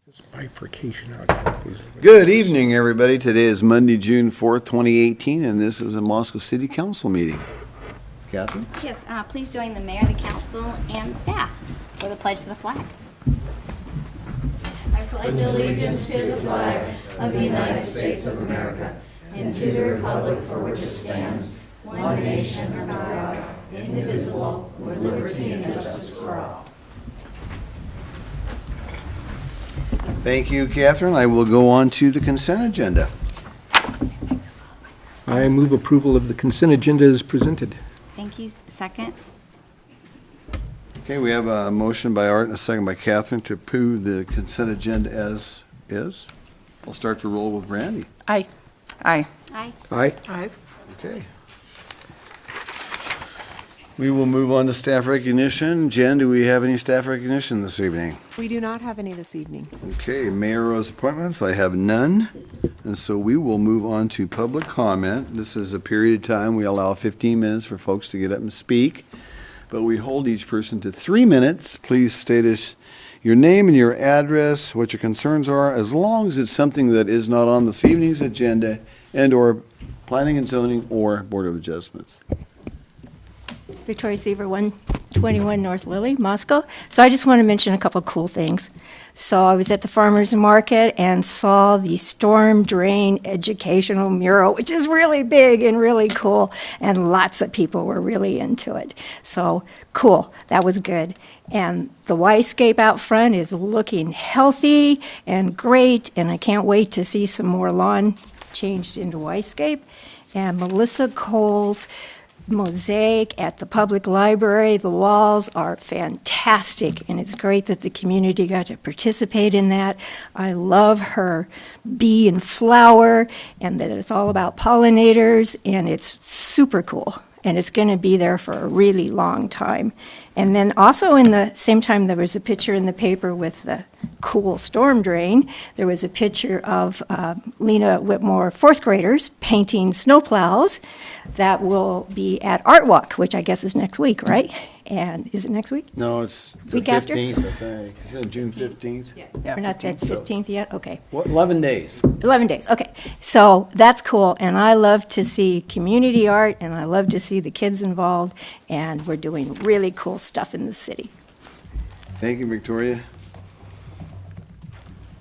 This bifurcation out here. Good evening, everybody. Today is Monday, June 4th, 2018, and this is a Moscow City Council meeting. Catherine? Yes, please join the mayor, the council, and the staff for the pledge to the flag. I pledge allegiance to the flag of the United States of America and to the republic for which it stands, one nation under God, indivisible, with liberty and justice for all. Thank you, Catherine. I will go on to the consent agenda. I move approval of the consent agenda as presented. Thank you. Second. Okay, we have a motion by Art and a second by Catherine to approve the consent agenda as is. I'll start the roll with Randy. Aye. Aye. Aye. Aye. Aye. Okay. We will move on to staff recognition. Jen, do we have any staff recognition this evening? We do not have any this evening. Okay, mayor's appointments, I have none. And so we will move on to public comment. This is a period of time, we allow 15 minutes for folks to get up and speak, but we hold each person to 3 minutes. Please state us your name and your address, what your concerns are, as long as it's something that is not on this evening's agenda and/or planning and zoning or Board of Adjustments. Victoria Seaver, 121 North Lily, Moscow. So I just want to mention a couple of cool things. So I was at the farmer's market and saw the storm drain educational mural, which is really big and really cool, and lots of people were really into it. So cool, that was good. And the Y-scape out front is looking healthy and great, and I can't wait to see some more lawn changed into Y-scape. And Melissa Cole's mosaic at the public library, the walls are fantastic, and it's great that the community got to participate in that. I love her bee and flower, and that it's all about pollinators, and it's super cool, and it's going to be there for a really long time. And then also in the same time, there was a picture in the paper with the cool storm drain. There was a picture of Lena Whitmore fourth graders painting snowplows that will be at Art Walk, which I guess is next week, right? And is it next week? No, it's the Week after? 15th, I think. Is it June 15th? We're not at 15th yet? Okay. What, 11 days. 11 days, okay. So that's cool, and I love to see community art, and I love to see the kids involved, and we're doing really cool stuff in the city. Thank you, Victoria.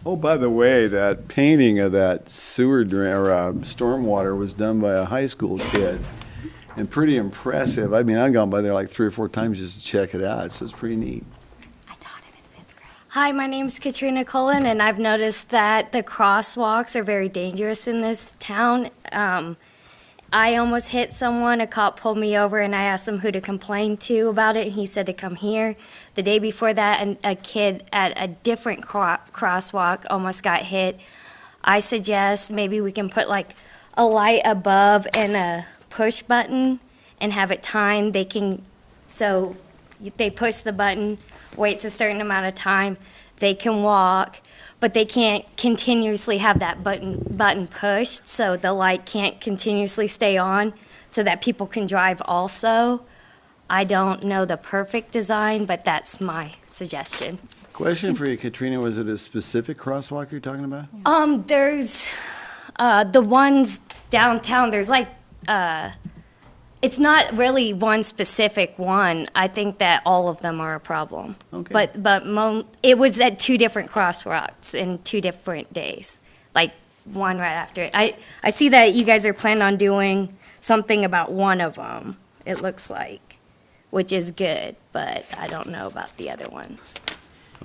Oh, by the way, that painting of that sewer drain, or stormwater was done by a high school kid, and pretty impressive. I mean, I've gone by there like 3 or 4 times just to check it out, so it's pretty neat. I taught it in 5th grade. Hi, my name's Katrina Cullen, and I've noticed that the crosswalks are very dangerous in this town. I almost hit someone. A cop pulled me over, and I asked him who to complain to about it. He said to come here. The day before that, a kid at a different crosswalk almost got hit. I suggest maybe we can put like a light above and a push button and have it timed. So they push the button, waits a certain amount of time, they can walk, but they can't continuously have that button pushed, so the light can't continuously stay on so that people can drive also. I don't know the perfect design, but that's my suggestion. Question for you, Katrina. Was it a specific crosswalk you're talking about? There's the ones downtown, there's like, it's not really one specific one. I think that all of them are a problem. Okay. But it was at 2 different crosswalks in 2 different days, like one right after it. I see that you guys are planning on doing something about one of them, it looks like, which is good, but I don't know about the other ones.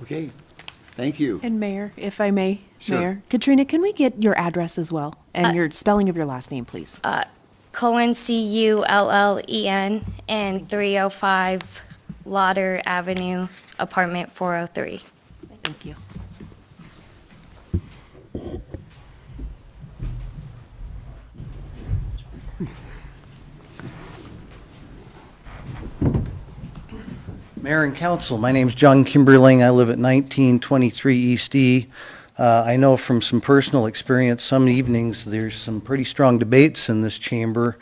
Okay, thank you. And Mayor, if I may, Sure. Mayor, Katrina, can we get your address as well? And your spelling of your last name, please. Cullen, Cullen, and 305 Lauder Avenue, apartment 403. Thank you. Mayor and Council, my name's John Kimberling. I live at 1923 East E. I know from some personal experience, some evenings there's some pretty strong debates in this chamber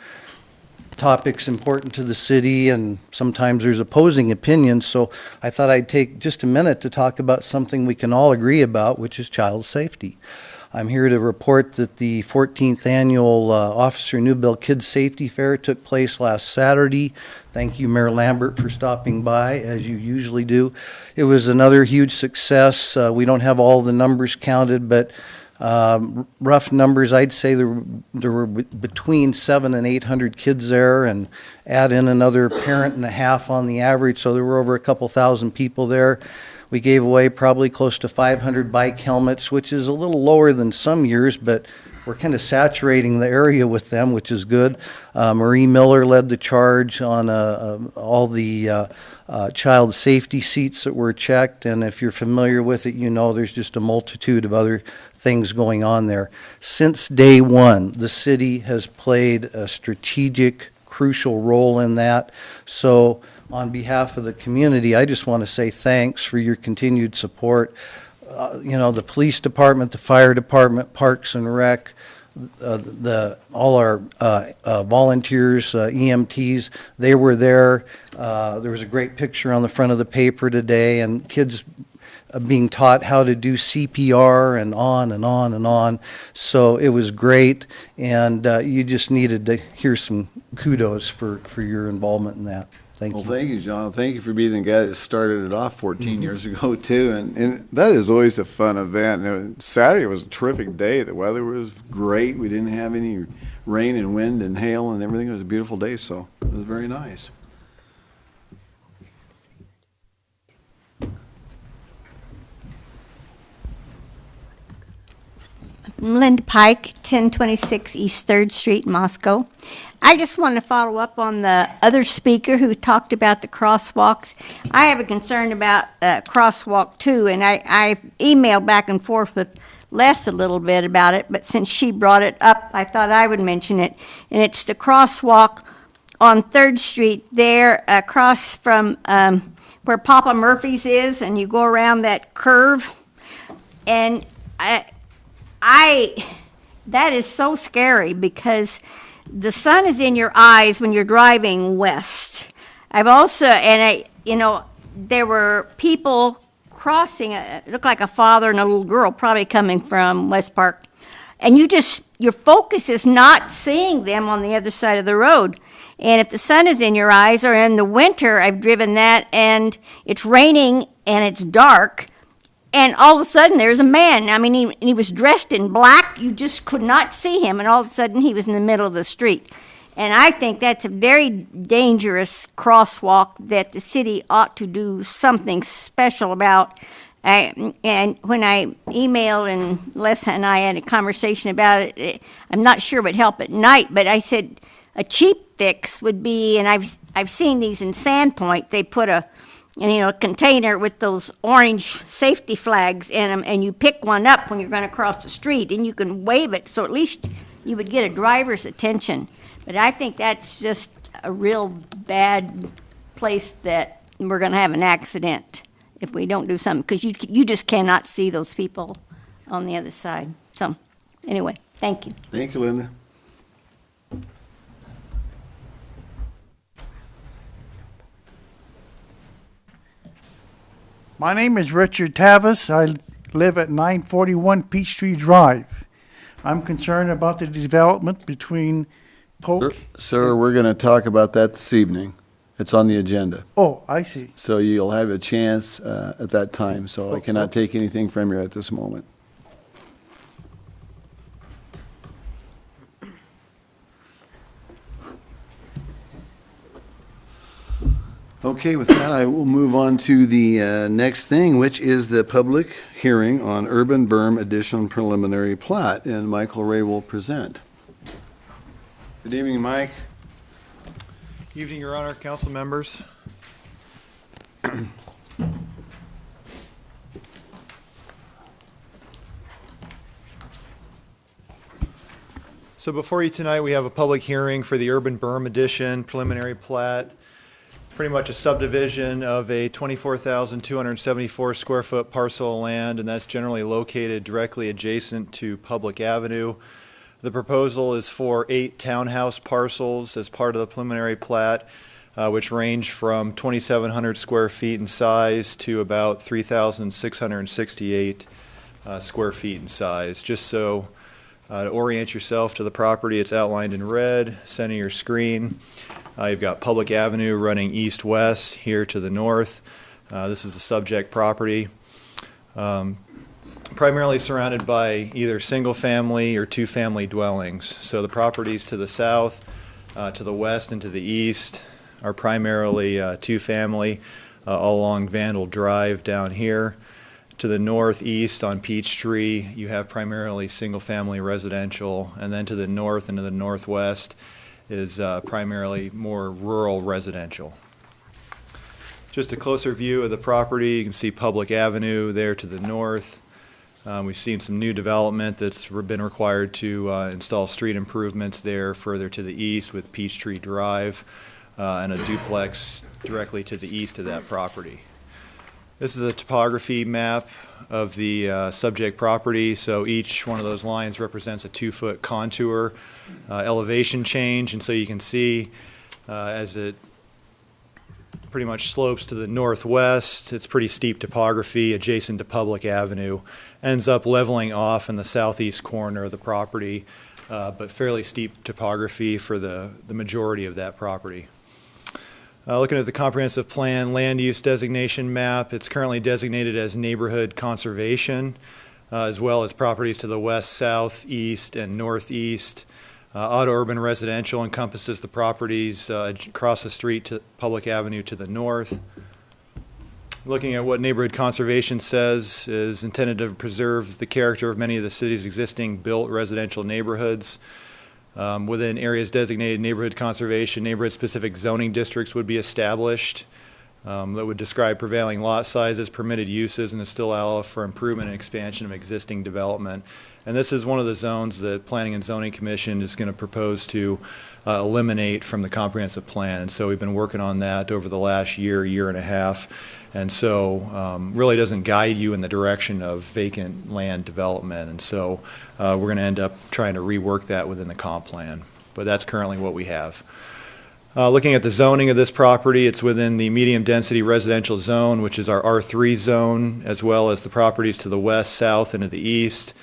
topic's important to the city, and sometimes there's opposing opinions, so I thought I'd take just a minute to talk about something we can all agree about, which is child safety. I'm here to report that the 14th Annual Officer Newbill Kids Safety Fair took place last Saturday. Thank you, Mayor Lambert, for stopping by, as you usually do. It was another huge success. We don't have all the numbers counted, but rough numbers, I'd say there were between 700 and 800 kids there, and add in another parent and a half on the average, so there were over a couple thousand people there. We gave away probably close to 500 bike helmets, which is a little lower than some years, but we're kind of saturating the area with them, which is good. Marie Miller led the charge on all the child safety seats that were checked, and if you're familiar with it, you know there's just a multitude of other things going on there. Since day one, the city has played a strategic, crucial role in that. So on behalf of the community, I just want to say thanks for your continued support. The police department, the fire department, Parks and Rec, all our volunteers, EMTs, they were there. There was a great picture on the front of the paper today, and kids being taught how to do CPR and on and on and on. So it was great, and you just needed to hear some kudos for your involvement in that. Thank you. Well, thank you, John. Thank you for being the guy that started it off 14 years ago, too. And that is always a fun event. And Saturday was a terrific day. The weather was great. We didn't have any rain and wind and hail and everything. It was a beautiful day, so it was very nice. Linda Pike, 1026 East 3rd Street, Moscow. I just want to follow up on the other speaker who talked about the crosswalks. I have a concern about crosswalk too, and I emailed back and forth with Les a little bit about it, but since she brought it up, I thought I would mention it. And it's the crosswalk on 3rd Street there across from where Papa Murphy's is, and you go around that curve. And that is so scary because the sun is in your eyes when you're driving west. I've also, there were people crossing, it looked like a father and a little girl probably coming from West Park. And your focus is not seeing them on the other side of the road. And if the sun is in your eyes, or in the winter, I've driven that, and it's raining and it's dark, and all of a sudden, there's a man. I mean, he was dressed in black. You just could not see him. And all of a sudden, he was in the middle of the street. And I think that's a very dangerous crosswalk that the city ought to do something special about. And when I emailed, and Les and I had a conversation about it, I'm not sure it would help at night, but I said a cheap fix would be, and I've seen these in Sandpoint, they put a container with those orange safety flags in them, and you pick one up when you're going to cross the street, and you can wave it, so at least you would get a driver's attention. But I think that's just a real bad place that we're going to have an accident if we don't do something, because you just cannot see those people on the other side. So, anyway, thank you. Thank you, Linda. My name is Richard Tavis. I live at 941 Peachtree Drive. I'm concerned about the development between Polk. Sir, we're going to talk about that this evening. It's on the agenda. Oh, I see. So you'll have a chance at that time, so I cannot take anything from you at this moment. Okay, with that, I will move on to the next thing, which is the public hearing on Urban Berm Additional Preliminary Plat, and Michael Ray will present. Good evening, Mike. Evening, Your Honor, council members. So before you tonight, we have a public hearing for the Urban Berm Addition Preliminary Plat. Pretty much a subdivision of a 24,274 square foot parcel of land, and that's generally located directly adjacent to Public Avenue. The proposal is for 8 townhouse parcels as part of the preliminary plat, which range from 2,700 square feet in size to about 3,668 square feet in size. Just so to orient yourself to the property, it's outlined in red, center of your screen. You've got Public Avenue running east-west here to the north. This is the subject property. Primarily surrounded by either single-family or two-family dwellings. So the properties to the south, to the west, and to the east are primarily two-family, all along Vandal Drive down here. To the northeast on Peachtree, you have primarily single-family residential, and then to the north and to the northwest is primarily more rural residential. Just a closer view of the property. You can see Public Avenue there to the north. We've seen some new development that's been required to install street improvements there further to the east with Peachtree Drive and a duplex directly to the east of that property. This is a topography map of the subject property. So each one of those lines represents a 2-foot contour elevation change. And so you can see as it pretty much slopes to the northwest. It's pretty steep topography adjacent to Public Avenue. Ends up leveling off in the southeast corner of the property, but fairly steep topography for the majority of that property. Looking at the comprehensive plan land use designation map, it's currently designated as neighborhood conservation, as well as properties to the west, south, east, and northeast. Auto urban residential encompasses the properties across the street to Public Avenue to the north. Looking at what neighborhood conservation says is intended to preserve the character of many of the city's existing built residential neighborhoods. Within areas designated neighborhood conservation, neighborhood-specific zoning districts would be established that would describe prevailing lot sizes, permitted uses, and to still allow for improvement and expansion of existing development. And this is one of the zones that Planning and Zoning Commission is going to propose to eliminate from the comprehensive plan. And so we've been working on that over the last year and a half. And so really doesn't guide you in the direction of vacant land development. And so we're going to end up trying to rework that within the comp plan. But that's currently what we have. Looking at the zoning of this property, it's within the medium-density residential zone, which is our R3 zone, as well as the properties to the west, south, and to the east.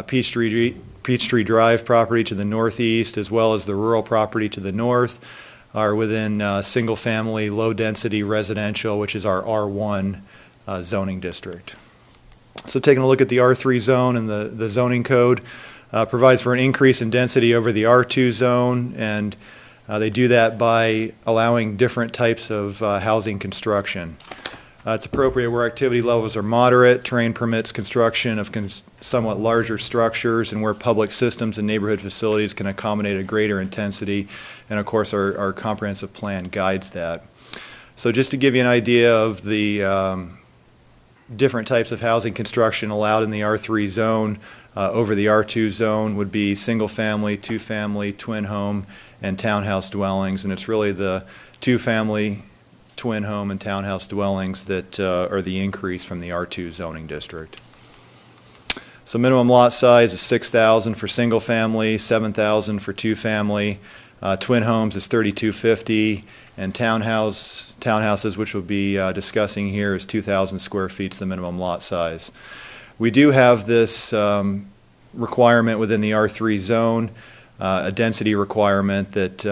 Peachtree Drive property to the northeast, as well as the rural property to the north, are within single-family, low-density residential, which is our R1 zoning district. So taking a look at the R3 zone and the zoning code, provides for an increase in density over the R2 zone, and they do that by allowing different types of housing construction. It's appropriate where activity levels are moderate, terrain permits construction of somewhat larger structures, and where public systems and neighborhood facilities can accommodate a greater intensity. And of course, our comprehensive plan guides that. So just to give you an idea of the different types of housing construction allowed in the R3 zone, over the R2 zone would be single-family, two-family, twin home, and townhouse dwellings. And it's really the two-family, twin home, and townhouse dwellings that are the increase from the R2 zoning district. So minimum lot size is 6,000 for single-family, 7,000 for two-family. Twin homes is 3,250, and townhouses, which we'll be discussing here, is 2,000 square feet is the minimum lot size. We do have this requirement within the R3 zone, a density requirement that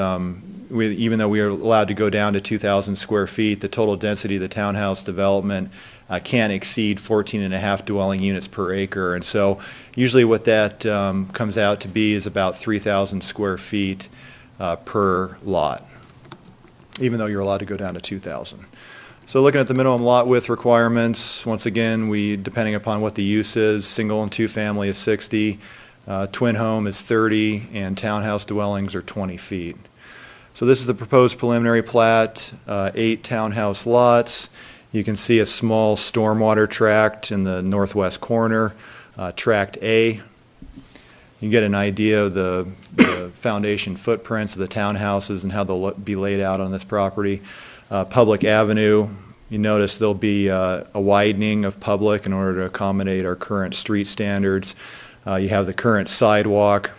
even though we are allowed to go down to 2,000 square feet, the total density of the townhouse development can't exceed 14.5 dwelling units per acre. And so usually what that comes out to be is about 3,000 square feet per lot, even though you're allowed to go down to 2,000. So looking at the minimum lot width requirements, once again, depending upon what the use is, single and two family is 60, twin home is 30, and townhouse dwellings are 20 feet. So this is the proposed preliminary plat, 8 townhouse lots. You can see a small stormwater tract in the northwest corner, tract A. You get an idea of the foundation footprints of the townhouses and how they'll be laid out on this property. Public Avenue, you notice there'll be a widening of Public in order to accommodate our current street standards. You have the current sidewalk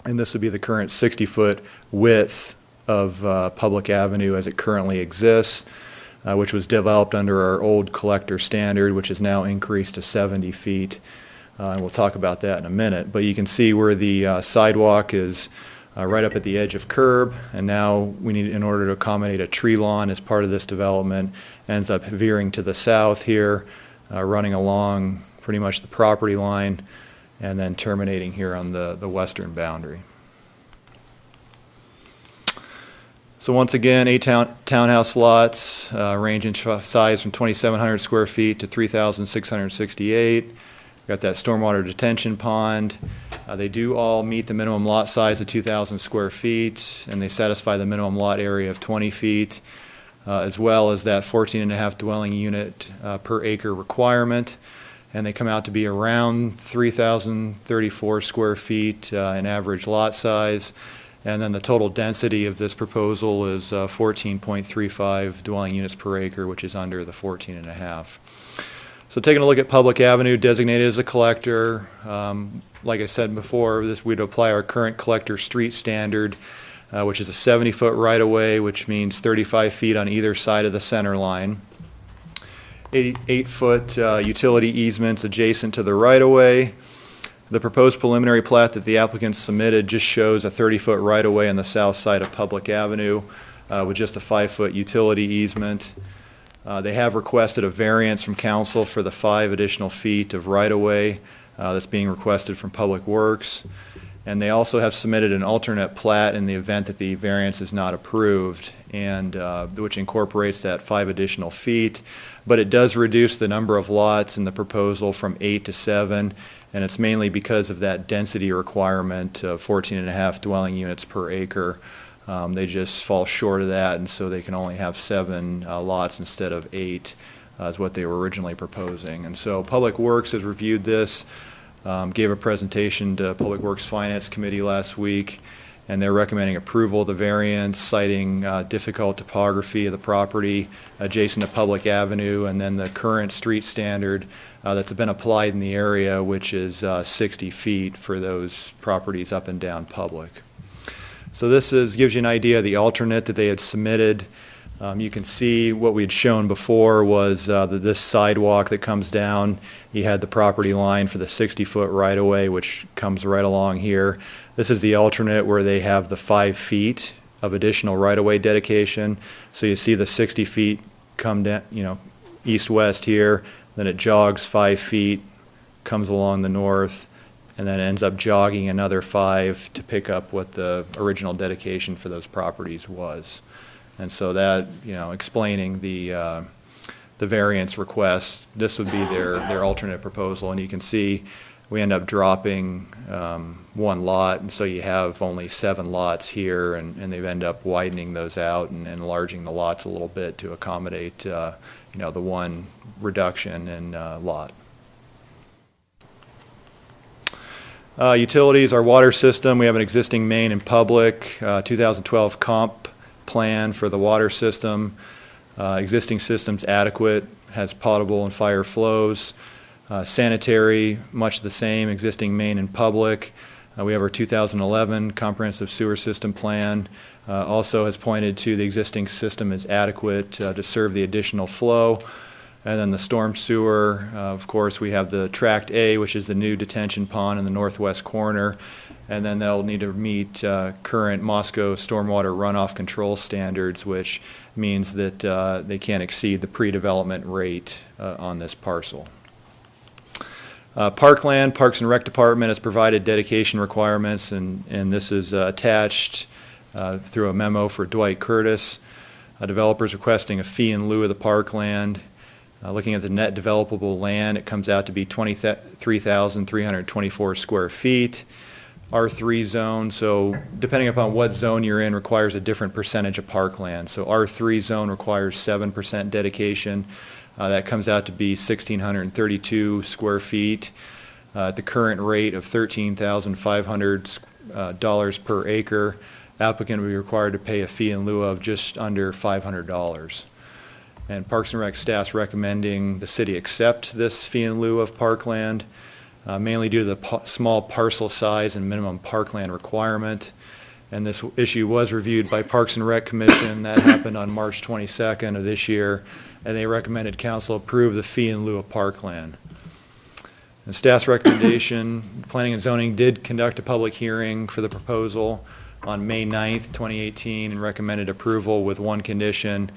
And this would be the current 60-foot width of Public Avenue as it currently exists, which was developed under our old collector standard, which is now increased to 70 feet. And we'll talk about that in a minute. But you can see where the sidewalk is right up at the edge of curb, and now we need, in order to accommodate a tree lawn as part of this development, ends up veering to the south here, running along pretty much the property line, and then terminating here on the western boundary. So once again, 8 townhouse lots, range in size from 2,700 square feet to 3,668. Got that stormwater detention pond. They do all meet the minimum lot size of 2,000 square feet, and they satisfy the minimum lot area of 20 feet, as well as that 14.5 dwelling unit per acre requirement. And they come out to be around 3,034 square feet in average lot size. And then the total density of this proposal is 14.35 dwelling units per acre, which is under the 14.5. So taking a look at Public Avenue, designated as a collector, like I said before, we'd apply our current collector street standard, which is a 70-foot right-of-way, which means 35 feet on either side of the center line. 8-foot utility easements adjacent to the right-of-way. The proposed preliminary plat that the applicant submitted just shows a 30-foot right-of-way on the south side of Public Avenue with just a 5-foot utility easement. They have requested a variance from council for the 5 additional feet of right-of-way that's being requested from Public Works. And they also have submitted an alternate plat in the event that the variance is not approved, and which incorporates that 5 additional feet. But it does reduce the number of lots in the proposal from 8 to 7, and it's mainly because of that density requirement of 14.5 dwelling units per acre. They just fall short of that, and so they can only have 7 lots instead of 8, is what they were originally proposing. And so Public Works has reviewed this, gave a presentation to Public Works Finance Committee last week, and they're recommending approval of the variance, citing difficult topography of the property adjacent to Public Avenue, and then the current street standard that's been applied in the area, which is 60 feet for those properties up and down Public. So this gives you an idea of the alternate that they had submitted. You can see what we had shown before was this sidewalk that comes down. You had the property line for the 60-foot right-of-way, which comes right along here. This is the alternate where they have the 5 feet of additional right-of-way dedication. So you see the 60 feet come down, east-west here. Then it jogs 5 feet, comes along the north, and then ends up jogging another 5 to pick up what the original dedication for those properties was. And so that, explaining the variance request, this would be their alternate proposal. And you can see we end up dropping 1 lot, and so you have only 7 lots here, and they end up widening those out and enlarging the lots a little bit to accommodate, the 1 reduction in lot. Utilities, our water system, we have an existing main and public, 2012 comp plan for the water system. Existing system's adequate, has potable and fire flows. Sanitary, much the same, existing main and public. We have our 2011 comprehensive sewer system plan. Also has pointed to the existing system is adequate to serve the additional flow. And then the storm sewer, of course, we have the Tract A, which is the new detention pond in the northwest corner. And then they'll need to meet current Moscow stormwater runoff control standards, which means that they can't exceed the pre-development rate on this parcel. Parkland, Parks and Rec Department has provided dedication requirements, and this is attached through a memo for Dwight Curtis. Developers requesting a fee in lieu of the parkland. Looking at the net developable land, it comes out to be 23,324 square feet. R3 zone, so depending upon what zone you're in, requires a different percentage of parkland. So R3 zone requires 7% dedication. That comes out to be 1,632 square feet at the current rate of $13,500 per acre. Applicant will be required to pay a fee in lieu of just under $500. And Parks and Rec staff's recommending the city accept this fee in lieu of parkland. mainly due to the small parcel size and minimum parkland requirement. And this issue was reviewed by Parks and Rec Commission. That happened on March 22nd of this year, and they recommended council approve the fee in lieu of parkland. The staff's recommendation, Planning and Zoning did conduct a public hearing for the proposal on May 9th, 2018, and recommended approval with one condition,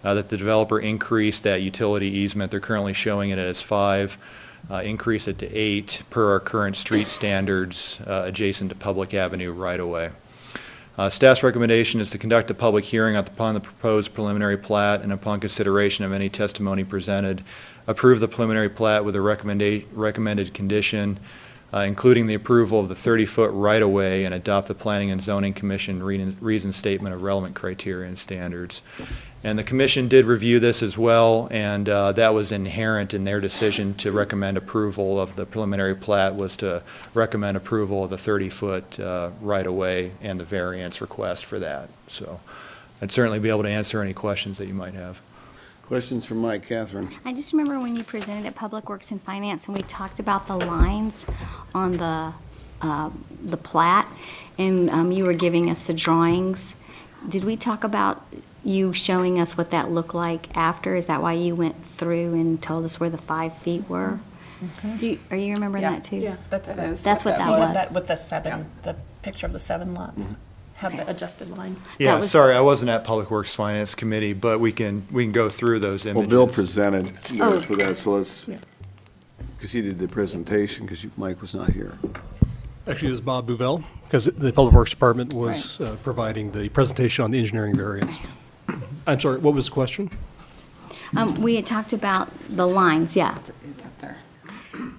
that the developer increase that utility easement. They're currently showing it as 5, increase it to 8 per our current street standards adjacent to public avenue right-of-way. Staff's recommendation is to conduct a public hearing upon the proposed preliminary plat, and upon consideration of any testimony presented, approve the preliminary plat with a recommended condition, including the approval of the 30-foot right-of-way, and adopt the Planning and Zoning Commission reason statement of relevant criteria and standards. And the commission did review this as well, and that was inherent in their decision to recommend approval of the preliminary plat, was to recommend approval of the 30-foot right-of-way and the variance request for that. So I'd certainly be able to answer any questions that you might have. Questions for Mike, Catherine? I just remember when you presented at Public Works and Finance, and we talked about the lines on the plat, and you were giving us the drawings. Did we talk about you showing us what that looked like after? Is that why you went through and told us where the 5 feet were? Are you remembering that too? Yeah, that's what that was. With the picture of the 7 lots, have the adjusted line. Yeah, was- sorry, I wasn't at Public Works Finance Committee, but we can go through those Well, images. Bill presented Oh. notes for that, so let's, Yeah. because he did the presentation, because Mike was not here. Actually, it was Bob Bouvelle, because the Public Works Department was providing the presentation on the engineering variance. I'm sorry, what was the question? We had talked about the lines, yeah.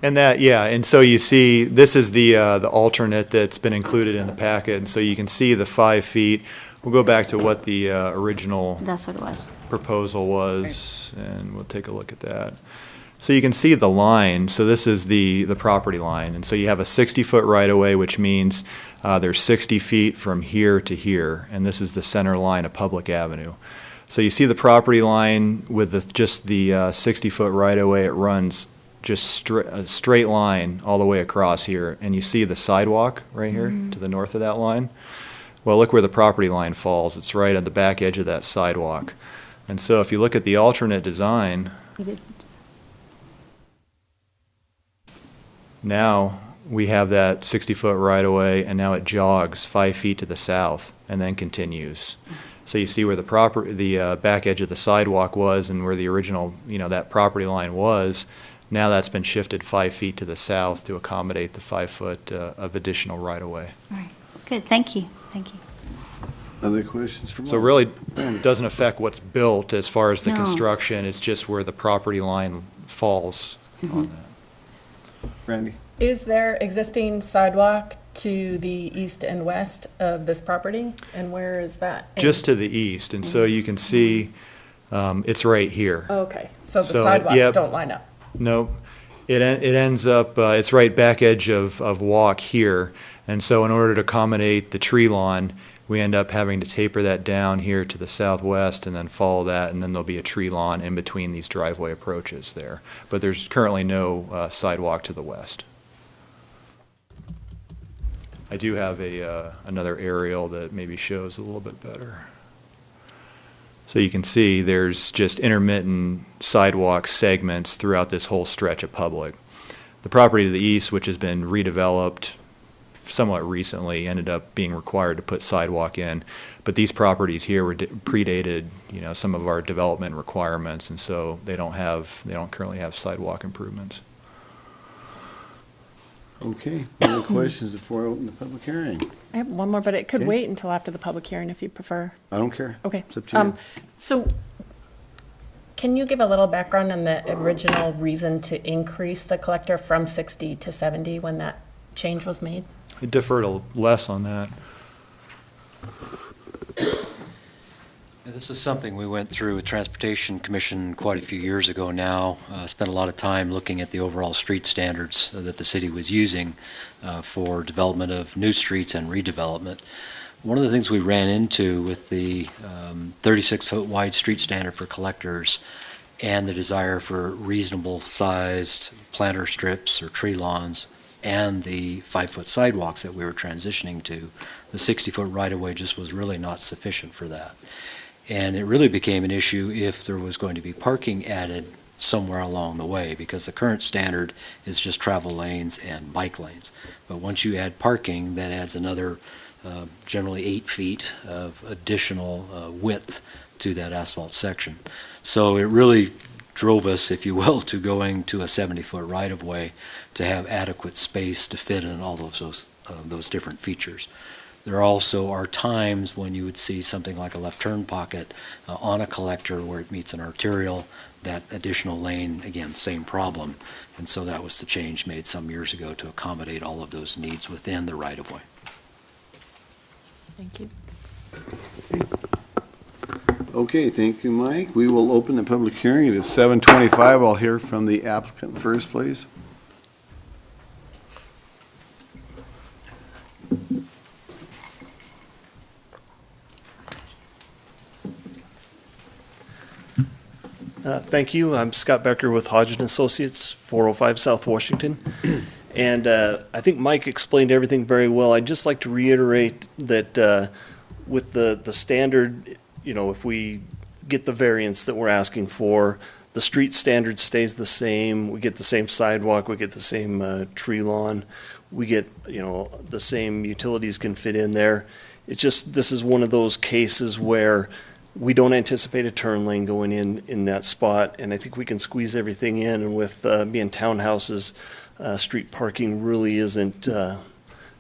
And that, yeah, and so you see, this is the alternate that's been included in the packet, and so you can see the 5 feet. We'll go back to what the original That's what it was. proposal was, and we'll take a look at that. So you can see the line. So this is the property line, and so you have a 60-foot right-of-way, which means there's 60 feet from here to here, and this is the center line of Public Avenue. So you see the property line with just the 60-foot right-of-way. It runs just a straight line all the way across here, and you see the sidewalk right here to the north of that line. Well, look where the property line falls. It's right at the back edge of that sidewalk. And so if you look at the alternate design, now we have that 60-foot right-of-way, and now it jogs 5 feet to the south and then continues. So you see where the back edge of the sidewalk was and where the original, that property line was. Now that's been shifted 5 feet to the south to accommodate the 5 foot of additional right-of-way. All right, good, thank you, thank you. Other questions for Mike? So it really doesn't affect what's built as far as the No. construction. It's just where the property line falls on that. Randy? Is there existing sidewalk to the east and west of this property? And where is that? Just to the east, and so you can see it's right here. Okay, so the So, sidewalks yep. don't line up. No, it ends up, it's right back edge of walk here, and so in order to accommodate the tree lawn, we end up having to taper that down here to the southwest and then follow that, and then there'll be a tree lawn in between these driveway approaches there. But there's currently no sidewalk to the west. I do have another aerial that maybe shows a little bit better. So you can see there's just intermittent sidewalk segments throughout this whole stretch of public. The property to the east, which has been redeveloped somewhat recently, ended up being required to put sidewalk in. But these properties here were predated, some of our development requirements, and so they don't currently have sidewalk improvements. Okay, any questions before I open the public hearing? I have one more, but it could Okay. wait until after the public hearing if you prefer. I don't care. Okay. It's up to you. So can you give a little background on the original reason to increase the collector from 60 to 70 when that change was made? I defer to Les on that. This is something we went through with Transportation Commission quite a few years ago now. Spent a lot of time looking at the overall street standards that the city was using for development of new streets and redevelopment. One of the things we ran into with the 36-foot wide street standard for collectors and the desire for reasonable sized planter strips or tree lawns and the 5-foot sidewalks that we were transitioning to, the 60-foot right-of-way just was really not sufficient for that. And it really became an issue if there was going to be parking added somewhere along the way, because the current standard is just travel lanes and bike lanes. But once you add parking, that adds another generally 8 feet of additional width to that asphalt section. So it really drove us, if you will, to going to a 70-foot right-of-way to have adequate space to fit in all those different features. There also are times when you would see something like a left turn pocket on a collector where it meets an arterial. That additional lane, again, same problem. And so that was the change made some years ago to accommodate all of those needs within the right-of-way. Thank you. Okay, thank you, Mike. We will open the public hearing. It is 7:25. I'll hear from the applicant first, please. Thank you. I'm Scott Becker with Hodgson Associates, 405 South Washington. And I think Mike explained everything very well. I'd just like to reiterate that with the standard, you know, if we get the variance that we're asking for, the street standard stays the same. We get the same sidewalk. We get the same tree lawn. We get, you know, the same utilities can fit in there. It's just, this is one of those cases where we don't anticipate a turn lane going in that spot, and I think we can squeeze everything in. And with being townhouses, street parking really isn't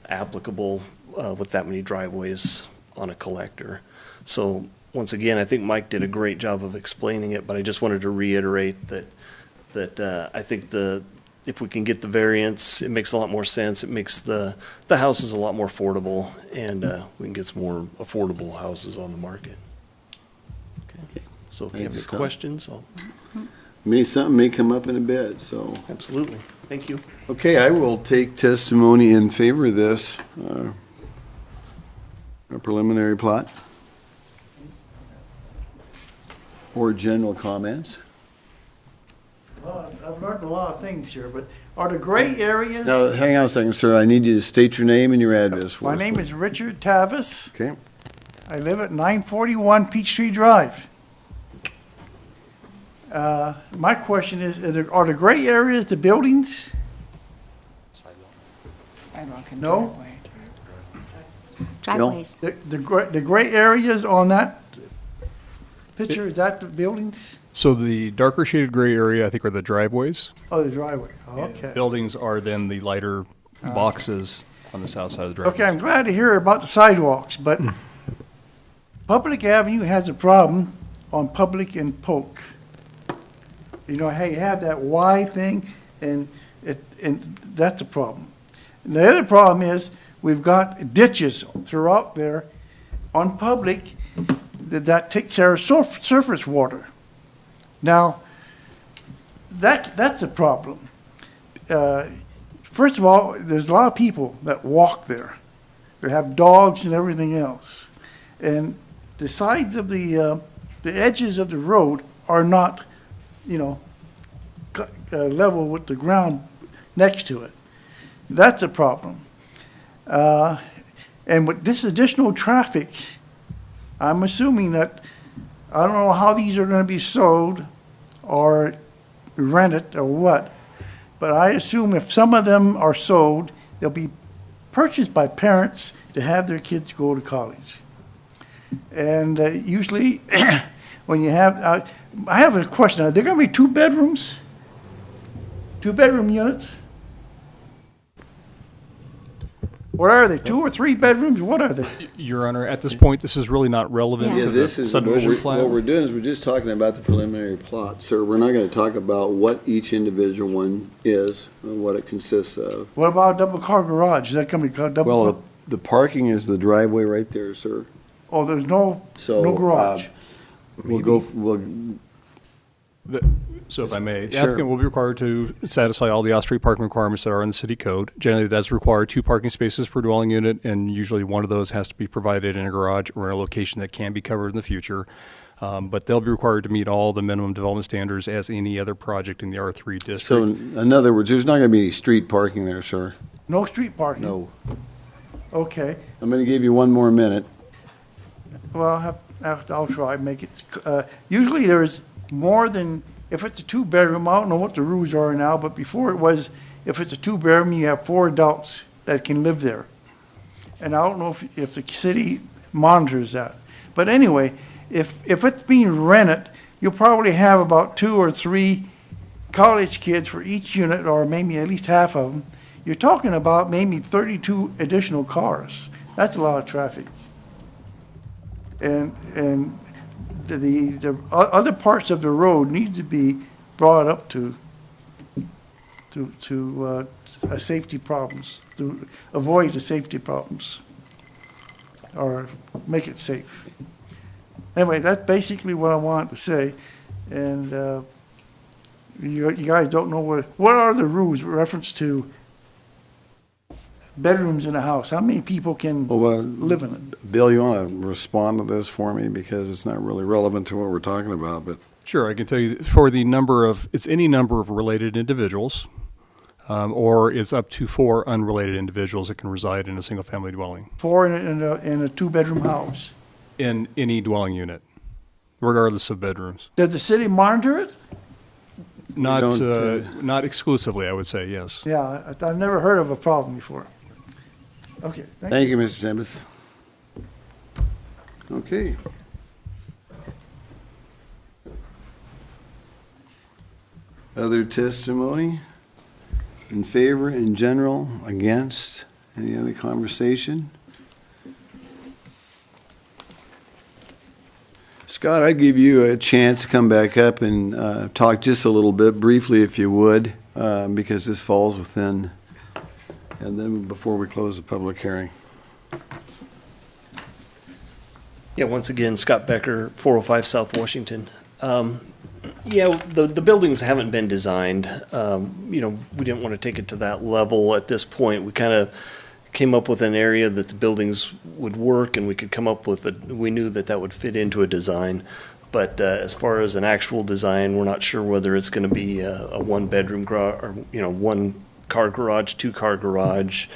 applicable with that many driveways on a collector. So once again, I think Mike did a great job of explaining it, but I just wanted to reiterate that I think if we can get the variance, it makes a lot more sense. It makes the houses a lot more affordable, and we can get some more affordable houses on the market. So if you have any questions, Something may come up in a bit, so. Absolutely. Thank you. Okay, I will take testimony in favor of this a preliminary plot. Or general comments. Well, I've learned a lot of things here, but are the gray areas? Now, hang on a second, sir. I need you to state your name and your address for My us, name please. is Richard Tavis. Okay. I live at 941 Peachtree Drive. My question is, are the gray areas the buildings? No? Driveways. The gray areas on that picture, is that the buildings? So the darker shaded gray area, I think, are the driveways. Oh, the driveway, okay. Buildings are then the lighter boxes on the south side of the driveway. Okay, I'm glad to hear about the sidewalks, but Public Avenue has a problem on Public and Polk. You know, hey, you have that Y thing, and that's a problem. And the other problem is, we've got ditches throughout there on Public that take care of surface water. Now, that's a problem. First of all, there's a lot of people that walk there. They have dogs and everything else. And the sides of the edges of the road are not, you know, level with the ground next to it. That's a problem. And with this additional traffic, I'm assuming that, I don't know how these are going to be sold or rented or what, but I assume if some of them are sold, they'll be purchased by parents to have their kids go to college. And usually, when you have, I have a question. Are there going to be 2 bedrooms? 2-bedroom units? What are they, 2 or 3 bedrooms? What are they? Your Honor, at this point, this is really not relevant Yeah, to this the is, what subdivision we're plan. doing is we're just talking about the preliminary plot, sir. We're not gonna talk about what each individual one is, and what it consists of. What about a double-car garage? Is that going to be called double car? Well, the parking is the driveway right there, sir. Oh, there's no garage? So if I may, the Sure. applicant will be required to satisfy all the off-street parking requirements that are in the city code. Generally, it does require 2 parking spaces per dwelling unit, and usually one of those has to be provided in a garage or in a location that can be covered in the future. But they'll be required to meet all the minimum development standards as any other project in the R3 district. So in other words, there's not gonna be any street parking there, sir. No street parking? No. Okay. I'm going to give you one more minute. Well, I'll try and make it. Usually there's more than, if it's a two-bedroom, I don't know what the rules are now, but before it was, if it's a two-bedroom, you have 4 adults that can live there. And I don't know if the city monitors that. But anyway, if it's being rented, you'll probably have about 2 or 3 college kids for each unit, or maybe at least half of them. You're talking about maybe 32 additional cars. That's a lot of traffic. And the other parts of the road need to be brought up to safety problems, to avoid the safety problems, or make it safe. Anyway, that's basically what I wanted to say. And you guys don't know what are the rules with reference to bedrooms in a house? How many people can live in it? Bill, you want to respond to this for me, because it's not really relevant to what we're talking about, but. Sure, I can tell you for the number of, it's any number of related individuals, or it's up to 4 unrelated individuals that can reside in a single-family dwelling. 4 in a two-bedroom house. In any dwelling unit, regardless of bedrooms. Does the city monitor it? Not exclusively, I would say, yes. Yeah, I've never heard of a problem before. Okay, Thank you, Mr. Chambers. Okay. Other testimony? In favor, in general, against? Any other conversation? Scott, I'd give you a chance to come back up and talk just a little bit, briefly if you would, because this falls within, and then before we close the public hearing. Yeah, once again, Scott Becker, 405 South Washington. Yeah, the buildings haven't been designed. We didn't want to take it to that level at this point. We kind of came up with an area that the buildings would work, and we could come up with we knew that would fit into a design. But as far as an actual design, we're not sure whether it's going to be a one-bedroom garage, or 1-car garage, 2-car garage,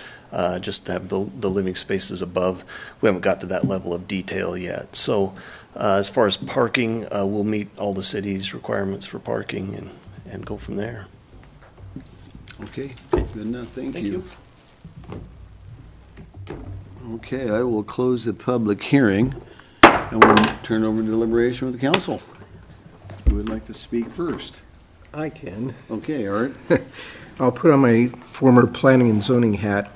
just to have the living spaces above. We haven't got to that level of detail yet. So as far as parking, we'll meet all the city's requirements for parking and go from there. Okay, good enough. Thank you. Okay, I will close the public hearing, and we'll turn over to deliberation with the council. Who would like to speak first? I can. Okay, Art. I'll put on my former planning and zoning hat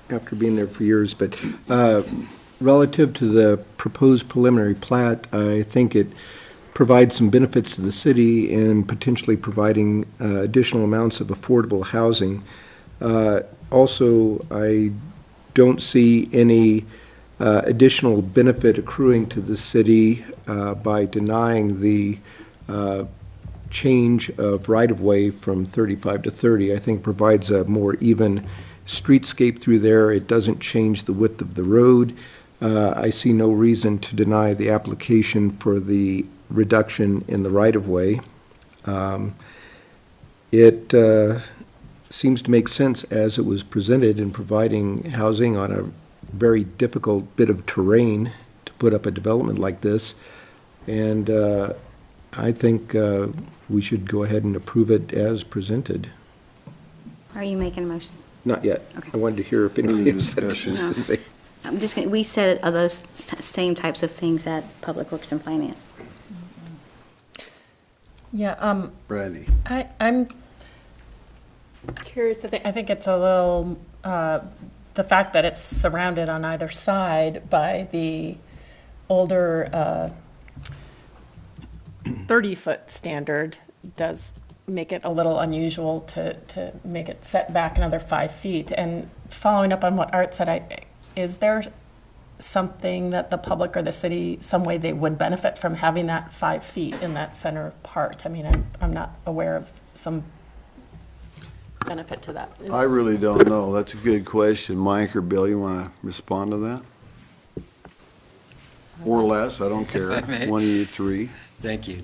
after being there for years, but relative to the proposed preliminary plat, I think it provides some benefits to the city in potentially providing additional amounts of affordable housing. Also, I don't see any additional benefit accruing to the city by denying the change of right-of-way from 35 to 30. I think provides a more even streetscape through there. It doesn't change the width of the road. I see no reason to deny the application for the reduction in the right-of-way. It seems to make sense as it was presented in providing housing on a very difficult bit of terrain to put up a development like this. And I think we should go ahead and approve it as presented. Are you making a motion? Not yet. Okay. I wanted to hear if anybody else had discussion. something to say. I'm just we said those same types of things at Public Works and Finance. Yeah, Brandy. I'm curious. I think it's a little, the fact that it's surrounded on either side by the older 30-foot standard does make it a little unusual to make it set back another 5 feet. And following up on what Art said, is there something that the public or the city, some way they would benefit from having that 5 feet in that center part? I mean, I'm not aware of some benefit to that. I really don't know. That's a good question. Mike or Bill, you want to respond to that? Or less, I don't care. If I may. One of you three. Thank you.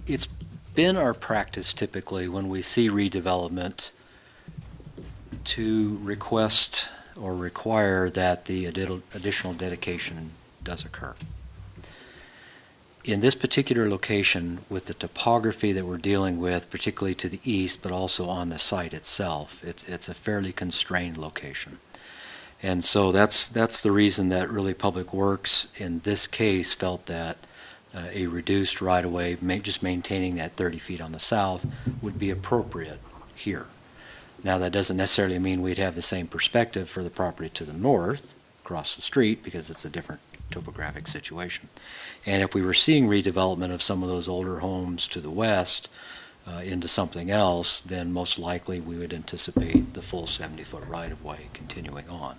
It's been our practice typically when we see redevelopment to request or require that the additional dedication does occur. In this particular location, with the topography that we're dealing with, particularly to the east, but also on the site itself, it's a fairly constrained location. And so that's the reason that really Public Works, in this case, felt that a reduced right-of-way, just maintaining that 30 feet on the south, would be appropriate here. Now, that doesn't necessarily mean we'd have the same perspective for the property to the north, across the street, because it's a different topographic situation. And if we were seeing redevelopment of some of those older homes to the west into something else, then most likely we would anticipate the full 70-foot right-of-way continuing on.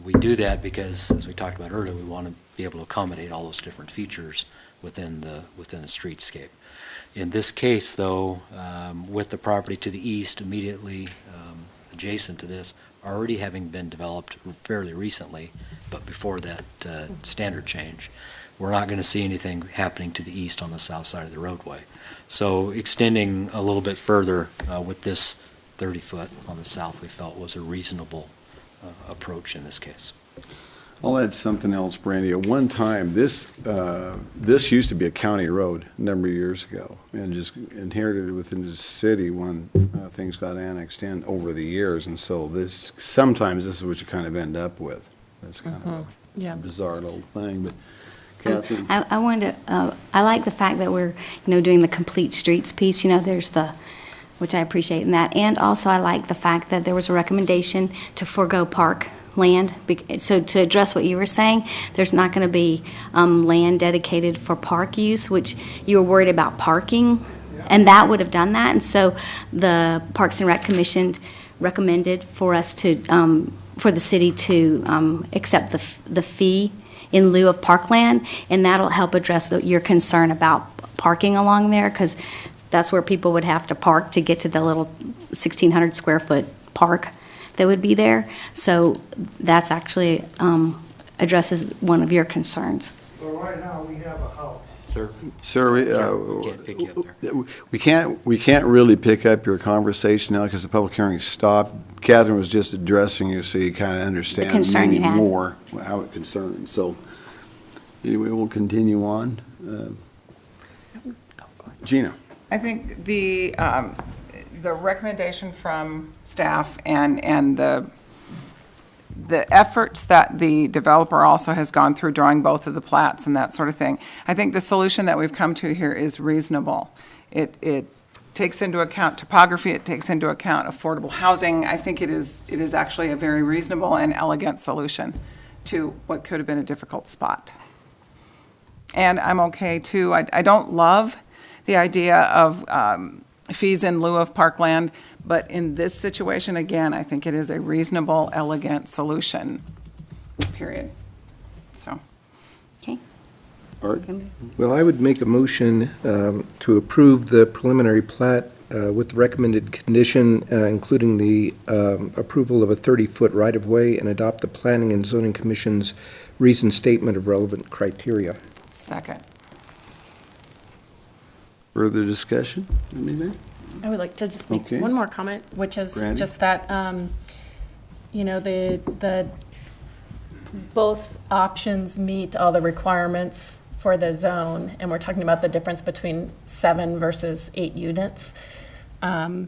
We do that because, as we talked about earlier, we want to be able to accommodate all those different features within the streetscape. In this case, though, with the property to the east immediately adjacent to this already having been developed fairly recently, but before that standard change, we're not going to see anything happening to the east on the south side of the roadway. So extending a little bit further with this 30-foot on the south, we felt was a reasonable approach in this case. I'll add something else, Brandy. At one time, this used to be a county road a number of years ago, and just inherited within the city when things got annexed in over the years. And so sometimes this is what you kind of end up with. That's kind of a bizarre little thing. But Catherine, I wanted to, I like the fact that we're, doing the complete streets piece. There's which I appreciate in that. And also I like the fact that there was a recommendation to forego park land. So to address what you were saying, there's not going to be land dedicated for park use, which you were worried about parking, and that would have done that. And so the Parks and Rec Commission recommended for us to, for the city to accept the fee in lieu of parkland, and that'll help address your concern about parking along there, because that's where people would have to park to get to the little 1,600 square foot park that would be there. So that's actually addresses one of your concerns. Well, right now, we have a house. Sir, Sir, can't pick you up there. we can't really pick up your conversation now because the public hearing stopped. Catherine was just addressing you, so you kind of understand concern maybe you have. more how it concerns. So anyway, we'll continue on. Gina. I think the recommendation from staff and the efforts that the developer also has gone through drawing both of the plats and that sort of thing, I think the solution that we've come to here is reasonable. It takes into account topography, it takes into account affordable housing. I think it is actually a very reasonable and elegant solution to what could have been a difficult spot. And I'm okay too. I don't love the idea of fees in lieu of parkland, but in this situation, again, I think it is a reasonable, elegant solution, period. So. Okay. Art? Well, I would make a motion to approve the preliminary plat with the recommended condition, including the approval of a 30-foot right-of-way, and adopt the Planning and Zoning Commission's reasoned statement of relevant criteria. Second. Further discussion? Anything? I would like to just make Okay. one more comment, which is Brandy? just that, the both options meet all the requirements for the zone, and we're talking about the difference between 7 versus 8 units. I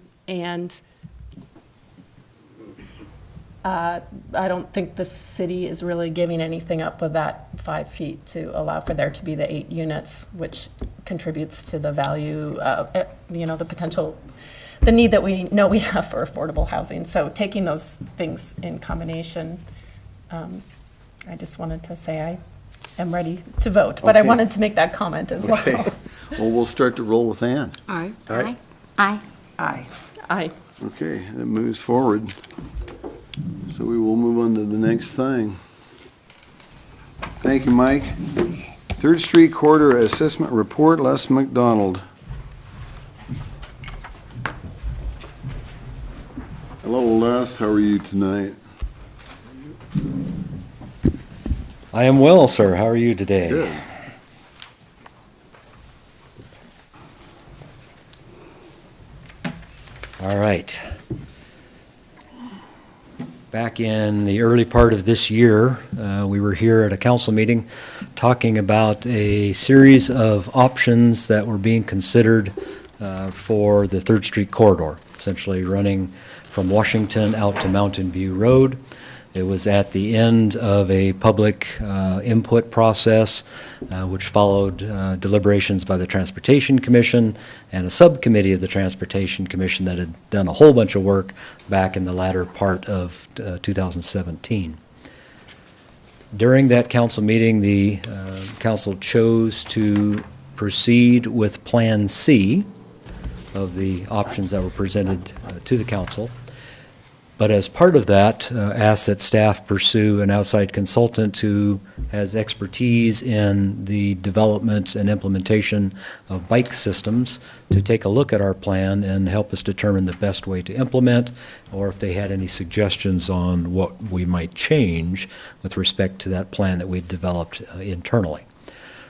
don't think the city is really giving anything up with that 5 feet to allow for there to be the 8 units, which contributes to the value of, the potential, the need that we know we have for affordable housing. So taking those things in combination, I just wanted to say I am ready to vote, but I Okay. wanted to make that comment as well. Okay. Well, we'll start to roll with Ann. Aye. Aye. Aye. Aye. Aye. Okay, it moves forward. So we will move on to the next thing. Thank you, Mike. Third Street Corridor Assessment Report, Les McDonald. Hello, Les, how are you tonight? I am well, sir. How are you today? Good. All right. Back in the early part of this year, we were here at a council meeting talking about a series of options that were being considered for the 3rd Street corridor, essentially running from Washington out to Mountain View Road. It was at the end of a public input process, which followed deliberations by the Transportation Commission and a subcommittee of the Transportation Commission that had done a whole bunch of work back in the latter part of 2017. During that council meeting, the council chose to proceed with Plan C of the options that were presented to the council. But as part of that, asked that staff pursue an outside consultant who has expertise in the development and implementation of bike systems to take a look at our plan and help us determine the best way to implement, or if they had any suggestions on what we might change with respect to that plan that we'd developed internally.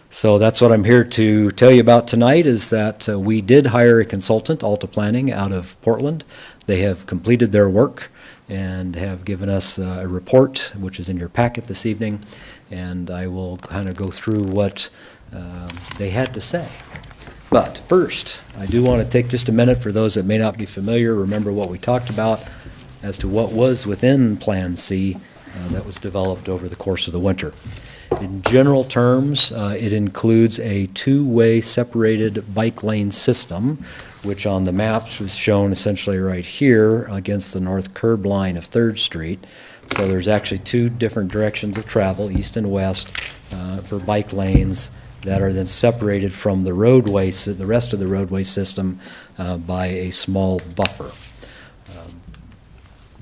So that's what I'm here to tell you about tonight, is that we did hire a consultant, Alta Planning, out of Portland. They have completed their work and have given us a report, which is in your packet this evening, and I will kind of go through what they had to say. But first, I do want to take just a minute for those that may not be familiar, remember what we talked about as to what was within Plan C that was developed over the course of the winter. In general terms, it includes a two-way separated bike lane system, which on the maps was shown essentially right here against the north curb line of 3rd Street. So there's actually two different directions of travel, east and west, for bike lanes that are then separated from the roadway, the rest of the roadway system by a small buffer.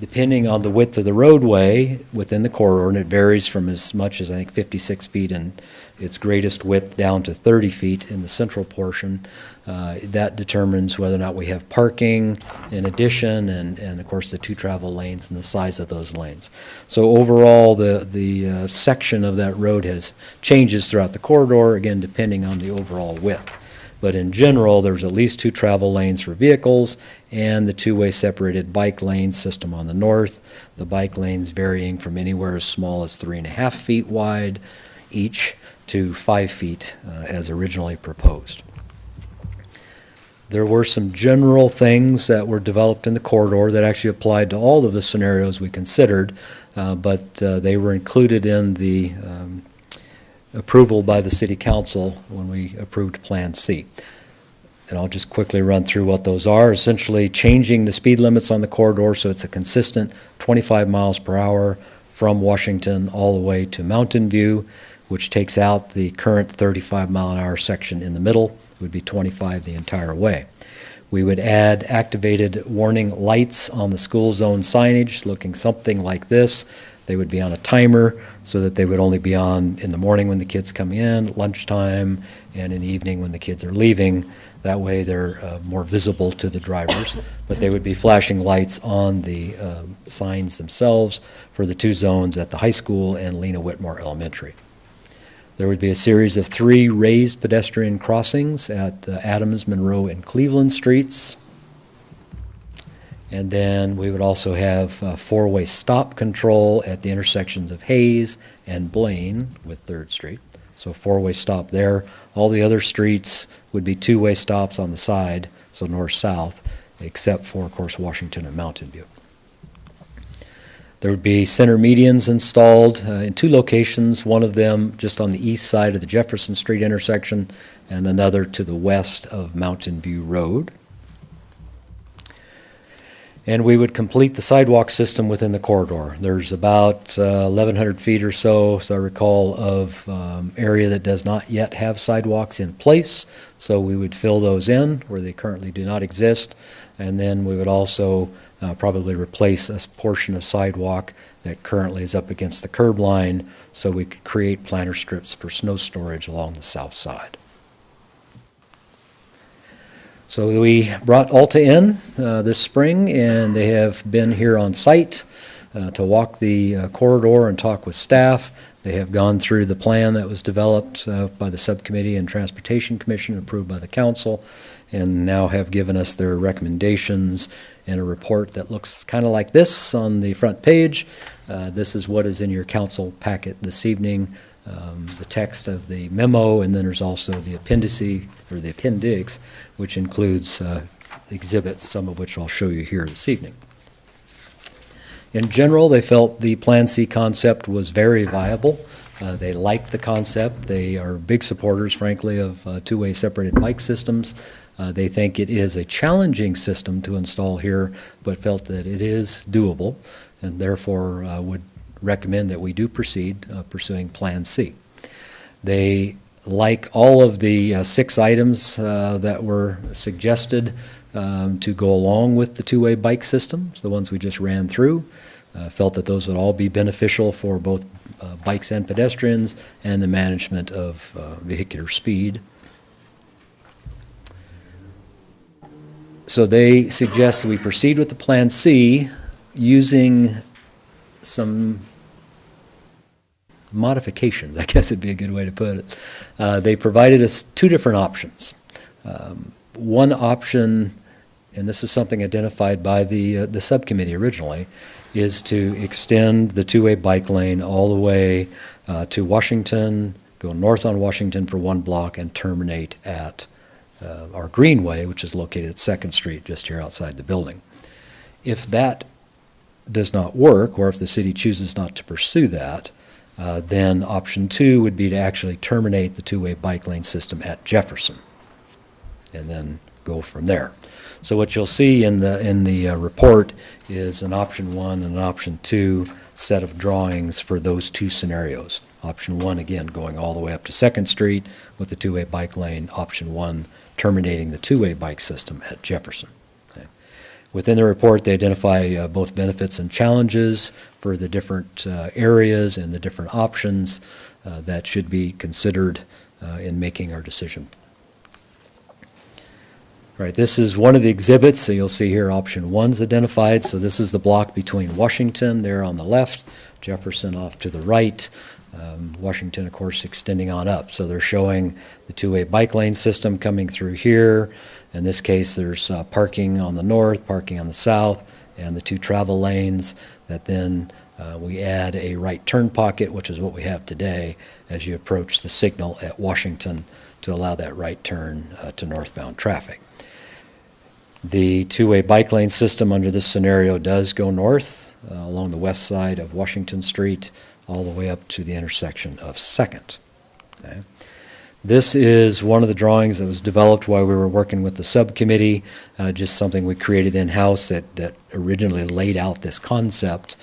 Depending on the width of the roadway within the corridor, and it varies from as much as I think 56 feet in its greatest width down to 30 feet in the central portion, that determines whether or not we have parking in addition, and of course the two travel lanes and the size of those lanes. So overall, the section of that road changes throughout the corridor, again depending on the overall width. But in general, there's at least two travel lanes for vehicles and the two-way separated bike lane system on the north. The bike lanes varying from anywhere as small as 3.5 feet wide each to 5 feet as originally proposed. There were some general things that were developed in the corridor that actually applied to all of the scenarios we considered, but they were included in the approval by the City Council when we approved Plan C. And I'll just quickly run through what those are. Essentially changing the speed limits on the corridor so it's a consistent 25 miles per hour from Washington all the way to Mountain View, which takes out the current 35 mile an hour section in the middle. It would be 25 the entire way. We would add activated warning lights on the school zone signage looking something like this. They would be on a timer so that they would only be on in the morning when the kids come in, lunchtime, and in the evening when the kids are leaving. That way they're more visible to the drivers. But they would be flashing lights on the signs themselves for the two zones at the high school and Lena Whitmore Elementary. There would be a series of 3 raised pedestrian crossings at Adams, Monroe, and Cleveland Streets. And then we would also have 4-way stop control at the intersections of Hayes and Blaine with 3rd Street. So 4-way stop there. All the other streets would be 2-way stops on the side, so north-south, except for, of course, Washington and Mountain View. There would be center medians installed in 2 locations, one of them just on the east side of the Jefferson Street intersection and another to the west of Mountain View Road. And we would complete the sidewalk system within the corridor. There's about 1,100 feet or so, as I recall, of area that does not yet have sidewalks in place. So we would fill those in where they currently do not exist. And then we would also probably replace a portion of sidewalk that currently is up against the curb line so we could create planter strips for snow storage along the south side. So we brought Alta in this spring, and they have been here on site to walk the corridor and talk with staff. They have gone through the plan that was developed by the Subcommittee and Transportation Commission, approved by the Council, and now have given us their recommendations in a report that looks kind of like this on the front page. This is what is in your council packet this evening, the text of the memo, and then there's also the appendix, which includes exhibits, some of which I'll show you here this evening. In general, they felt the Plan C concept was very viable. They liked the concept. They are big supporters, frankly, of two-way separated bike systems. They think it is a challenging system to install here, but felt that it is doable, and therefore would recommend that we do proceed pursuing Plan C. They like all of the 6 items that were suggested to go along with the two-way bike systems, the ones we just ran through. Felt that those would all be beneficial for both bikes and pedestrians and the management of vehicular speed. So they suggest that we proceed with the Plan C using some modifications, I guess would be a good way to put it. They provided us 2 different options. One option, and this is something identified by the subcommittee originally, is to extend the two-way bike lane all the way to Washington, go north on Washington for 1 block, and terminate at our Greenway, which is located at 2nd Street, just here outside the building. If that does not work, or if the city chooses not to pursue that, then option 2 would be to actually terminate the two-way bike lane system at Jefferson, and then go from there. So what you'll see in the report is an option 1 and an option 2 set of drawings for those 2 scenarios. Option 1, again, going all the way up to 2nd Street with the two-way bike lane. Option 1, terminating the two-way bike system at Jefferson. Okay. Within the report, they identify both benefits and challenges for the different areas and the different options that should be considered in making our decision. All right, this is one of the exhibits, so you'll see here option 1's identified. So this is the block between Washington there on the left, Jefferson off to the right, Washington, of course, extending on up. So they're showing the two-way bike lane system coming through here. In this case, there's parking on the north, parking on the south, and the 2 travel lanes that then we add a right turn pocket, which is what we have today as you approach the signal at Washington to allow that right turn to northbound traffic. The two-way bike lane system under this scenario does go north along the west side of Washington Street all the way up to the intersection of 2nd. Okay. This is one of the drawings that was developed while we were working with the subcommittee, just something we created in-house that originally laid out this concept.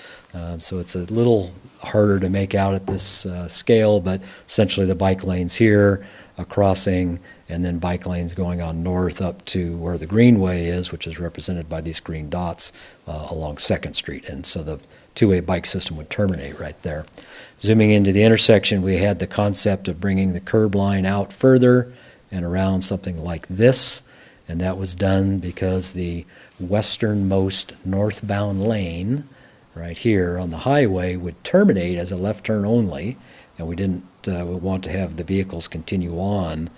So it's a little harder to make out at this scale, but essentially the bike lanes here, a crossing, and then bike lanes going on north up to where the Greenway is, which is represented by these green dots along 2nd Street. And so the two-way bike system would terminate right there. Zooming into the intersection, we had the concept of bringing the curb line out further and around something like this, and that was done because the westernmost northbound lane right here on the highway would terminate as a left turn only, and we didn't want to have the vehicles continue on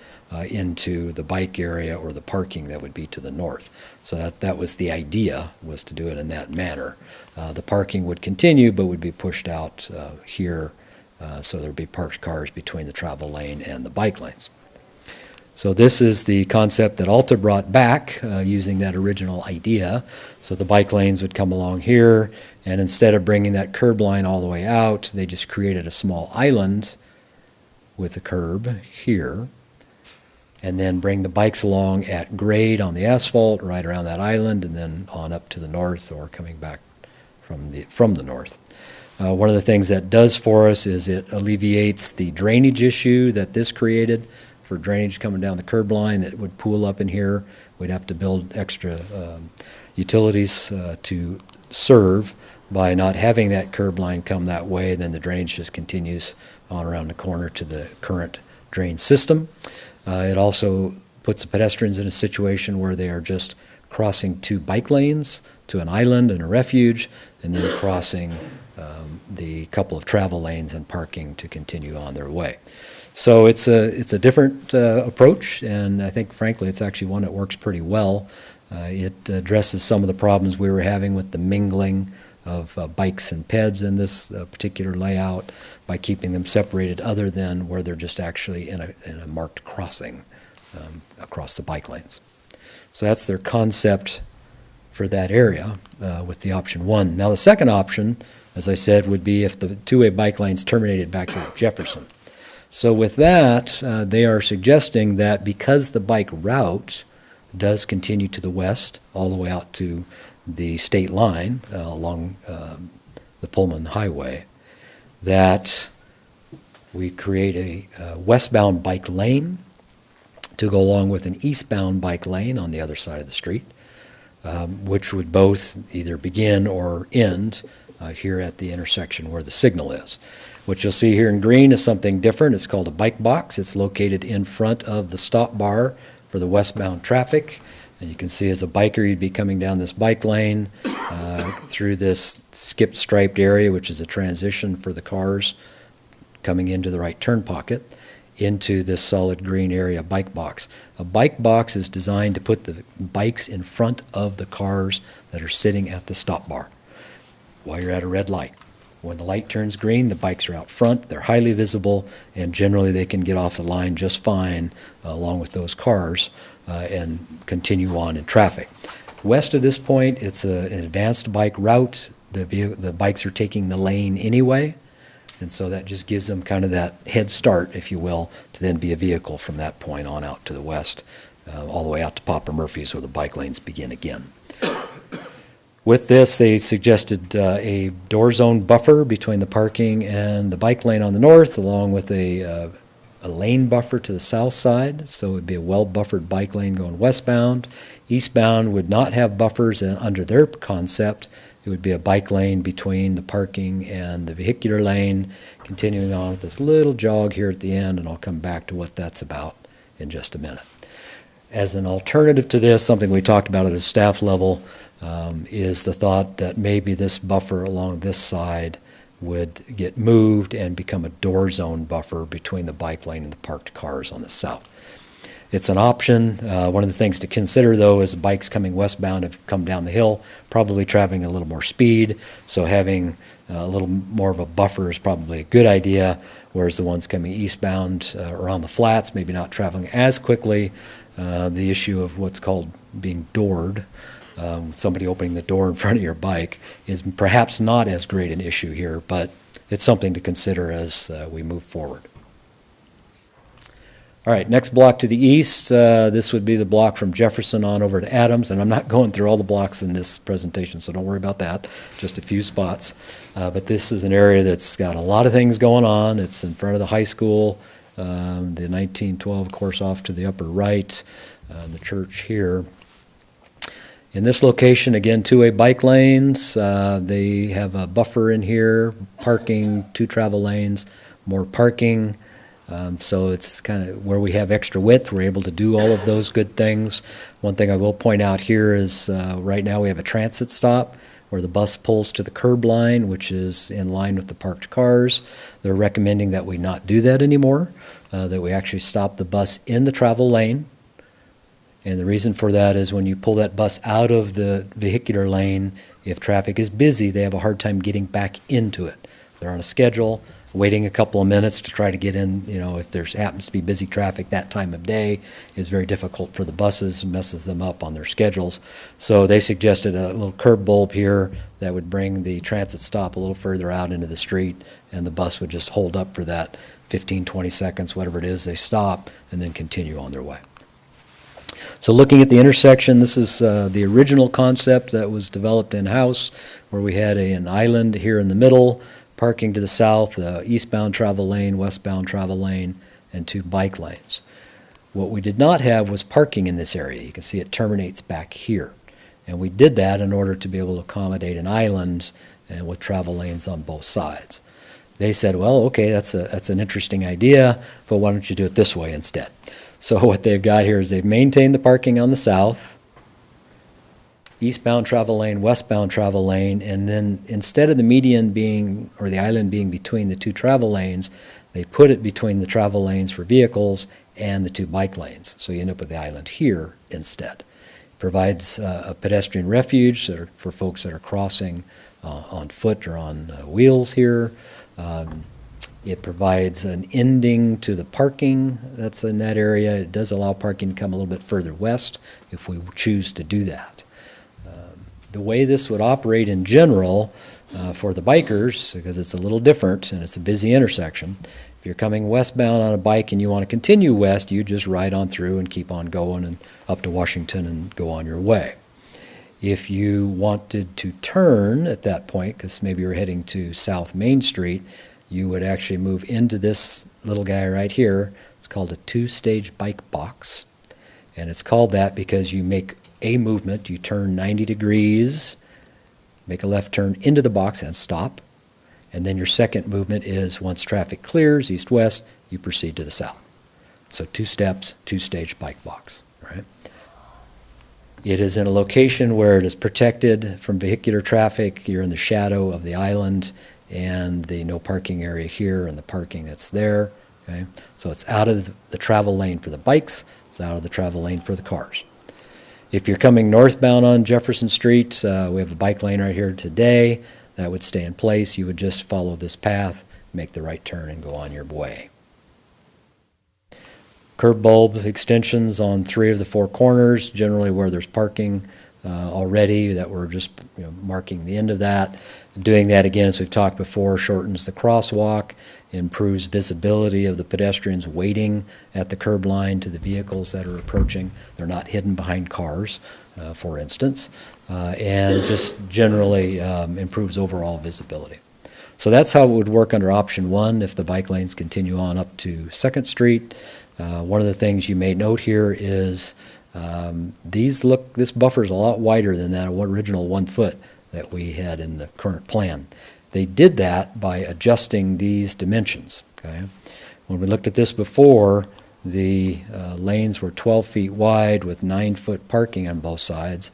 into the bike area or the parking that would be to the north. So that was the idea, was to do it in that manner. The parking would continue, but would be pushed out here, so there would be parked cars between the travel lane and the bike lanes. So this is the concept that Alta brought back using that original idea. So the bike lanes would come along here, and instead of bringing that curb line all the way out, they just created a small island with a curb here, and then bring the bikes along at grade on the asphalt right around that island, and then on up to the north or coming back from the north. One of the things that does for us is it alleviates the drainage issue that this created for drainage coming down the curb line that would pool up in here. We'd have to build extra utilities to serve. By not having that curb line come that way, then the drainage just continues on around the corner to the current drain system. It also puts the pedestrians in a situation where they are just crossing 2 bike lanes to an island and a refuge, and then crossing the couple of travel lanes and parking to continue on their way. So it's a different approach, and I think, frankly, it's actually one that works pretty well. It addresses some of the problems we were having with the mingling of bikes and peds in this particular layout by keeping them separated other than where they're just actually in a marked crossing across the bike lanes. So that's their concept for that area with the option 1. Now the second option, as I said, would be if the two-way bike lanes terminated back here at Jefferson. So with that, they are suggesting that because the bike route does continue to the west all the way out to the state line along the Pullman Highway, that we create a westbound bike lane to go along with an eastbound bike lane on the other side of the street, which would both either begin or end here at the intersection where the signal is. What you'll see here in green is something different. It's called a bike box. It's located in front of the stop bar for the westbound traffic. And you can see as a biker, you'd be coming down this bike lane through this skipped striped area, which is a transition for the cars coming into the right turn pocket, into this solid green area bike box. A bike box is designed to put the bikes in front of the cars that are sitting at the stop bar while you're at a red light. When the light turns green, the bikes are out front, they're highly visible, and generally they can get off the line just fine along with those cars and continue on in traffic. West of this point, it's an advanced bike route. The bikes are taking the lane anyway, and so that just gives them kind of that head start, if you will, to then be a vehicle from that point on out to the west, all the way out to Papa Murphy's where the bike lanes begin again. With this, they suggested a door zone buffer between the parking and the bike lane on the north, along with a lane buffer to the south side. So it would be a well-buffered bike lane going westbound. Eastbound would not have buffers under their concept. It would be a bike lane between the parking and the vehicular lane, continuing on with this little jog here at the end, and I'll come back to what that's about in just a minute. As an alternative to this, something we talked about at a staff level, is the thought that maybe this buffer along this side would get moved and become a door zone buffer between the bike lane and the parked cars on the south. It's an option. One of the things to consider, though, is bikes coming westbound have come down the hill, probably traveling a little more speed, so having a little more of a buffer is probably a good idea, whereas the ones coming eastbound around the flats, maybe not traveling as quickly. The issue of what's called being doored, somebody opening the door in front of your bike, is perhaps not as great an issue here, but it's something to consider as we move forward. All right, next block to the east, this would be the block from Jefferson on over to Adams, and I'm not going through all the blocks in this presentation, so don't worry about that, just a few spots. But this is an area that's got a lot of things going on. It's in front of the high school, the 1912, of course, off to the upper right, the church here. In this location, again, two-way bike lanes. They have a buffer in here, parking, 2 travel lanes, more parking. So it's kind of where we have extra width, we're able to do all of those good things. One thing I will point out here is right now we have a transit stop where the bus pulls to the curb line, which is in line with the parked cars. They're recommending that we not do that anymore, that we actually stop the bus in the travel lane. And the reason for that is when you pull that bus out of the vehicular lane, if traffic is busy, they have a hard time getting back into it. They're on a schedule, waiting a couple of minutes to try to get in. You know, if there happens to be busy traffic that time of day, is very difficult for the buses, messes them up on their schedules. So they suggested a little curb bulb here that would bring the transit stop a little further out into the street, and the bus would just hold up for that 15, 20 seconds, whatever it is, they stop and then continue on their way. So looking at the intersection, this is the original concept that was developed in-house, where we had an island here in the middle, parking to the south, eastbound travel lane, westbound travel lane, and 2 bike lanes. What we did not have was parking in this area. You can see it terminates back here. And we did that in order to be able to accommodate an island and with travel lanes on both sides. They said, well, okay, that's an interesting idea, but why don't you do it this way instead? So what they've got here is they've maintained the parking on the south, eastbound travel lane, westbound travel lane, and then instead of the median being, or the island being between the 2 travel lanes, they put it between the travel lanes for vehicles and the 2 bike lanes. So you end up with the island here instead. provides a pedestrian refuge for folks that are crossing on foot or on wheels here. It provides an ending to the parking that's in that area. It does allow parking to come a little bit further west if we choose to do that. The way this would operate in general for the bikers, because it's a little different and it's a busy intersection, if you're coming westbound on a bike and you want to continue west, you just ride on through and keep on going and up to Washington and go on your way. If you wanted to turn at that point, because maybe you're heading to South Main Street, you would actually move into this little guy right here. It's called a two-stage bike box. And it's called that because you make a movement, you turn 90 degrees, make a left turn into the box and stop. And then your second movement is once traffic clears east-west, you proceed to the south. So 2 steps, two-stage bike box, right? It is in a location where it is protected from vehicular traffic. You're in the shadow of the island and the no parking area here and the parking that's there. Okay? So it's out of the travel lane for the bikes, it's out of the travel lane for the cars. If you're coming northbound on Jefferson Street, we have a bike lane right here today. That would stay in place. You would just follow this path, make the right turn, and go on your way. Curb bulb extensions on 3 of the 4 corners, generally where there's parking already, that we're just marking the end of that. Doing that again, as we've talked before, shortens the crosswalk, improves visibility of the pedestrians waiting at the curb line to the vehicles that are approaching. They're not hidden behind cars, for instance, and just generally improves overall visibility. So that's how it would work under option 1 if the bike lanes continue on up to 2nd Street. One of the things you may note here is this buffer is a lot wider than that original 1 foot that we had in the current plan. They did that by adjusting these dimensions. Okay? When we looked at this before, the lanes were 12 feet wide with 9-foot parking on both sides,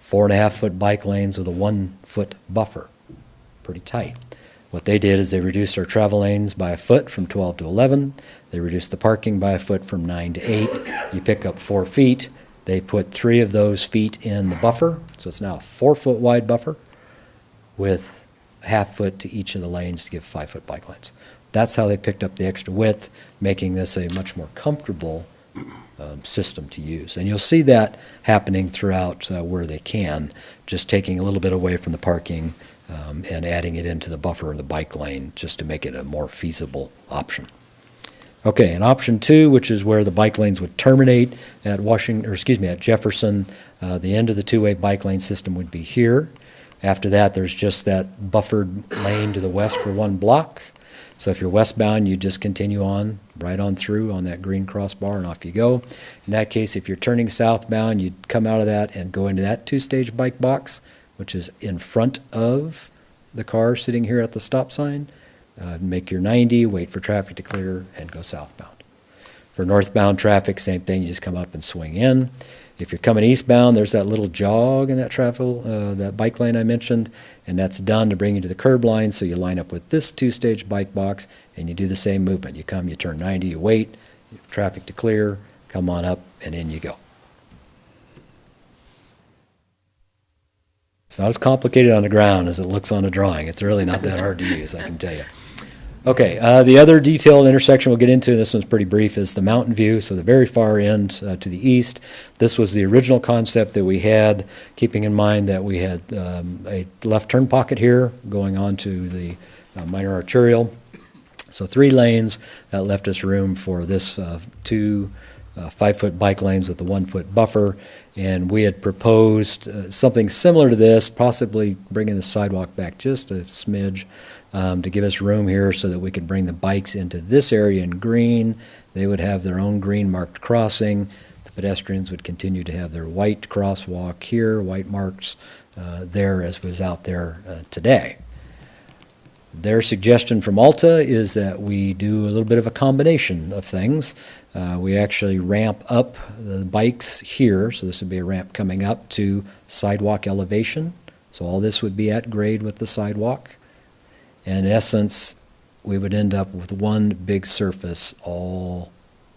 4.5-foot bike lanes with a 1-foot buffer. Pretty tight. What they did is they reduced our travel lanes by a foot from 12 to 11. They reduced the parking by a foot from 9 to 8. You pick up 4 feet. They put 3 of those feet in the buffer, so it's now a 4-foot wide buffer with half foot to each of the lanes to give 5-foot bike lanes. That's how they picked up the extra width, making this a much more comfortable system to use. And you'll see that happening throughout where they can, just taking a little bit away from the parking and adding it into the buffer of the bike lane just to make it a more feasible option. Okay, and option 2, which is where the bike lanes would terminate at at Jefferson, the end of the 2-way bike lane system would be here. After that, there's just that buffered lane to the west for 1 block. So if you're westbound, you just continue on, right on through on that green crossbar, and off you go. In that case, if you're turning southbound, you'd come out of that and go into that 2-stage bike box, which is in front of the car sitting here at the stop sign. Make your 90, wait for traffic to clear, and go southbound. For northbound traffic, same thing, you just come up and swing in. If you're coming eastbound, there's that little jog in that that bike lane I mentioned, and that's done to bring you to the curb line, so you line up with this 2-stage bike box, and you do the same movement. You come, you turn 90, you wait, traffic to clear, come on up, and in you go. It's not as complicated on the ground as it looks on the drawing. It's really not that hard to use, I can tell you. Okay, the other detailed intersection we'll get into, this one's pretty brief, is the Mountain View, so the very far end to the east. This was the original concept that we had, keeping in mind that we had a left turn pocket here going on to the minor arterial. So 3 lanes, that left us room for this 2 5-foot bike lanes with a 1-foot buffer, and we had proposed something similar to this, possibly bringing the sidewalk back just a smidge to give us room here so that we could bring the bikes into this area in green. They would have their own green marked crossing. The pedestrians would continue to have their white crosswalk here, white marks there as was out there today. Their suggestion from Alta is that we do a little bit of a combination of things. We actually ramp up the bikes here, so this would be a ramp coming up to sidewalk elevation. So all this would be at grade with the sidewalk. And in essence, we would end up with one big surface all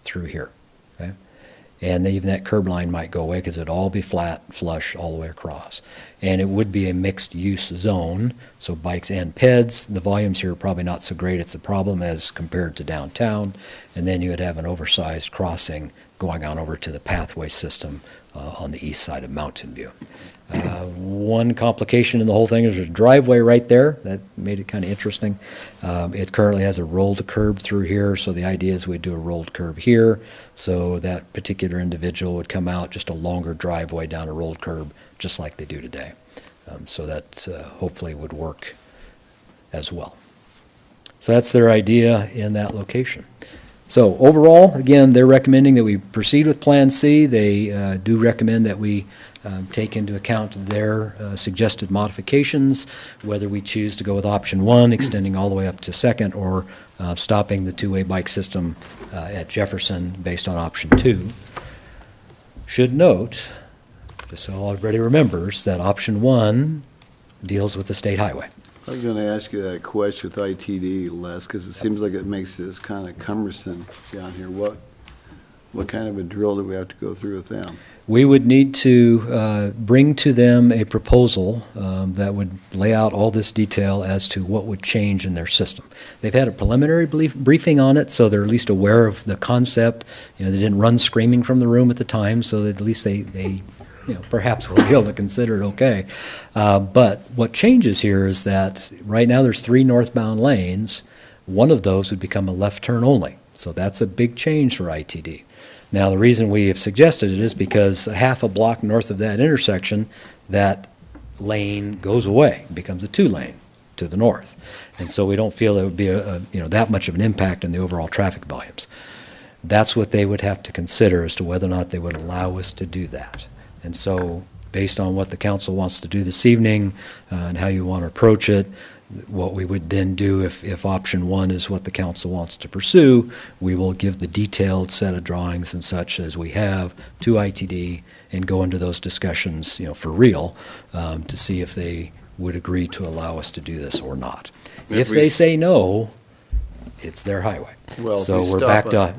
through here. Okay? and even that curb line might go away because it'd all be flat, flush all the way across. And it would be a mixed-use zone, so bikes and peds. The volumes here are probably not so great. It's a problem as compared to downtown. And then you would have an oversized crossing going on over to the pathway system on the east side of Mountain View. One complication in the whole thing is there's a driveway right there. That made it kind of interesting. It currently has a rolled curb through here, so the idea is we'd do a rolled curb here, so that particular individual would come out just a longer driveway down a rolled curb, just like they do today. So that hopefully would work as well. So that's their idea in that location. So overall, again, they're recommending that we proceed with Plan C. They do recommend that we take into account their suggested modifications, whether we choose to go with option 1, extending all the way up to 2nd, or stopping the two-way bike system at Jefferson based on option 2. Should note, just so everybody remembers, that option 1 deals with the state highway. I was going to ask you that question with ITD, Les, because it seems like it makes this kind of cumbersome down here. What kind of a drill do we have to go through with them? We would need to bring to them a proposal that would lay out all this detail as to what would change in their system. They've had a preliminary briefing on it, so they're at least aware of the concept. You know, they didn't run screaming from the room at the time, so that at least they perhaps will be able to consider it okay. But what changes here is that right now there's 3 northbound lanes. One of those would become a left turn only. So that's a big change for ITD. Now, the reason we have suggested it is because a half a block north of that intersection, that lane goes away, becomes a 2-lane to the north. And so we don't feel it would be that much of an impact in the overall traffic volumes. That's what they would have to consider as to whether or not they would allow us to do that. And so, based on what the council wants to do this evening and how you want to approach it, what we would then do if option 1 is what the council wants to pursue, we will give the detailed set of drawings and such as we have to ITD and go into those discussions, for real, to see if they would agree to allow us to do this or not. If they say no, it's their highway. Well, so we're back to,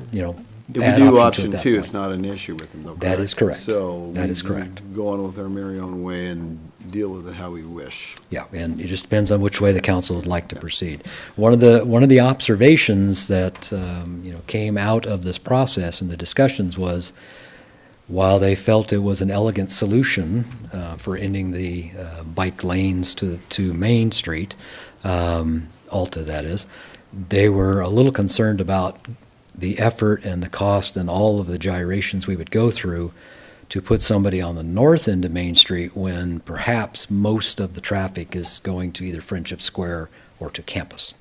if we add do option option 2, it's not an issue with them, though. That is correct. So that is we correct. Go on with our merry own way and deal with it how we wish. Yeah, and it just depends on which way the council would like to proceed. One of the observations that came out of this process and the discussions was, while they felt it was an elegant solution for ending the bike lanes to Main Street, Alta that is, they were a little concerned about the effort and the cost and all of the gyrations we would go through to put somebody on the north end of Main Street when perhaps most of the traffic is going to either Friendship Square or to campus,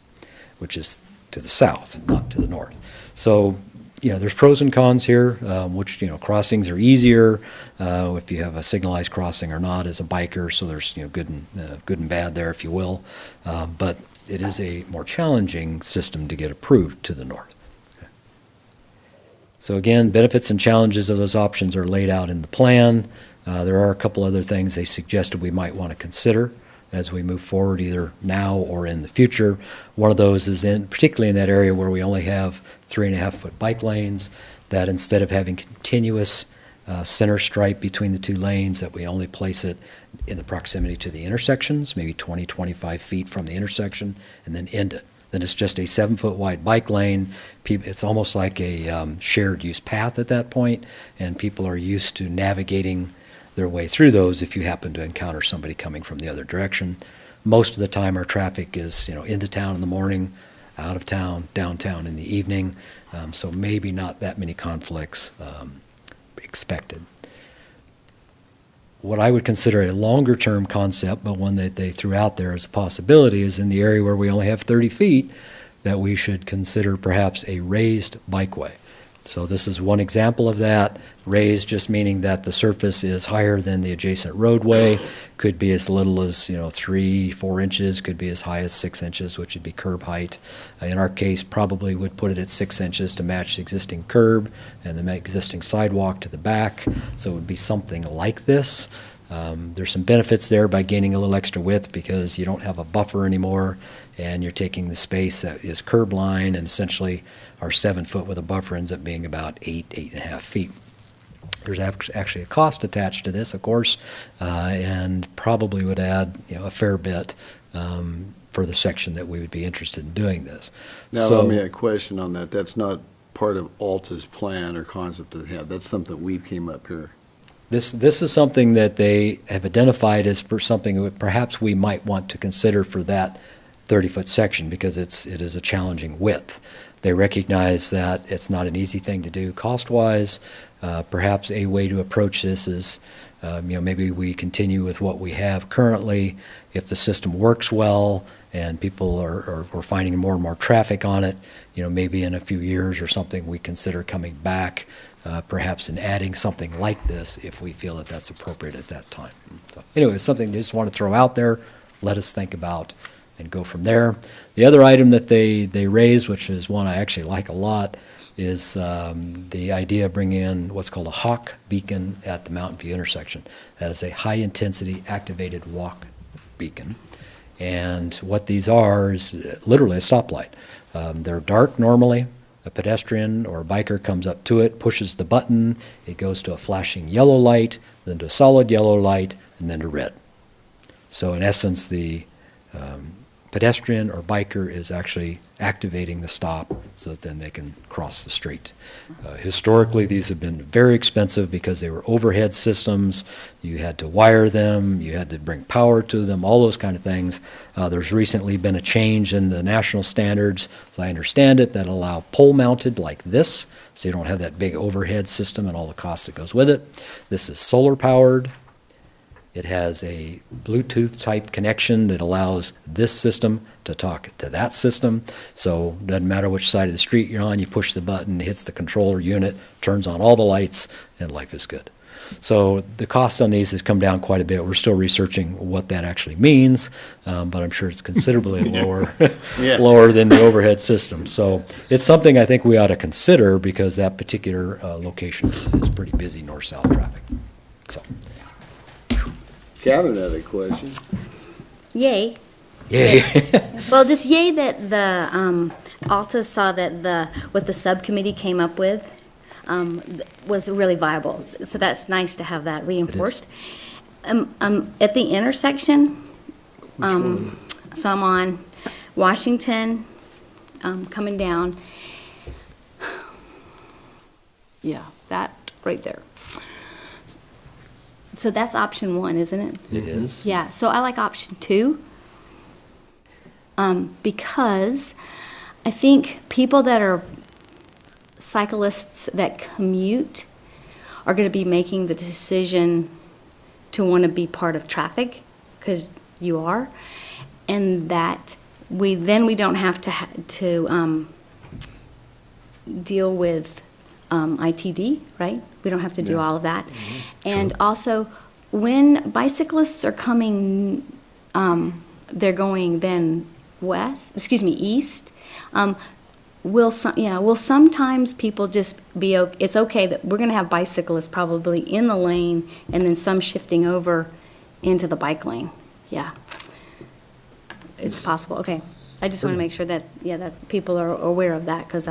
which is to the south, not to the north. So, there's pros and cons here, which, crossings are easier if you have a signalized crossing or not as a biker, so there's, good and bad there, if you will. But it is a more challenging system to get approved to the north. So again, benefits and challenges of those options are laid out in the plan. There are a couple other things they suggested we might want to consider as we move forward, either now or in the future. One of those is particularly in that area where we only have 3.5-foot bike lanes, that instead of having continuous center stripe between the 2 lanes, that we only place it in the proximity to the intersections, maybe 20, 25 feet from the intersection, and then end it. Then it's just a 7-foot wide bike lane. It's almost like a shared use path at that point, and people are used to navigating their way through those if you happen to encounter somebody coming from the other direction. Most of the time our traffic is into town in the morning, out of town, downtown in the evening, so maybe not that many conflicts expected. What I would consider a longer term concept, but one that they threw out there as a possibility, is in the area where we only have 30 feet, that we should consider perhaps a raised bikeway. So this is one example of that. Raised just meaning that the surface is higher than the adjacent roadway. Could be as little as 3-4 inches, could be as high as 6 inches, which would be curb height. In our case, probably would put it at 6 inches to match the existing curb and the existing sidewalk to the back. So it would be something like this. There's some benefits there by gaining a little extra width because you don't have a buffer anymore, and you're taking the space that is curb line, and essentially our 7 foot with a buffer ends up being about 8.5 feet. There's actually a cost attached to this, of course, and probably would add, a fair bit for the section that we would be interested in doing this. Now, So- let me add a question on that. That's not part of Alta's plan or concept that they have. That's something we came up here. This is something that they have identified as for something that perhaps we might want to consider for that 30-foot section, because it is a challenging width. They recognize that it's not an easy thing to do cost-wise. Perhaps a way to approach this is, maybe we continue with what we have currently. If the system works well and people are finding more and more traffic on it, maybe in a few years or something, we consider coming back, perhaps and adding something like this if we feel that that's appropriate at that time. So anyway, it's something they just want to throw out there, let us think about, and go from there. The other item that they raised, which is one I actually like a lot, is the idea of bringing in what's called a hawk beacon at the Mountain View intersection. That is a high-intensity activated walk beacon. And what these are is literally a stoplight. They're dark normally. A pedestrian or a biker comes up to it, pushes the button, it goes to a flashing yellow light, then to a solid yellow light, and then to red. So in essence, the pedestrian or biker is actually activating the stop so that then they can cross the street. Historically, these have been very expensive because they were overhead systems. You had to wire them, you had to bring power to them, all those kind of things. There's recently been a change in the national standards, as I understand it, that allow pole-mounted like this, so you don't have that big overhead system and all the cost that goes with it. This is solar-powered. It has a Bluetooth type connection that allows this system to talk to that system. So it doesn't matter which side of the street you're on, you push the button, it hits the controller unit, turns on all the lights, and life is good. So the cost on these has come down quite a bit. We're still researching what that actually means, but I'm sure it's considerably lower, lower than the overhead system. So it's something I think we ought to consider because that particular location is pretty busy north-south traffic. So. Catherine had a question. Yay. Yay. Well, just yay that the Alta saw that what the subcommittee came up with was really viable. So that's nice to have that reinforced. At the intersection, so I'm on Washington, coming down. Yeah, that right there. So that's option 1, isn't it? It is. Yeah, so I like option 2 because I think people that are cyclists that commute are going to be making the decision to want to be part of traffic, because you are, and that we don't have to deal with ITD, right? We don't have to do all of that. And also, when bicyclists are coming, they're going then east, will sometimes people just be, it's okay that we're going to have bicyclists probably in the lane and then some shifting over into the bike lane. Yeah. It's possible. Okay. I just want to make sure that, that people are aware of that, because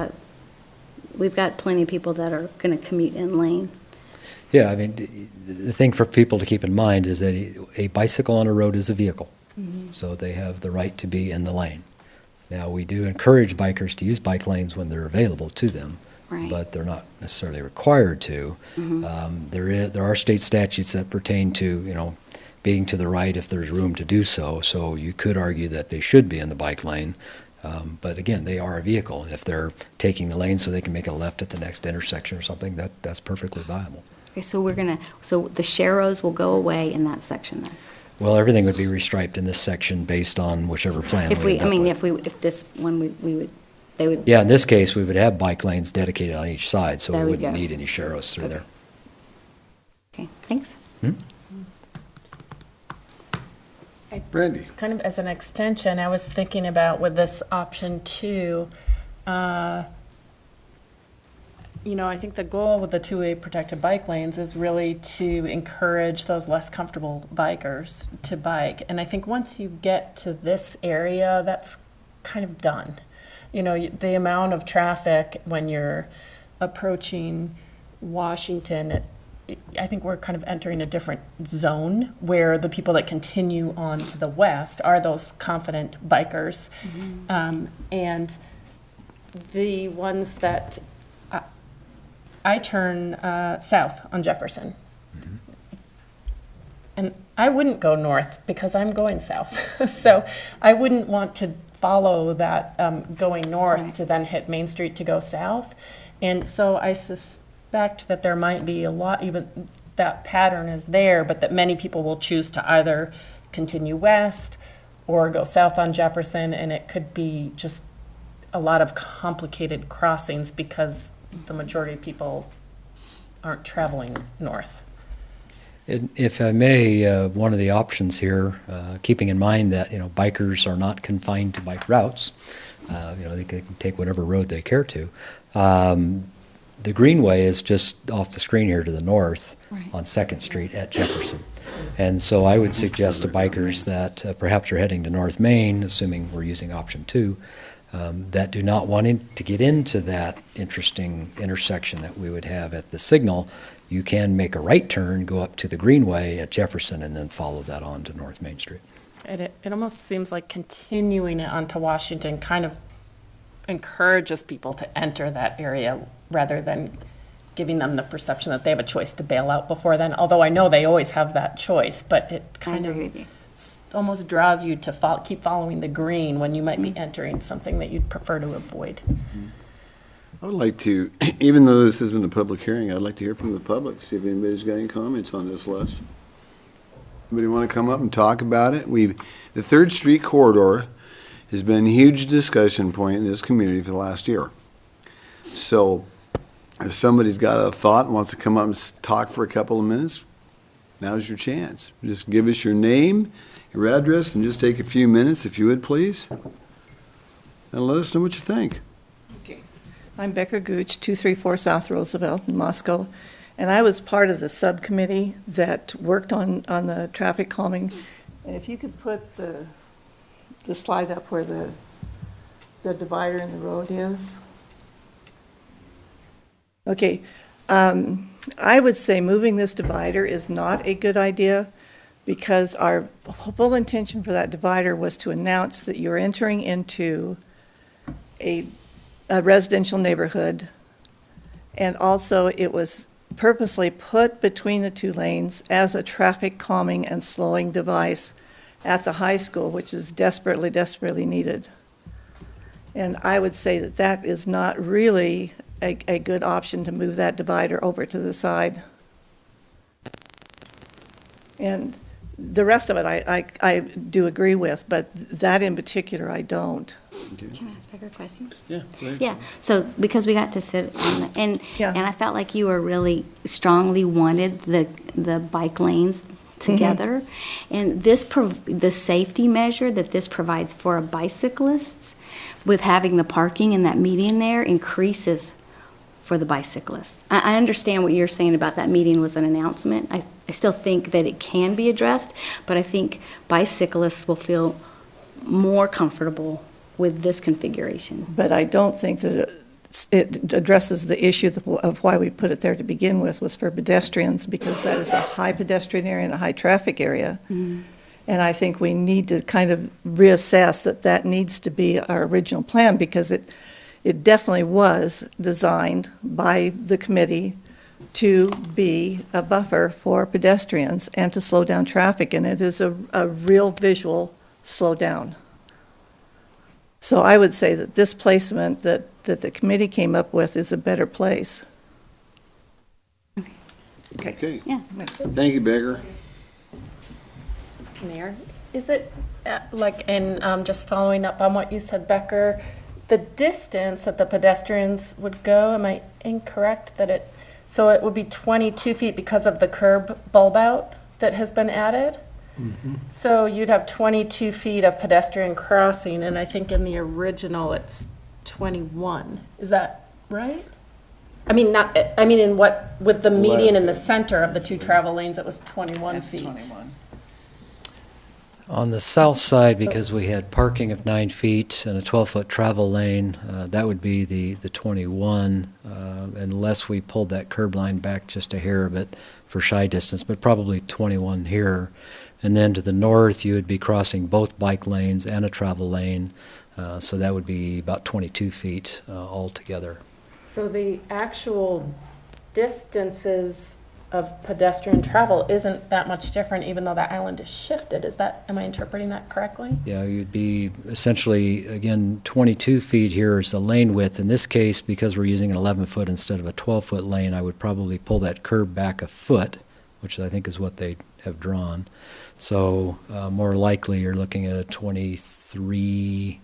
we've got plenty of people that are going to commute in lane. Yeah, I mean, the thing for people to keep in mind is that a bicycle on a road is a vehicle, so they have the right to be in the lane. Now, we do encourage bikers to use bike lanes when they're available to them, but they're not necessarily required to. There are state statutes that pertain to, being to the right if there's room to do so, so you could argue that they should be in the bike lane. But again, they are a vehicle, and if they're taking the lane so they can make a left at the next intersection or something, that's perfectly viable. Okay, so so the sharrows will go away in that section then? Well, everything would be restriped in this section based on whichever plan we end up with. If this one, they would. Yeah, in this case, we would have bike lanes dedicated on each side, so There we we wouldn't go. need any sharrows through there. Okay, thanks. Brandy. Kind of as an extension, I was thinking about with this option 2, I think the goal with the two-way protected bike lanes is really to encourage those less comfortable bikers to bike. And I think once you get to this area, that's kind of done. The amount of traffic when you're approaching Washington, I think we're kind of entering a different zone where the people that continue on to the west are those confident bikers. And the ones that I turn south on Jefferson. And I wouldn't go north because I'm going south. So I wouldn't want to follow that going north to then hit Main Street to go south. And so I suspect that there might be a lot, even that pattern is there, but that many people will choose to either continue west or go south on Jefferson, and it could be just a lot of complicated crossings because the majority of people aren't traveling north. If I may, one of the options here, keeping in mind that, bikers are not confined to bike routes, they can take whatever road they care to. The Greenway is just off the screen here to the north on 2nd Street at Jefferson. And so I would suggest to bikers that perhaps you're heading to North Main, assuming we're using option 2, that do not want to get into that interesting intersection that we would have at the signal. You can make a right turn, go up to the Greenway at Jefferson, and then follow that on to North Main Street. It almost seems like continuing it onto Washington kind of encourages people to enter that area rather than giving them the perception that they have a choice to bail out before then. Although I know they always have that choice, but it kind of almost draws you to keep following the green when you might be entering something that you'd prefer to avoid. I would like to, even though this isn't a public hearing, I'd like to hear from the public, see if anybody's got any comments on this, Les. Anybody want to come up and talk about it? The 3rd Street corridor has been a huge discussion point in this community for the last year. So if somebody's got a thought and wants to come up and talk for a couple of minutes, now's your chance. Just give us your name, your address, and just take a few minutes, if you would, please. And let us know what you think. I'm Becca Gooch, 234 South Roosevelt in Moscow, and I was part of the subcommittee that worked on the traffic calming. And if you could put the slide up where the divider in the road is. Okay, I would say moving this divider is not a good idea because our full intention for that divider was to announce that you're entering into a residential neighborhood, and also it was purposely put between the 2 lanes as a traffic calming and slowing device at the high school, which is desperately, desperately needed. And I would say that that is not really a good option to move that divider over to the side. And the rest of it I do agree with, but that in particular I don't. Can I ask a bigger question? Yeah. Yeah, so because we got to sit on the, and I felt like you were really strongly wanted the bike lanes together. And the safety measure that this provides for a bicyclists with having the parking and that median there increases for the bicyclists. I understand what you're saying about that median was an announcement. I still think that it can be addressed, but I think bicyclists will feel more comfortable with this configuration. But I don't think that it addresses the issue of why we put it there to begin with, was for pedestrians, because that is a high pedestrian area and a high traffic area. And I think we need to kind of reassess that needs to be our original plan, because it definitely was designed by the committee to be a buffer for pedestrians and to slow down traffic, and it is a real visual slowdown. So I would say that this placement that the committee came up with is a better place. Okay. Yeah. Thank you, Becker. Mayor, is it just following up on what you said, Becker, the distance that the pedestrians would go, am I incorrect so it would be 22 feet because of the curb bulb out that has been added? So you'd have 22 feet of pedestrian crossing, and I think in the original it's 21. Is that right? With the median in the center of the 2 travel lanes, it was 21 feet. 21. On the south side, because we had parking of 9 feet and a 12-foot travel lane, that would be the 21, unless we pulled that curb line back just a hair bit for shy distance, but probably 21 here. And then to the north, you would be crossing both bike lanes and a travel lane, so that would be about 22 feet altogether. So the actual distances of pedestrian travel isn't that much different, even though that island is shifted. Am I interpreting that correctly? Yeah, you'd be essentially, again, 22 feet here is the lane width. In this case, because we're using an 11-foot instead of a 12-foot lane, I would probably pull that curb back a foot, which I think is what they have drawn. So more likely you're looking at a 23,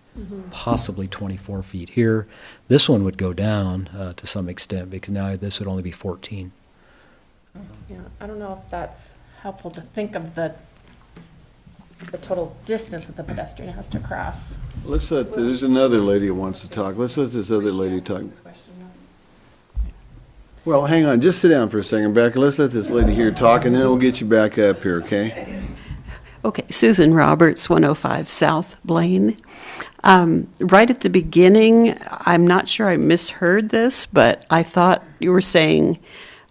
possibly 24 feet here. This one would go down to some extent, because now this would only be 14. Yeah, I don't know if that's helpful to think of the total distance that the pedestrian has to cross. There's another lady who wants to talk. Let's let this other lady talk. Well, hang on, just sit down for a second, Becker. Let's let this lady here talk, and then we'll get you back up here, okay? Okay, Susan Roberts, 105 South Blaine. Right at the beginning, I'm not sure I misheard this, but I thought you were saying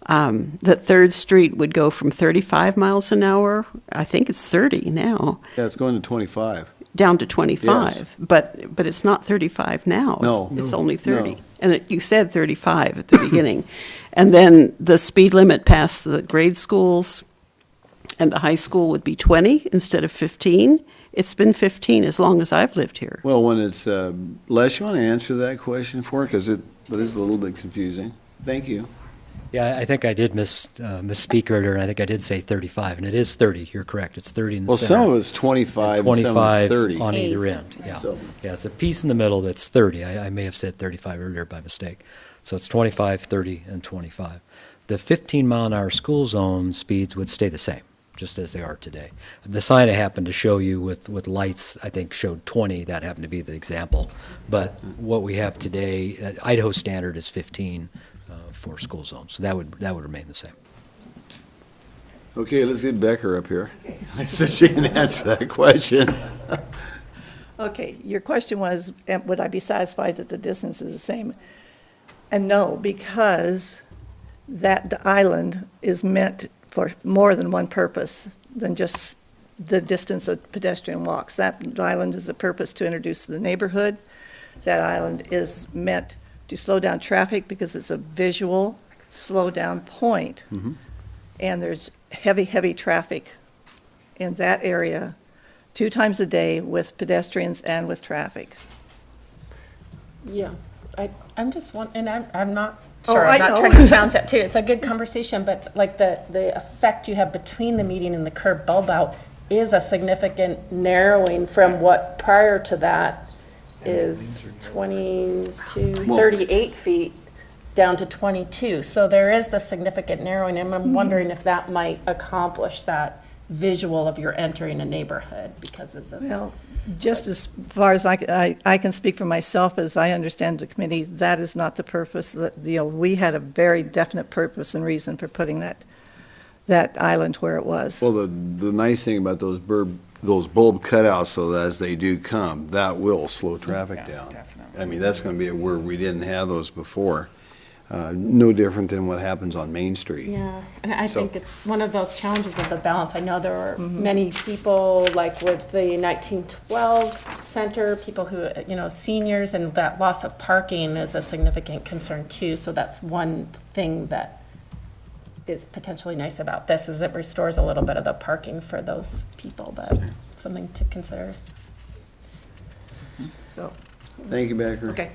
that 3rd Street would go from 35 miles an hour. I think it's 30 now. Yeah, it's going to 25. Down to 25. Yes. But it's not 35 now. No. It's only 30. No. And you said 35 at the beginning. And then the speed limit past the grade schools and the high school would be 20 instead of 15. It's been 15 as long as I've lived here. Well, when it's, Les, you want to answer that question for her? Because it is a little bit confusing. Thank you. Yeah, I think I did misspeak earlier, and I think I did say 35, and it is 30. You're correct. It's 30 in the center. Well, some of it's 25 and some of it's 30. On either end, yeah. So. Yeah, it's a piece in the middle that's 30. I may have said 35 earlier by mistake. So it's 25, 30, and 25. The 15-mile-an-hour school zone speeds would stay the same, just as they are today. The sign I happened to show you with lights, I think, showed 20. That happened to be the example. But what we have today, Idaho standard is 15 for school zones. So that would remain the same. Okay, let's get Becker up here so she can answer that question. Okay, your question was, would I be satisfied that the distance is the same? And no, because the island is meant for more than one purpose than just the distance of pedestrian walks. That island is a purpose to introduce the neighborhood. That island is meant to slow down traffic because it's a visual slow down point. Mm-hmm. And there's heavy traffic in that area 2 times a day with pedestrians and with traffic. Yeah, I'm just and I'm not Oh, sure. I'm I not know. trying to challenge that too. It's a good conversation, but like the effect you have between the median and the curb bulb out is a significant narrowing from what prior to that is 38 feet down to 22. So there is the significant narrowing, and I'm wondering if that might accomplish that visual of your entering a neighborhood because it's a... Well, just as far as I can speak for myself, as I understand the committee, that is not the purpose. That, we had a very definite purpose and reason for putting that island where it was. Well, the nice thing about those bulb cutouts, so that as they do come, that will slow traffic down. Definitely. I mean, that's going to be where we didn't have those before. No different than what happens on Main Street. Yeah, and I think it's one of those challenges of the balance. I know there were many people, like with the 1912 Center, people who, seniors, and that loss of parking is a significant concern too. So that's one thing that is potentially nice about this, is it restores a little bit of the parking for those people, but something to consider. So, Thank you, Becker. okay.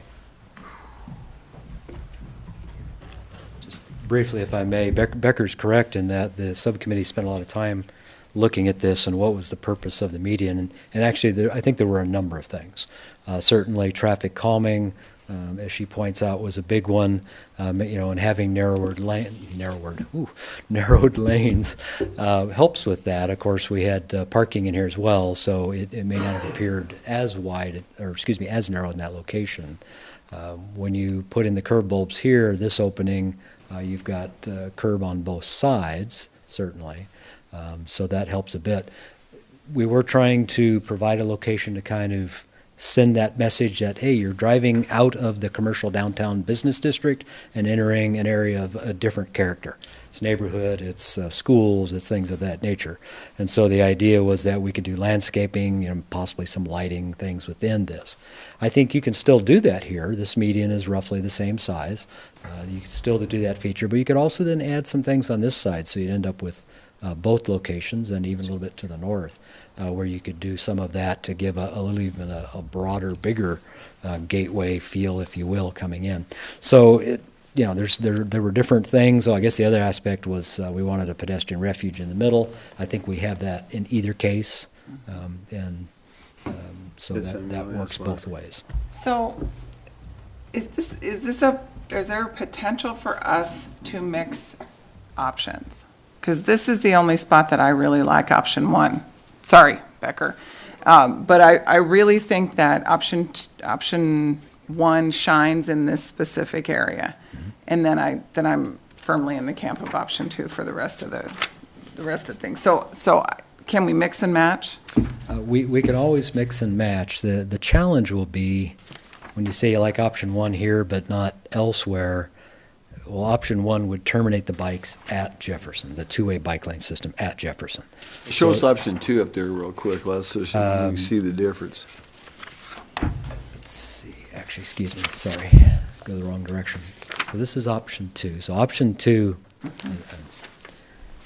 Briefly, if I may, Becker's correct in that the subcommittee spent a lot of time looking at this and what was the purpose of the median. And actually, I think there were a number of things. Certainly, traffic calming, as she points out, was a big one. And having narrowed lanes helps with that. Of course, we had parking in here as well, so it may not have appeared as wide, as narrow in that location. When you put in the curb bulbs here, this opening, you've got curb on both sides, certainly, so that helps a bit. we were trying to provide a location to kind of send that message that, hey, you're driving out of the commercial downtown business district and entering an area of a different character. It's neighborhood, it's schools, it's things of that nature. And so the idea was that we could do landscaping, possibly some lighting things within this. I think you can still do that here. This median is roughly the same size. You can still do that feature, but you could also then add some things on this side, so you'd end up with both locations and even a little bit to the north, where you could do some of that to give a little even a broader, bigger gateway feel, if you will, coming in. So there were different things. So I guess the other aspect was we wanted a pedestrian refuge in the middle. I think we have that in either case, so that works both ways. So is there a potential for us to mix options? Because this is the only spot that I really like, option 1. Sorry, Becker. But I really think that option 1 shines in this specific area. And then I'm firmly in the camp of option 2 for the rest of things. So can we mix and match? We can always mix and match. The challenge will be when you say you like option 1 here but not elsewhere. Well, option 1 would terminate the bikes at Jefferson, the two-way bike lane system at Jefferson. Show us option 2 up there real quick, Les, so you can see the difference. Let's see. Actually, excuse me. Sorry. Go the wrong direction. So this is option 2. So option 2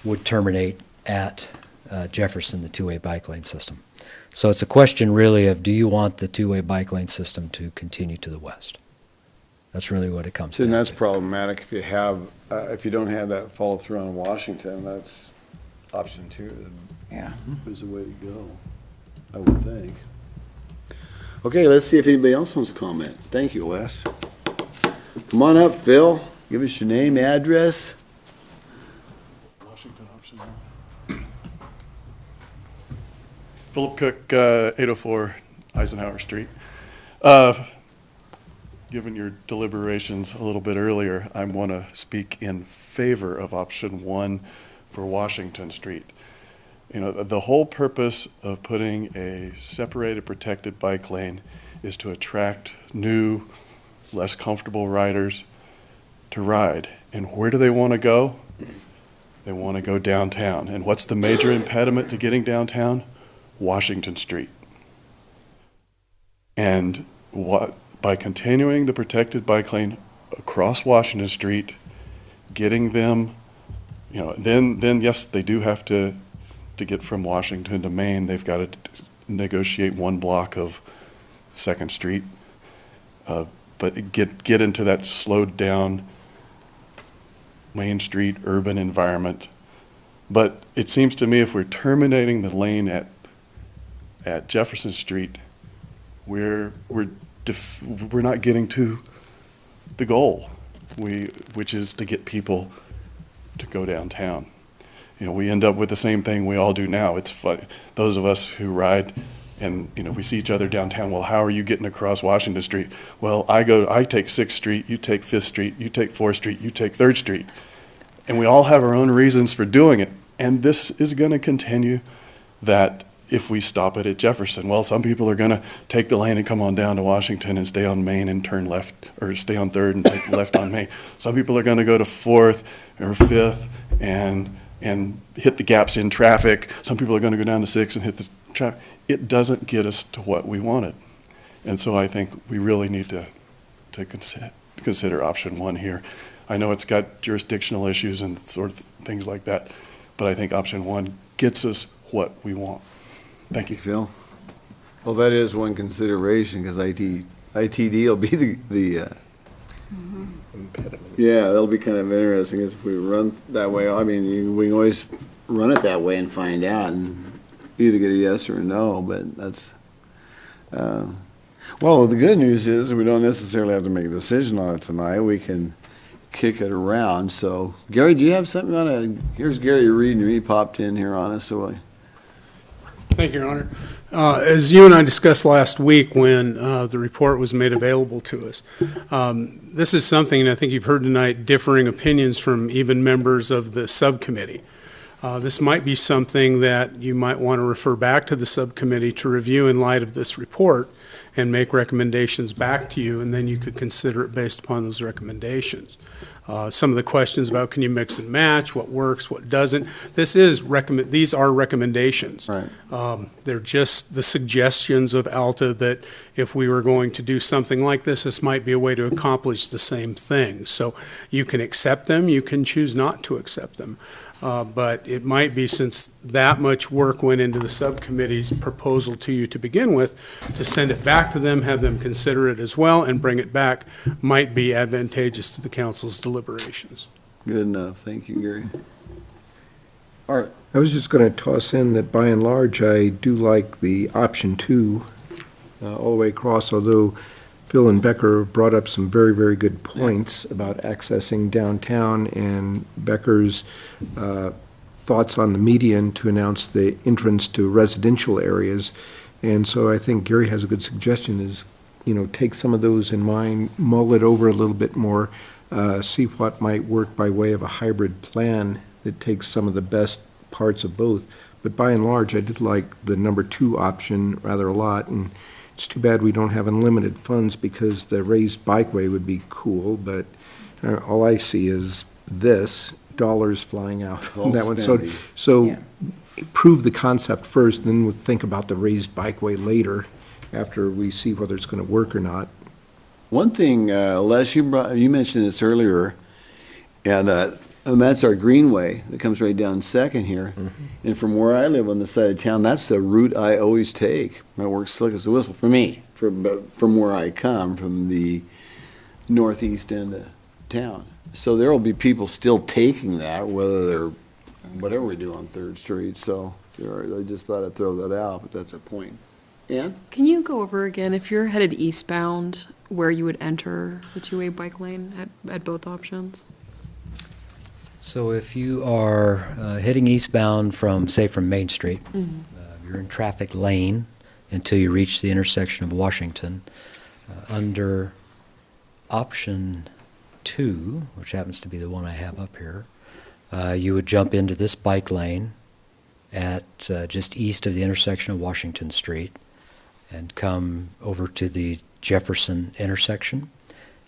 would terminate at Jefferson, the two-way bike lane system. So it's a question really of, do you want the two-way bike lane system to continue to the west? That's really what it comes to. And that's problematic if you have, if you don't have that follow through on Washington. That's option 2. Yeah, is the way to go, I would think. Okay, let's see if anybody else wants to comment. Thank you, Les. Come on up, Phil. Give us your name, address. Washington option. Philip Cook, 804 Eisenhower Street. Given your deliberations a little bit earlier, I want to speak in favor of option 1 for Washington Street. The whole purpose of putting a separated protected bike lane is to attract new, less comfortable riders to ride. And where do they want to go? They want to go downtown. And what's the major impediment to getting downtown? Washington Street. And by continuing the protected bike lane across Washington Street, getting them, then yes, they do have to get from Washington to Main. They've got to negotiate 1 block of 2nd Street, but get into that slowed down Main Street urban environment. But it seems to me if we're terminating the lane at Jefferson Street, we're not getting to the goal, which is to get people to go downtown. We end up with the same thing we all do now. It's fun. Those of us who ride and, we see each other downtown. Well, how are you getting across Washington Street? Well, I take 6th Street, you take 5th Street, you take 4th Street, you take 3rd Street. And we all have our own reasons for doing it. And this is going to continue that if we stop it at Jefferson. Well, some people are going to take the lane and come on down to Washington and stay on Main and turn left, or stay on 3rd and take left on Main. Some people are going to go to 4th or 5th and hit the gaps in traffic. Some people are going to go down to 6th and hit the traffic. It doesn't get us to what we wanted. And so I think we really need to consider option 1 here. I know it's got jurisdictional issues and sort of things like that, but I think option 1 gets us what we want. Thank you, Phil. Well, that is one consideration, because ITD will be the impediment. Yeah, that'll be kind of interesting if we run that way. I mean, we can always run it that way and find out and either get a yes or a no, but that's, well, the good news is we don't necessarily have to make a decision on it tonight. We can kick it around. So, Gary, do you have something on it? Here's Gary Reed, and he popped in here on us, so Thank you, Your Honor. As you and I discussed last week when the report was made available to us, this is something, and I think you've heard tonight, differing opinions from even members of the subcommittee. This might be something that you might want to refer back to the subcommittee to review in light of this report and make recommendations back to you, and then you could consider it based upon those recommendations. Some of the questions about can you mix and match, what works, what doesn't. These are recommendations. Right. They're just the suggestions of ALTA that if we were going to do something like this might be a way to accomplish the same thing. So you can accept them, you can choose not to accept them. But it might be, since that much work went into the subcommittee's proposal to you to begin with, to send it back to them, have them consider it as well, and bring it back might be advantageous to the council's deliberations. Good enough. Thank you, Gary. Art? I was just going to toss in that by and large, I do like the option 2 all the way across, although Phil and Becker brought up some very, very good points about accessing downtown, and Becker's thoughts on the median to announce the entrance to residential areas. And so I think Gary has a good suggestion is, take some of those in mind, mull it over a little bit more, see what might work by way of a hybrid plan that takes some of the best parts of both. But by and large, I did like the number 2 option rather a lot, and it's too bad we don't have unlimited funds, because the raised bikeway would be cool, but all I see is dollars flying out on that one. So prove the concept first, and then we'll think about the raised bikeway later, after we see whether it's going to work or not. One thing, Les, you mentioned this earlier, and that's our greenway that comes right down Second here. Mm-hmm. And from where I live on the side of town, that's the route I always take. My work's slick as a whistle for me, from where I come, from the northeast end of town. So there will be people still taking that, whether they're, whatever we do on 3rd Street. So I just thought I'd throw that out, but that's a point. Ann? Can you go over again, if you're headed eastbound, where you would enter the 2-way bike lane at both options? So if you are heading eastbound from Main Street, you're in traffic lane until you reach the intersection of Washington. Under option 2, which happens to be the one I have up here, you would jump into this bike lane at just east of the intersection of Washington Street and come over to the Jefferson intersection.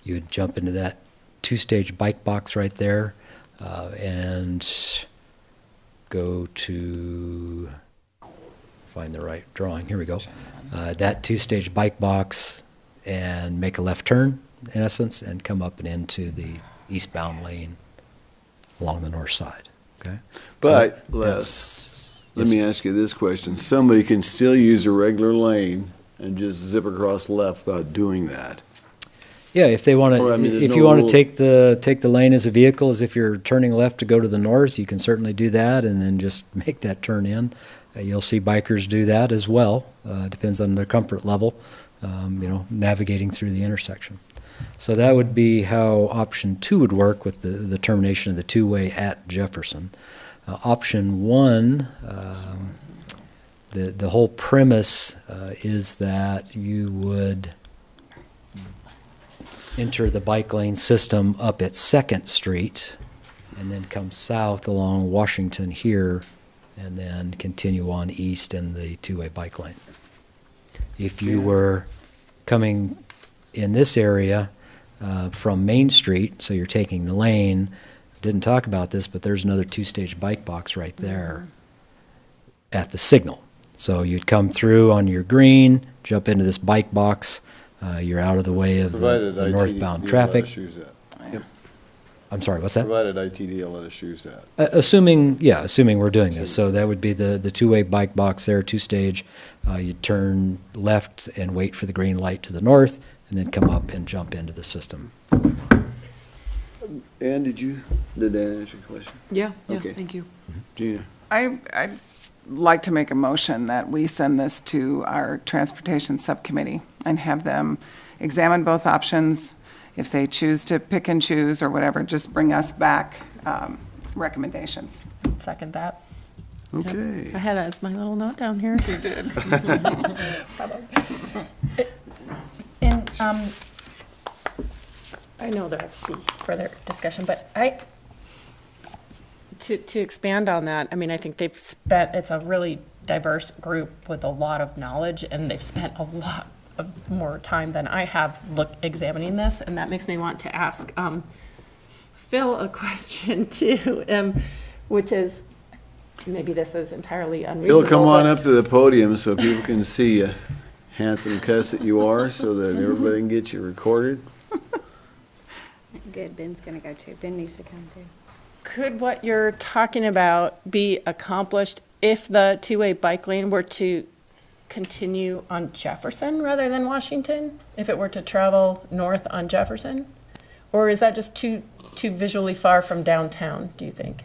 You would jump into that 2-stage bike box right there, and go to, find the right drawing, here we go, that 2-stage bike box, and make a left turn, in essence, and come up and into the eastbound lane along the north side, okay? But, let me ask you this question. Somebody can still use a regular lane and just zip across left without doing that. Yeah, if they want to, if you want to take the lane as a vehicle, as if you're turning left to go to the north, you can certainly do that, and then just make that turn in. You'll see bikers do that as well. Depends on their comfort level, navigating through the intersection. So that would be how option 2 would work with the termination of the 2-way at Jefferson. Option 1, the whole premise is that you would enter the bike lane system up at 2nd Street and then come south along Washington here and then continue on east in the 2-way bike lane. If you were coming in this area from Main Street, so you're taking the lane, didn't talk about this, but there's another 2-stage bike box right there at the signal. So you'd come through on your green, jump into this bike box, you're out of the way of the northbound traffic. Yep. I'm sorry, what's that? Provided ITD will let us use that. Assuming we're doing this. So that would be the 2-way bike box there, 2-stage. You'd turn left and wait for the green light to the north, and then come up and jump into the system. Ann, did that answer your question? Yeah, okay. Thank you. Gina? I'd like to make a motion that we send this to our transportation subcommittee and have them examine both options. If they choose to pick and choose or whatever, just bring us back recommendations. Second that. Okay. I had it as my little note down here. You did. And I know there'll be further discussion, but To expand on that, I mean, I think they've spent, it's a really diverse group with a lot of knowledge, and they've spent a lot of more time than I have examining this, and that makes me want to ask Phil a question too, which is, maybe this is entirely unreasonable. Phil, come on but- up to the podium so people can see you, handsome cuss that you are, so that everybody can get you recorded. Good, Ben's gonna go too. Ben needs to come too. Could what you're talking about be accomplished if the two-way bike lane were to continue on Jefferson rather than Washington? If it were to travel north on Jefferson? Or is that just too visually far from downtown, do you think?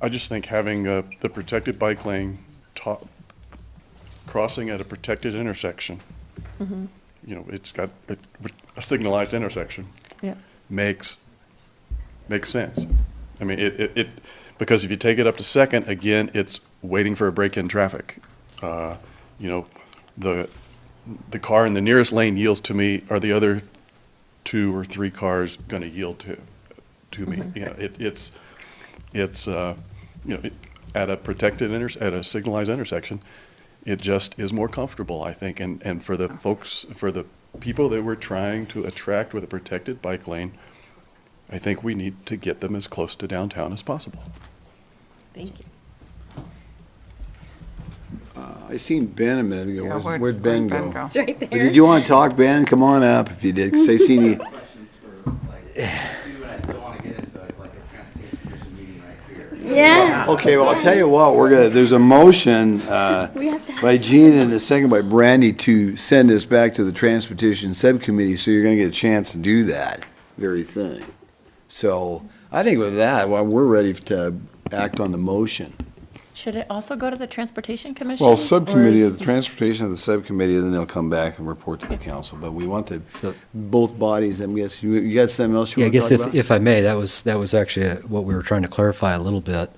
I just think having the protected bike lane crossing at a protected intersection, Mm-hmm. you know, it's got a signalized intersection, Yeah. makes sense. I mean, it because if you take it up to Second, again, it's waiting for a break in traffic. You know, the car in the nearest lane yields to me, are the other 2 or 3 cars going to yield to me? Mhm. You know, it's you know, at a protected at a signalized intersection, it just is more comfortable, I think, and for the folks, for the people that we're trying to attract with a protected bike lane, I think we need to get them as close to downtown as possible. Thank you. I seen Ben a minute ago. Yeah, Where'd Ben go? It's right there. Did you want to talk, Ben? Come on up if you did, because I seen you. Yeah. Okay, well, I'll tell you what, there's a motion by Gene and a second by Brandy to send this back to the Transportation Subcommittee, so you're going to get a chance to do that very thing. So I think with that, well, we're ready to act on the motion. Should it also go to the Transportation Commission? Well, or subcommittee is- of the Transportation of the Subcommittee, then they'll come back and report to the council, but we want to, both bodies, I guess, you got something else you Yeah, I want to guess talk about? if I may, that was actually what we were trying to clarify a little bit.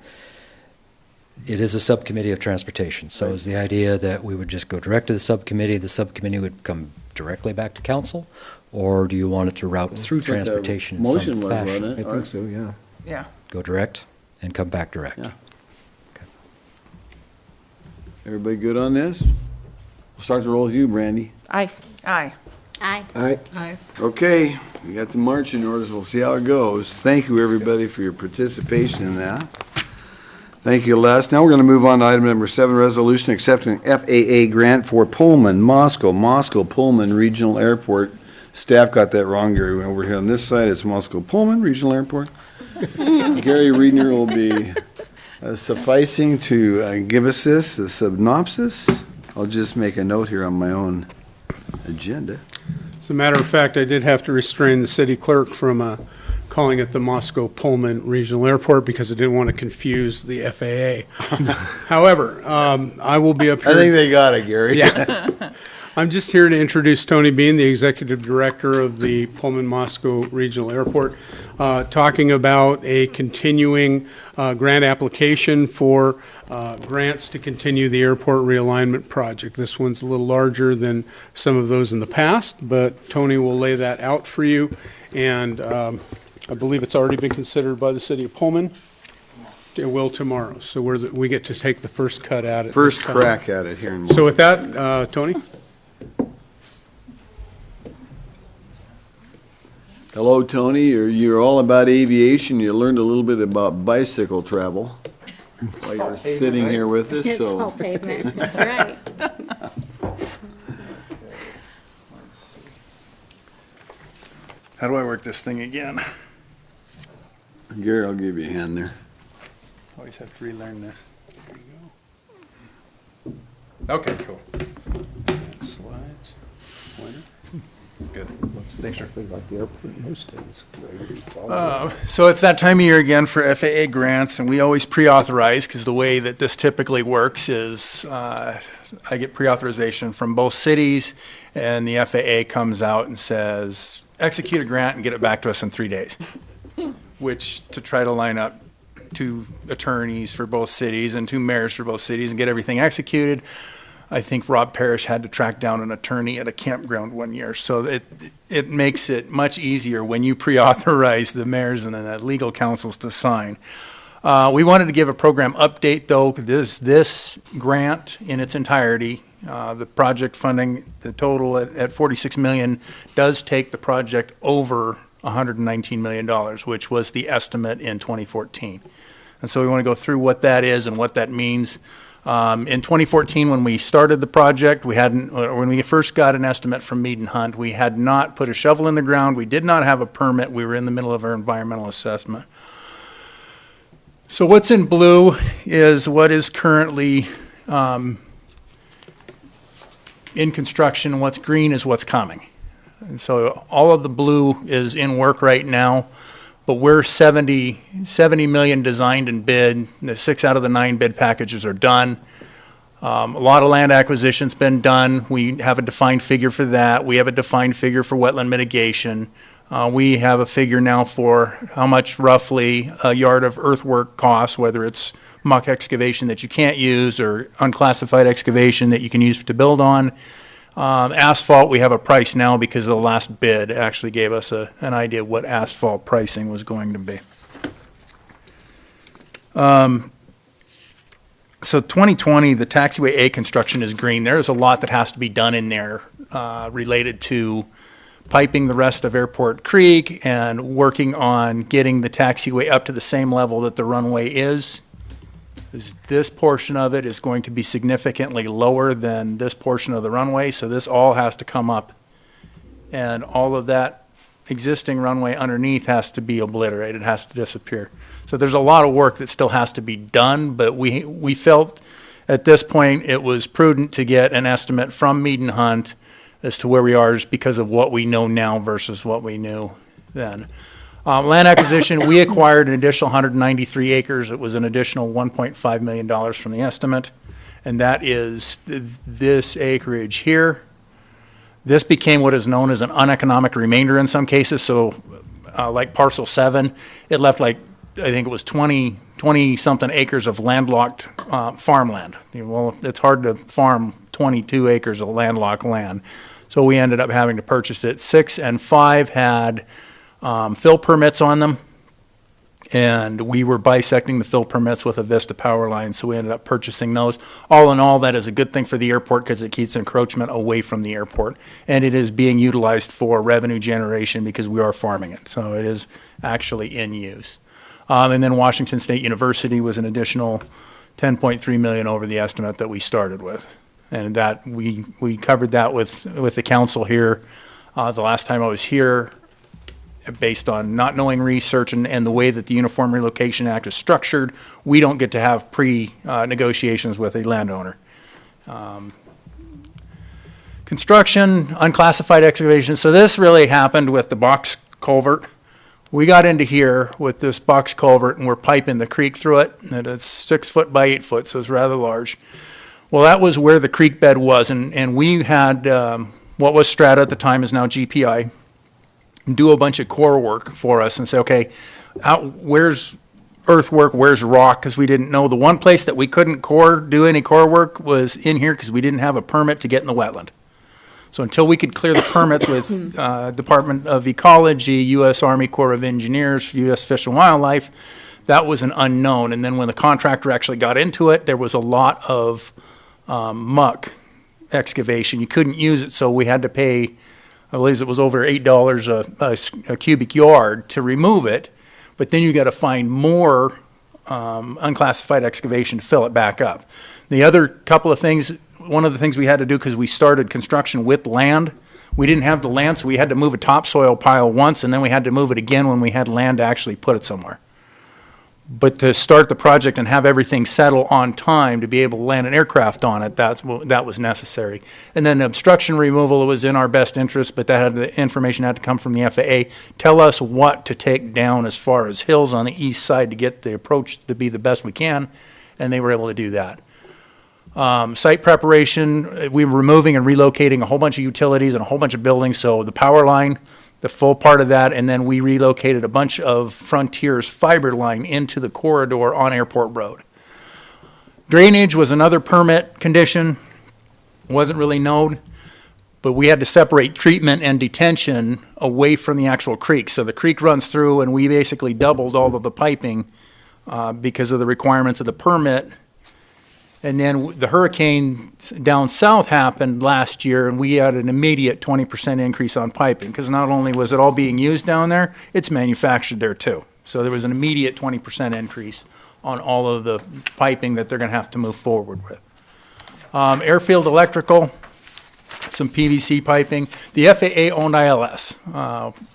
It is a subcommittee of transportation, so is the idea that we would just go direct to the subcommittee would come directly back to council? Or do you want it to route through That's what the transportation in motion some was, wasn't fashion? it? I think so, yeah. Yeah. Go direct and come back direct. Yeah. Everybody good on this? We'll start the roll with you, Brandy. Aye. Aye. Aye. All right. Aye. Okay, we got the marching orders. We'll see how it goes. Thank you, everybody, for your participation in that. Thank you, Les. Now we're going to move on to item number 7, resolution accepting FAA grant for Pullman, Moscow Pullman Regional Airport. Staff got that wrong, Gary. Over here on this side, it's Moscow Pullman Regional Airport. Gary Reedner will be sufficing to give us the synopsis. I'll just make a note here on my own agenda. As a matter of fact, I did have to restrain the city clerk from calling it the Moscow Pullman Regional Airport because I didn't want to confuse the FAA. However, I will be up here. I think they got it, Gary. Yeah. I'm just here to introduce Tony Bean, the Executive Director of the Pullman Moscow Regional Airport, talking about a continuing grant application for grants to continue the airport realignment project. This one's a little larger than some of those in the past, but Tony will lay that out for you. And I believe it's already been considered by the city of Pullman. It will tomorrow. So we get to take the first cut at it. First crack at it here in So with that, Tony? Hello, Tony. You're all about aviation. You learned a little bit about bicycle travel while you were sitting here with us. It's So all pavement, that's right. How do I work this thing again? Gary, I'll give you a hand there. Always have to relearn this. Okay, cool. Slides. Good. Thanks, sir. Like the airport most days. So it's that time of year again for FAA grants, and we always pre-authorize, because the way that this typically works is I get pre-authorization from both cities, and the FAA comes out and says, execute a grant and get it back to us in 3 days, which to try to line up 2 attorneys for both cities and 2 mayors for both cities and get everything executed. I think Rob Parrish had to track down an attorney at a campground one year. So it makes it much easier when you pre-authorize the mayors and the legal counsels to sign. We wanted to give a program update, though. This grant in its entirety, the project funding, the total at $46 million, does take the project over $119 million, which was the estimate in 2014. And so we want to go through what that is and what that means. In 2014, when we started the project, when we first got an estimate from Mead and Hunt, we had not put a shovel in the ground. We did not have a permit. We were in the middle of our environmental assessment. So what's in blue is what is currently in construction. What's green is what's coming. And so all of the blue is in work right now, but we're 70 million designed and bid. The 6 out of the 9 bid packages are done. A lot of land acquisition's been done. We have a defined figure for that. We have a defined figure for wetland mitigation. We have a figure now for how much roughly a yard of earthwork costs, whether it's muck excavation that you can't use or unclassified excavation that you can use to build on. Asphalt, we have a price now because the last bid actually gave us an idea of what asphalt pricing was going to be. So 2020, the taxiway A construction is green. There's a lot that has to be done in there related to piping the rest of Airport Creek and working on getting the taxiway up to the same level that the runway is. This portion of it is going to be significantly lower than this portion of the runway, so this all has to come up. And all of that existing runway underneath has to be obliterated, has to disappear. So there's a lot of work that still has to be done, but we felt at this point it was prudent to get an estimate from Mead and Hunt as to where we are just because of what we know now versus what we knew then. Land acquisition, we acquired an additional 193 acres. It was an additional $1.5 million from the estimate, and that is this acreage here. This became what is known as an uneconomic remainder in some cases. So like parcel 7, it left like, I think it was 20-something acres of landlocked farmland. Well, it's hard to farm 22 acres of landlocked land. So we ended up having to purchase it. 6 and 5 had fill permits on them, and we were bisecting the fill permits with a Vista power line, so we ended up purchasing those. All in all, that is a good thing for the airport because it keeps encroachment away from the airport, and it is being utilized for revenue generation because we are farming it, so it is actually in use. And then Washington State University was an additional $10.3 million over the estimate that we started with, and that we covered that with the council here the last time I was here. Based on not knowing research and the way that the Uniform Relocation Act is structured, we don't get to have pre-negotiations with a landowner. Construction, unclassified excavation. So this really happened with the box culvert. We got into here with this box culvert and we're piping the creek through it, and it's 6 foot by 8 foot, so it's rather large. Well, that was where the creek bed was, and we had what was Strata at the time is now GPI. Do a bunch of core work for us and say, okay, where's earthwork, where's rock? Because we didn't know. The one place that we couldn't do any core work was in here because we didn't have a permit to get in the wetland. So until we could clear the permits with Department of Ecology, U.S. Army Corps of Engineers, U.S. Fish and Wildlife, that was an unknown. And then when the contractor actually got into it, there was a lot of muck excavation. You couldn't use it, so we had to pay, I believe it was over $8 a cubic yard to remove it, but then you got to find more unclassified excavation to fill it back up. The other couple of things, one of the things we had to do because we started construction with land, we didn't have the land, so we had to move a topsoil pile once, and then we had to move it again when we had land to actually put it somewhere. But to start the project and have everything settle on time to be able to land an aircraft on it, that was necessary. And then the obstruction removal was in our best interest, but the information had to come from the FAA. Tell us what to take down as far as hills on the east side to get the approach to be the best we can, and they were able to do that. Site preparation, we were removing and relocating a whole bunch of utilities and a whole bunch of buildings, so the power line, the full part of that, and then we relocated a bunch of Frontier's fiber line into the corridor on Airport Road. Drainage was another permit condition, wasn't really known, but we had to separate treatment and detention away from the actual creek. So the creek runs through, and we basically doubled all of the piping because of the requirements of the permit. And then the hurricane down south happened last year, and we had an immediate 20% increase on piping, because not only was it all being used down there, it's manufactured there too. So there was an immediate 20% increase on all of the piping that they're going to have to move forward with. Airfield electrical, some PVC piping. The FAA owned ILS.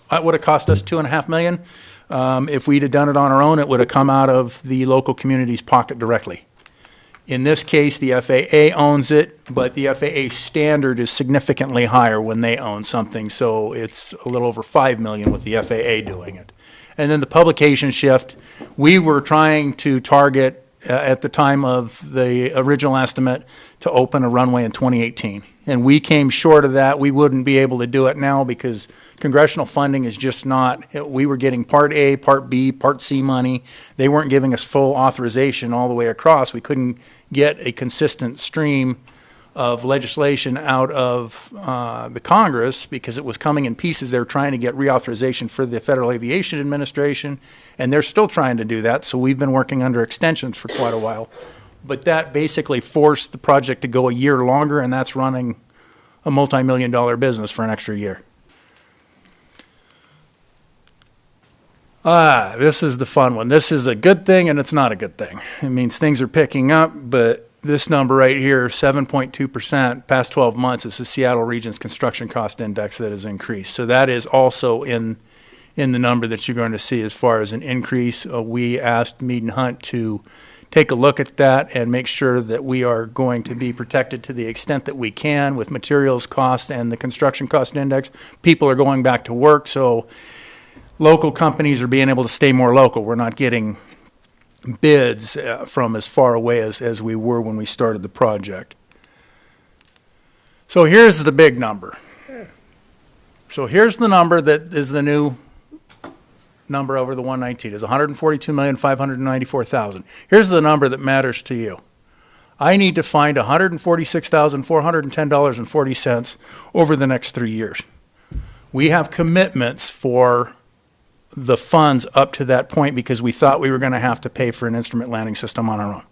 That would have cost us $2.5 million. If we'd have done it on our own, it would have come out of the local community's pocket directly. In this case, the FAA owns it, but the FAA standard is significantly higher when they own something, so it's a little over $5 million with the FAA doing it. And then the publication shift, we were trying to target, at the time of the original estimate, to open a runway in 2018. And we came short of that. We wouldn't be able to do it now because congressional funding is just not, we were getting Part A, Part B, Part C money. They weren't giving us full authorization all the way across. We couldn't get a consistent stream of legislation out of the Congress because it was coming in pieces. They were trying to get reauthorization for the Federal Aviation Administration, and they're still trying to do that. So we've been working under extensions for quite a while. But that basically forced the project to go a year longer, and that's running a multi-million-dollar business for an extra year. This is the fun one. This is a good thing, and it's not a good thing. It means things are picking up, but this number right here, 7.2%, past 12 months, is the Seattle Region's Construction Cost Index that has increased. So that is also in the number that you're going to see as far as an increase. We asked Mead and Hunt to take a look at that and make sure that we are going to be protected to the extent that we can with materials cost and the construction cost index. People are going back to work, so local companies are being able to stay more local. We're not getting bids from as far away as we were when we started the project. So here's the big number. So here's the number that is the new number over the 119 is $142,594,000. Here's the number that matters to you. I need to find $146,410.40 over the next 3 years. We have commitments for the funds up to that point because we thought we were going to have to pay for an instrument landing system on our own.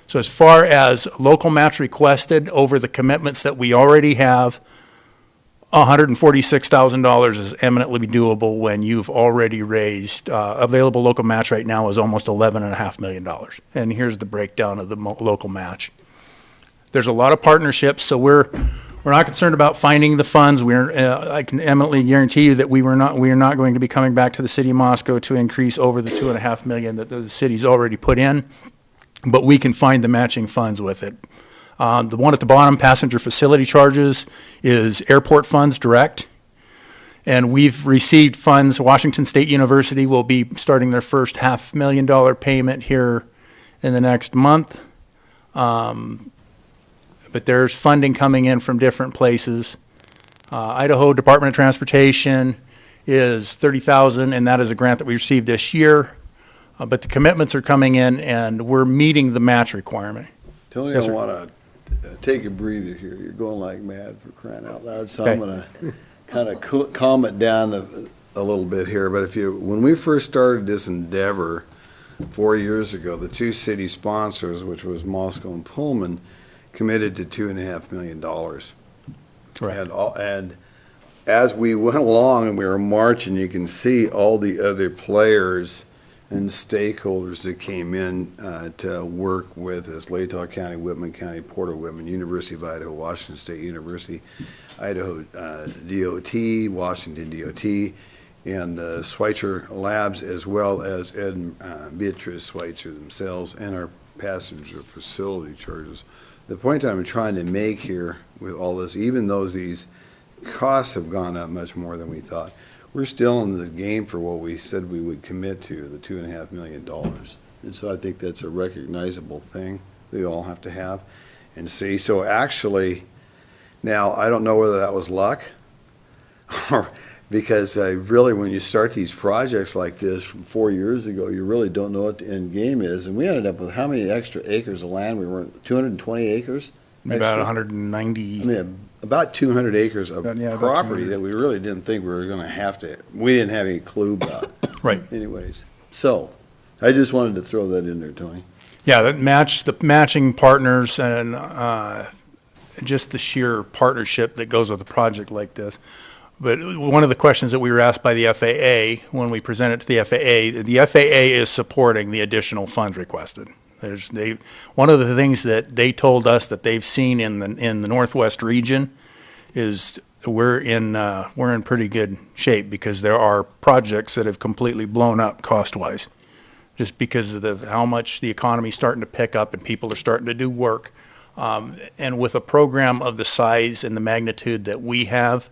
So as far as local match requested over the commitments that we already have, $146,000 is eminently doable when you've already raised, available local match right now is almost $11.5 million. And here's the breakdown of the local match. There's a lot of partnerships, so we're not concerned about finding the funds. I can eminently guarantee you that we are not going to be coming back to the city of Moscow to increase over the $2.5 million that the city's already put in, but we can find the matching funds with it. The one at the bottom, passenger facility charges, is airport funds direct. And we've received funds. Washington State University will be starting their first $500,000 payment here in the next month. But there's funding coming in from different places. Idaho Department of Transportation is $30,000, and that is a grant that we received this year. But the commitments are coming in, and we're meeting the match requirement. Tony, Yes, I sir. want to take a breather here. You're going like mad for crying out loud, so Okay. I'm going to kind of calm it down a little bit here. But when we first started this endeavor 4 years ago, the two city sponsors, which was Moscow and Pullman, committed to $2.5 million. Correct. And as we went along and we were marching, you can see all the other players and stakeholders that came in to work with us: Latah County, Whitman County, Porter Whitman, University of Idaho, Washington State University, Idaho DOT, Washington DOT, and the Schweitzer Labs, as well as Ed and Beatrice Schweitzer themselves, and our passenger facility charges. The point I'm trying to make here with all this, even though these costs have gone up much more than we thought, we're still in the game for what we said we would commit to, the $2.5 million. And so I think that's a recognizable thing they all have to have and see. So actually, now I don't know whether that was luck or because really when you start these projects like this from 4 years ago, you really don't know what the end game is. And we ended up with how many extra acres of land? We were 220 acres? About Extra? 190. I mean, about 200 acres of About property 200. that we really didn't think we were going to have to, we didn't have any clue about. Right. Anyways, so I just wanted to throw that in there, Tony. Yeah, the matching partners and just the sheer partnership that goes with a project like this. But one of the questions that we were asked by the FAA when we presented to the FAA is supporting the additional funds requested. One of the things that they told us that they've seen in the Northwest region is we're in pretty good shape because there are projects that have completely blown up cost-wise, just because of how much the economy's starting to pick up and people are starting to do work. And with a program of the size and the magnitude that we have,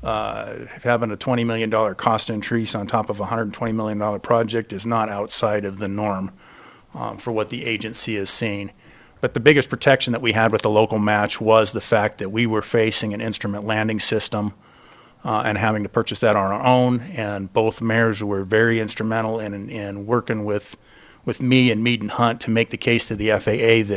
having a $20 million cost increase on top of a $120 million project is not outside of the norm for what the agency is seeing. But the biggest protection that we had with the local match was the fact that we were facing an instrument landing system and having to purchase that on our own. And both mayors were very instrumental in working with me and Mead and Hunt to make the case to the FAA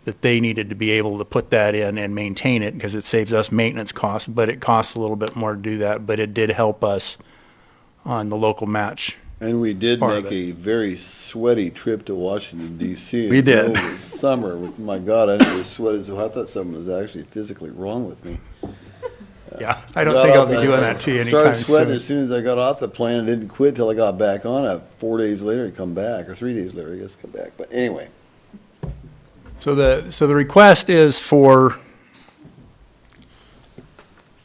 that they needed to be able to put that in and maintain it because it saves us maintenance costs, but it costs a little bit more to do that. But it did help us on the local match. And we did make a very sweaty trip to Washington, D.C. We did. In the summer. My God, I never sweated, so I thought something was actually physically wrong with me. Yeah, I don't think I'll be doing that to you anytime soon. Started sweating soon. as soon as I got off the plane and didn't quit till I got back on it. 4 days later to come back, or 3 days later, I guess, to come back. But anyway. So the request is for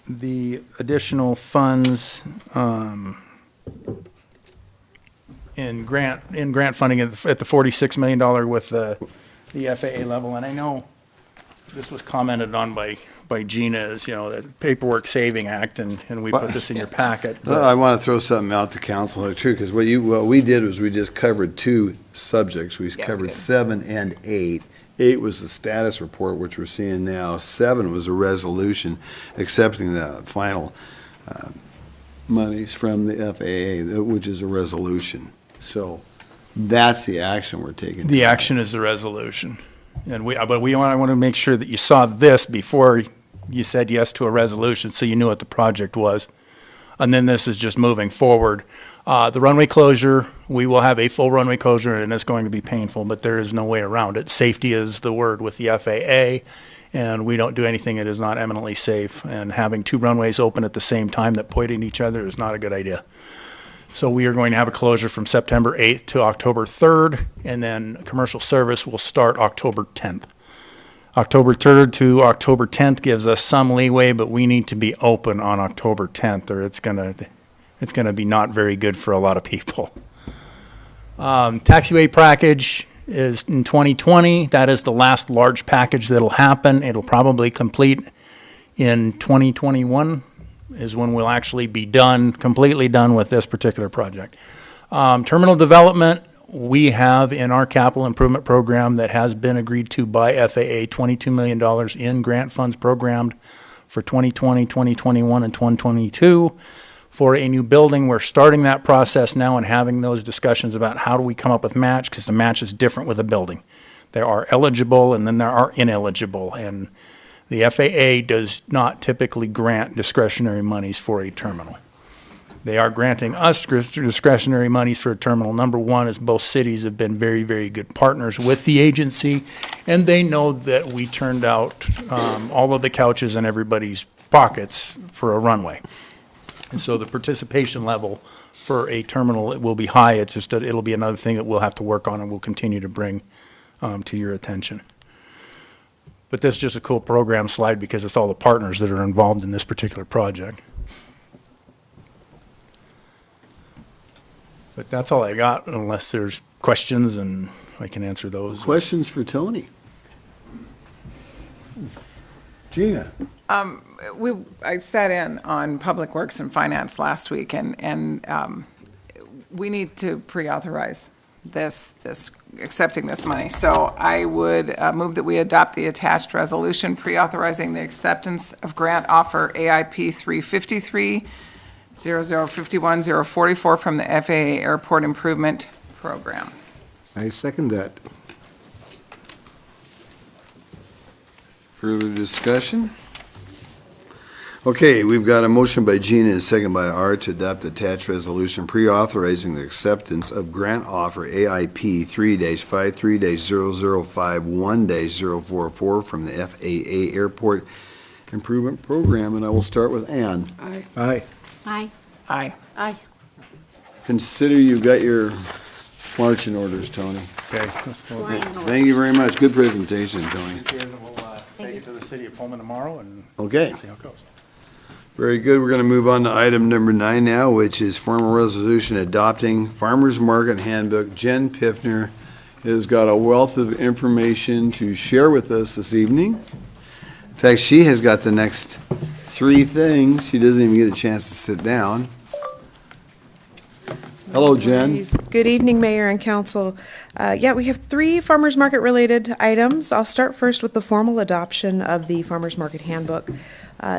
the additional funds in grant funding at the $46 million with the FAA level. And I know this was commented on by Gina as, the Paperwork Saving Act, and we put this in your packet. Well, I want to throw something out to council here too, because what we did was we just covered two subjects. We covered 7 and 8. 8 was the status report, which we're seeing now. 7 was a resolution accepting the final monies from the FAA, which is a resolution. So that's the action we're taking. The action is the resolution. And I want to make sure that you saw this before you said yes to a resolution, so you knew what the project was. And then this is just moving forward. The runway closure, we will have a full runway closure, and it's going to be painful, but there is no way around it. Safety is the word with the FAA, and we don't do anything that is not eminently safe. And having 2 runways open at the same time that point at each other is not a good idea. So we are going to have a closure from September 8th to October 3rd, and then commercial service will start October 10th. October 3rd to October 10th gives us some leeway, but we need to be open on October 10th, or it's gonna be not very good for a lot of people. Taxiway package is in 2020. That is the last large package that'll happen. It'll probably complete in 2021 is when we'll actually be completely done with this particular project. Terminal development, we have in our capital improvement program that has been agreed to by FAA, $22 million in grant funds programmed for 2020, 2021, and 2022 for a new building. We're starting that process now and having those discussions about how do we come up with match, because the match is different with a building. There are eligible and then there are ineligible, and the FAA does not typically grant discretionary monies for a terminal. They are granting us discretionary monies for a terminal. Number one is both cities have been very, very good partners with the agency, and they know that we turned out all of the couches in everybody's pockets for a runway. And so the participation level for a terminal, it will be high. It's just that it'll be another thing that we'll have to work on and we'll continue to bring to your attention. But this is just a cool program slide because it's all the partners that are involved in this particular project. But that's all I got, unless there's questions, and I can answer those. Questions for Tony? Gina? I sat in on Public Works and Finance last week, and we need to pre-authorize this accepting this money. So I would move that we adopt the attached resolution pre-authorizing the acceptance of grant offer AIP 353 0051 044 from the FAA Airport Improvement Program. I second that. Further discussion? Okay, we've got a motion by Gina and a second by Art to adopt the attached resolution pre-authorizing the acceptance of grant offer AIP 3-53-0051-044 from the FAA Airport Improvement Program, and I will start with Ann. Aye. Aye. Aye. Aye. Aye. Consider you've got your marching orders, Tony. Okay. let's vote. Thank you very much. Good presentation, Tony. We'll take it to the city of Pullman tomorrow and Okay. see how it goes. Very good. We're going to move on to item number 9 now, which is formal resolution adopting Farmers Market Handbook. Jen Piffner has got a wealth of information to share with us this evening. In fact, she has got the next 3 things. She doesn't even get a chance to sit down. Hello, Jen. Good evening, Mayor and Council. Yeah, we have 3 farmers market related items. I'll start first with the formal adoption of the Farmers Market Handbook.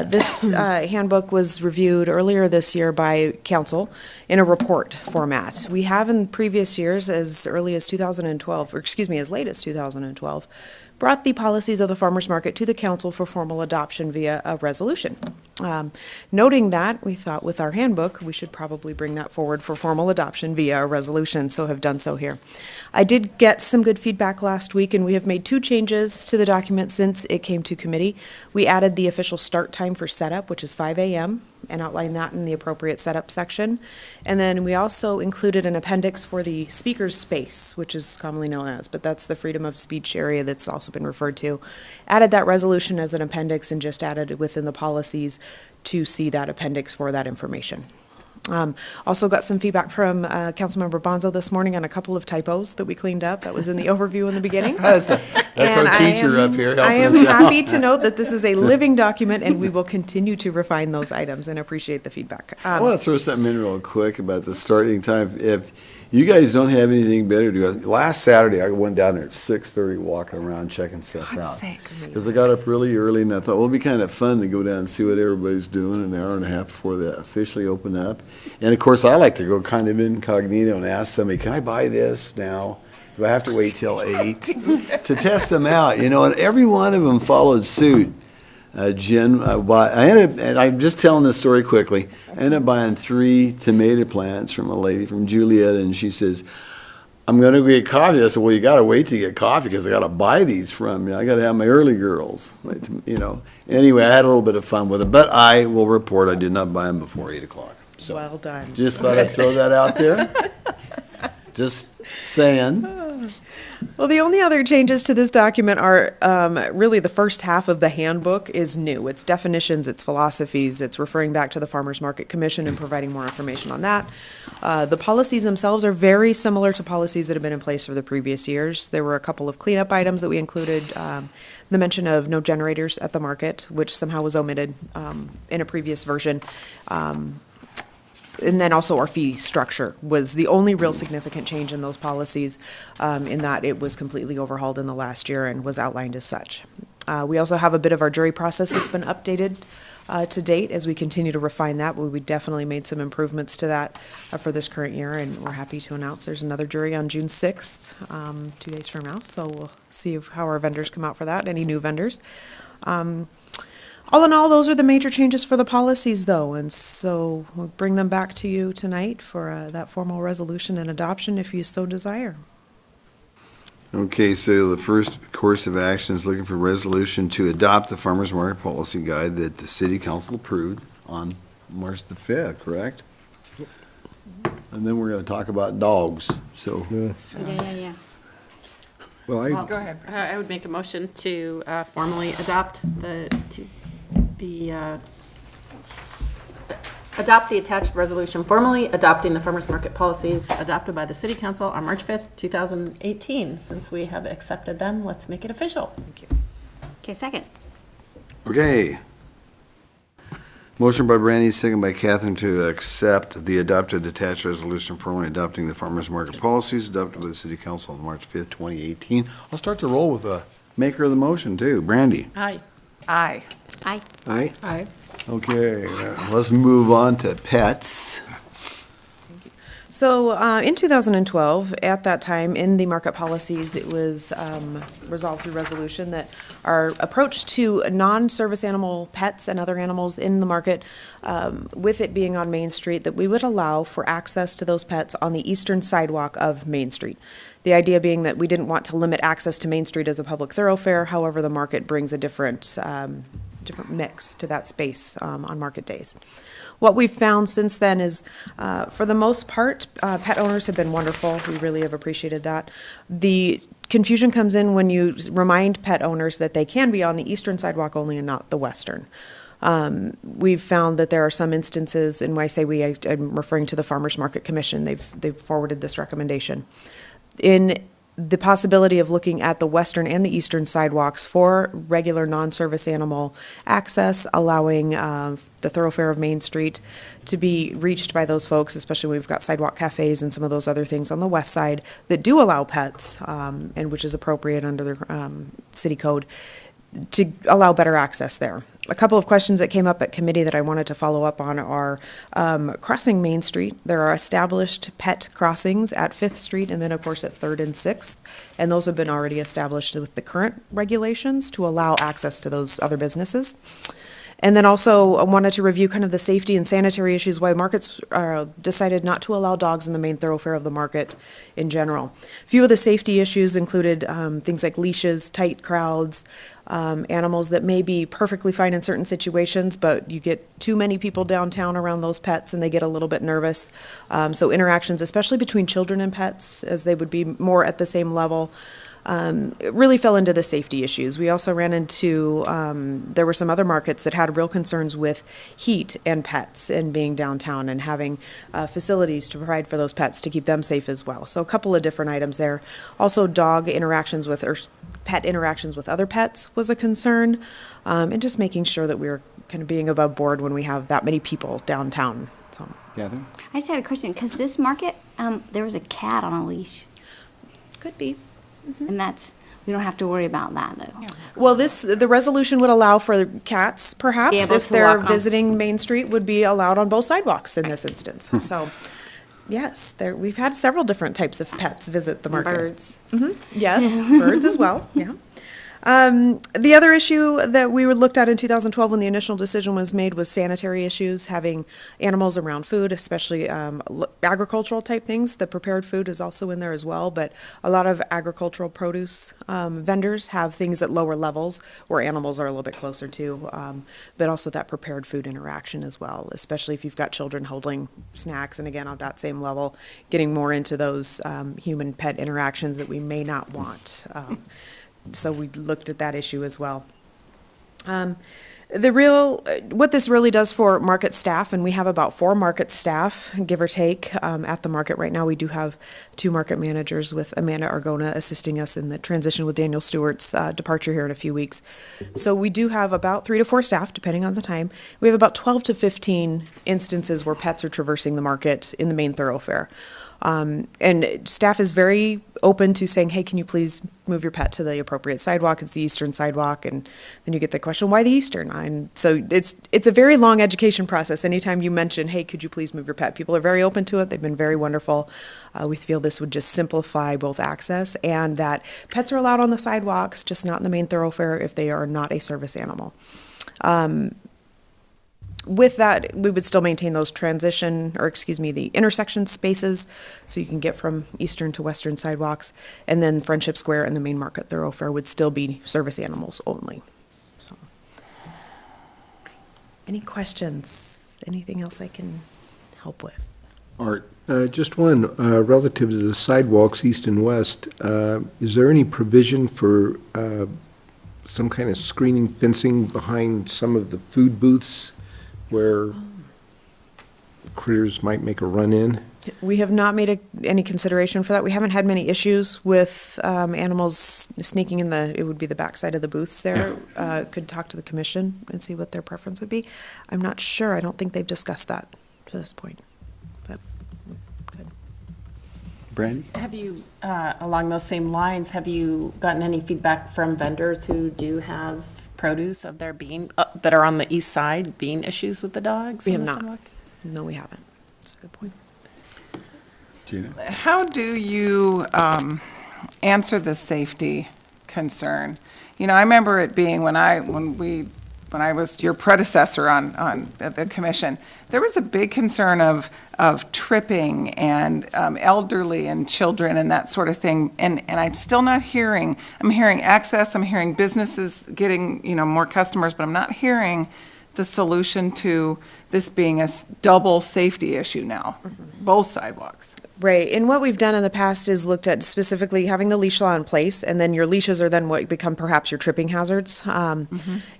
This handbook was reviewed earlier this year by council in a report format. We have in previous years, as early as 2012, or excuse me, as late as 2012, brought the policies of the farmers market to the council for formal adoption via a resolution. Noting that, we thought with our handbook, we should probably bring that forward for formal adoption via a resolution, so have done so here. I did get some good feedback last week, and we have made 2 changes to the document since it came to committee. We added the official start time for setup, which is 5 a.m., and outlined that in the appropriate setup section. And then we also included an appendix for the speaker's space, which is commonly known as, but that's the freedom of speech area that's also been referred to. Added that resolution as an appendix and just added it within the policies to see that appendix for that information. Also got some feedback from Councilmember Bonzo this morning on a couple of typos that we cleaned up. That was in the overview in the beginning. That's our teacher up here I am helping us out. happy to note that this is a living document, and we will continue to refine those items and appreciate the feedback. I want to throw something in real quick about the starting time. If you guys don't have anything better to do, last Saturday I went down there at 6:30 walking around checking stuff out. Because I got up really early and I thought, well, it'll be kind of fun to go down and see what everybody's doing an hour and a half before they officially open up. And of course, I like to go kind of incognito and ask somebody, can I buy this now? Do I have to wait till 8 to test them out? You know, and every one of them followed suit. Jen, and I'm just telling this story quickly. I ended up buying 3 tomato plants from a lady from Juliet, and she says, I'm going to go get coffee. I said, well, you got to wait to get coffee because I got to buy these from you. I got to have my early girls, you know. Anyway, I had a little bit of fun with them, but I will report I did not buy them before 8 o'clock. So well done. Just thought I'd throw that out there. Just saying. Well, the only other changes to this document are really the first half of the handbook is new. It's definitions, it's philosophies, it's referring back to the Farmers Market Commission and providing more information on that. The policies themselves are very similar to policies that have been in place for the previous years. There were a couple of cleanup items that we included. The mention of no generators at the market, which somehow was omitted in a previous version. And then also our fee structure was the only real significant change in those policies, in that it was completely overhauled in the last year and was outlined as such. We also have a bit of our jury process that's been updated to date as we continue to refine that. We definitely made some improvements to that for this current year, and we're happy to announce there's another jury on June 6th, 2 days from now. So we'll see how our vendors come out for that, any new vendors. All in all, those are the major changes for the policies, though, and so we'll bring them back to you tonight for that formal resolution and adoption if you so desire. Okay, so the first course of action is looking for resolution to adopt the Farmers Market Policy Guide that the City Council approved on March the 5th, correct? And then we're going to talk about dogs, so. Yeah. Well, Go ahead. I would make a motion to formally adopt adopt the attached resolution formally adopting the farmers market policies adopted by the City Council on March 5th, 2018. Since we have accepted them, let's make it official. Thank you. Okay, second. Okay. Motion by Brandy, second by Catherine to accept the adopted attached resolution formally adopting the farmers market policies adopted by the City Council on March 5th, 2018. I'll start to roll with the maker of the motion, too. Brandy. Aye. Aye. Aye. Aye. Aye. Okay, let's move on to pets. So in 2012, at that time, in the market policies, it was resolved through resolution that our approach to non-service animal pets and other animals in the market, with it being on Main Street, that we would allow for access to those pets on the eastern sidewalk of Main Street. The idea being that we didn't want to limit access to Main Street as a public thoroughfare. However, the market brings a different mix to that space on market days. What we've found since then is, for the most part, pet owners have been wonderful. We really have appreciated that. The confusion comes in when you remind pet owners that they can be on the eastern sidewalk only and not the western. We've found that there are some instances, and when I say we, I'm referring to the Farmers Market Commission. They've forwarded this recommendation. In the possibility of looking at the western and the eastern sidewalks for regular non-service animal access, allowing the thoroughfare of Main Street to be reached by those folks, especially when we've got sidewalk cafes and some of those other things on the west side that do allow pets, and which is appropriate under the city code, to allow better access there. A couple of questions that came up at committee that I wanted to follow up on are crossing Main Street. There are established pet crossings at 5th Street and then, of course, at 3rd and 6th. And those have been already established with the current regulations to allow access to those other businesses. And then also I wanted to review kind of the safety and sanitary issues, why markets decided not to allow dogs in the main thoroughfare of the market in general. A few of the safety issues included things like leashes, tight crowds, animals that may be perfectly fine in certain situations, but you get too many people downtown around those pets and they get a little bit nervous. So interactions, especially between children and pets, as they would be more at the same level, it really fell into the safety issues. We also ran into, there were some other markets that had real concerns with heat and pets and being downtown and having facilities to provide for those pets to keep them safe as well. So a couple of different items there. Also dog interactions with, or pet interactions with other pets was a concern, and just making sure that we were kind of being above board when we have that many people downtown. So. Catherine? I just had a question, because this market, there was a cat on a leash. Could be. And that's, we don't have to worry about that, though. Yeah. Well, the resolution would allow for cats, perhaps, if they're visiting Main Street, would be allowed on both sidewalks in this instance. So, yes, we've had several different types of pets visit the market. Birds. Yes, birds as well, yeah. The other issue that we looked at in 2012 when the initial decision was made was sanitary issues, having animals around food, especially agricultural type things. The prepared food is also in there as well, but a lot of agricultural produce vendors have things at lower levels where animals are a little bit closer to, but also that prepared food interaction as well, especially if you've got children holding snacks, and again, on that same level, getting more into those human-pet interactions that we may not want. So we looked at that issue as well. What this really does for market staff, and we have about 4 market staff, give or take, at the market right now. We do have 2 market managers with Amanda Argona assisting us in the transition with Daniel Stewart's departure here in a few weeks. So we do have about 3 to 4 staff, depending on the time. We have about 12 to 15 instances where pets are traversing the market in the main thoroughfare. And staff is very open to saying, hey, can you please move your pet to the appropriate sidewalk? It's the eastern sidewalk. And then you get the question, why the eastern? And so it's a very long education process. Anytime you mention, hey, could you please move your pet? People are very open to it. They've been very wonderful. We feel this would just simplify both access and that pets are allowed on the sidewalks, just not in the main thoroughfare if they are not a service animal. With that, we would still maintain those the intersection spaces, so you can get from eastern to western sidewalks, and then Friendship Square and the main market thoroughfare would still be service animals only. So. Any questions? Anything else I can help with? Art? Just one, relative to the sidewalks east and west, is there any provision for some kind of screening fencing behind some of the food booths where critters might make a run in? We have not made any consideration for that. We haven't had many issues with animals sneaking in it would be the backside of the booths there. Could talk to the commission and see what their preference would be. I'm not sure. I don't think they've discussed that to this point. But good. Brandy? Have you, along those same lines, have you gotten any feedback from vendors who do have produce of their bean that are on the east side, bean issues with the dogs? We have not. No, we haven't. That's a good point. Gina? How do you answer the safety concern? You know, I remember it being when I was your predecessor on the commission, there was a big concern of tripping and elderly and children and that sort of thing. And I'm still not hearing, I'm hearing access, I'm hearing businesses getting, more customers, but I'm not hearing the solution to this being a double safety issue now, both sidewalks. Right, and what we've done in the past is looked at specifically having the leash law in place, and then your leashes are then what become perhaps your tripping hazards.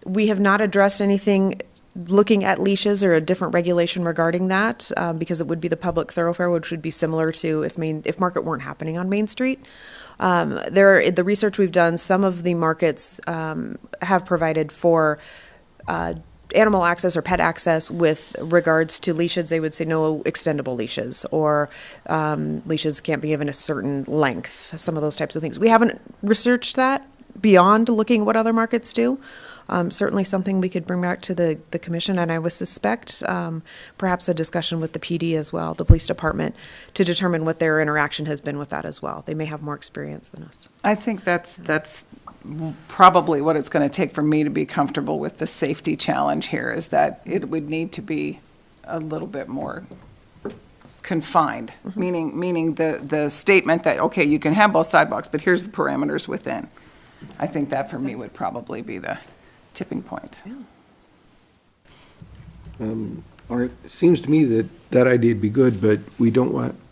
We have not addressed anything looking at leashes or a different regulation regarding that, because it would be the public thoroughfare, which would be similar to if market weren't happening on Main Street. The research we've done, some of the markets have provided for animal access or pet access with regards to leashes. They would say no extendable leashes, or leashes can't be given a certain length, some of those types of things. We haven't researched that beyond looking at what other markets do. Certainly something we could bring back to the commission, and I would suspect perhaps a discussion with the PD as well, the police department, to determine what their interaction has been with that as well. They may have more experience than us. I think that's probably what it's going to take for me to be comfortable with the safety challenge here, is that it would need to be a little bit more confined, meaning the statement that, okay, you can have both sidewalks, but here's the parameters within. I think that for me would probably be the tipping point. It seems to me that idea would be good,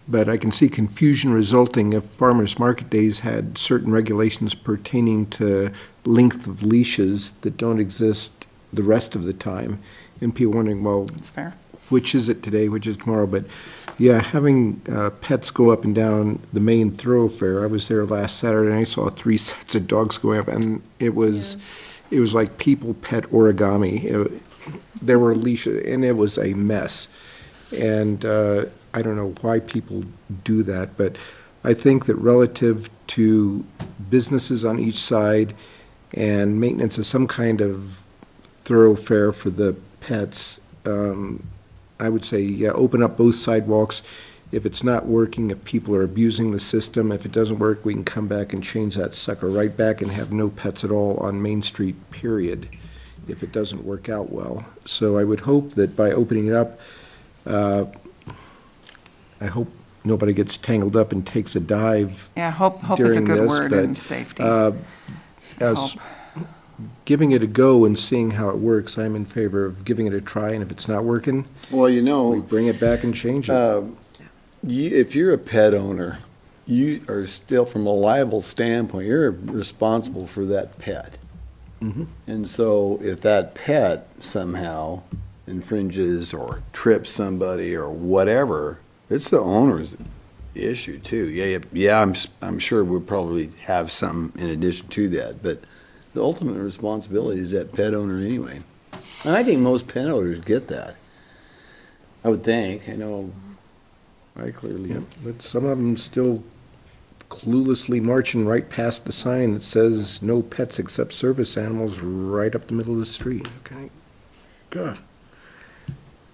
but I can see confusion resulting if farmers market days had certain regulations pertaining to length of leashes that don't exist the rest of the time, and people wondering, well, that's fair. Which is it today, which is tomorrow? But yeah, having pets go up and down the main thoroughfare. I was there last Saturday and I saw 3 sets of dogs going up, and it was like people pet origami. There were leashes, and it was a mess. And I don't know why people do that, but I think that relative to businesses on each side and maintenance of some kind of thoroughfare for the pets, I would say, yeah, open up both sidewalks. If it's not working, if people are abusing the system, if it doesn't work, we can come back and change that sucker right back and have no pets at all on Main Street, period, if it doesn't work out well. So I would hope that by opening it up, I hope nobody gets tangled up and takes a dive. Yeah, hope is a during good this, word but, in safety. As giving it a go and seeing how it works, I'm in favor of giving it a try, and if it's not working, well, we bring it back and change it. If you're a pet owner, you are still, from a liable standpoint, you're responsible for that pet. And so if that pet somehow infringes or trips somebody or whatever, it's the owner's issue too. Yeah, I'm sure we'll probably have some in addition to that, but the ultimate responsibility is that pet owner anyway. And I think most pet owners get that. I would think. I know I clearly. But some of them still cluelessly marching right past the sign that says no pets except service animals right up the middle of the street. Okay. Good.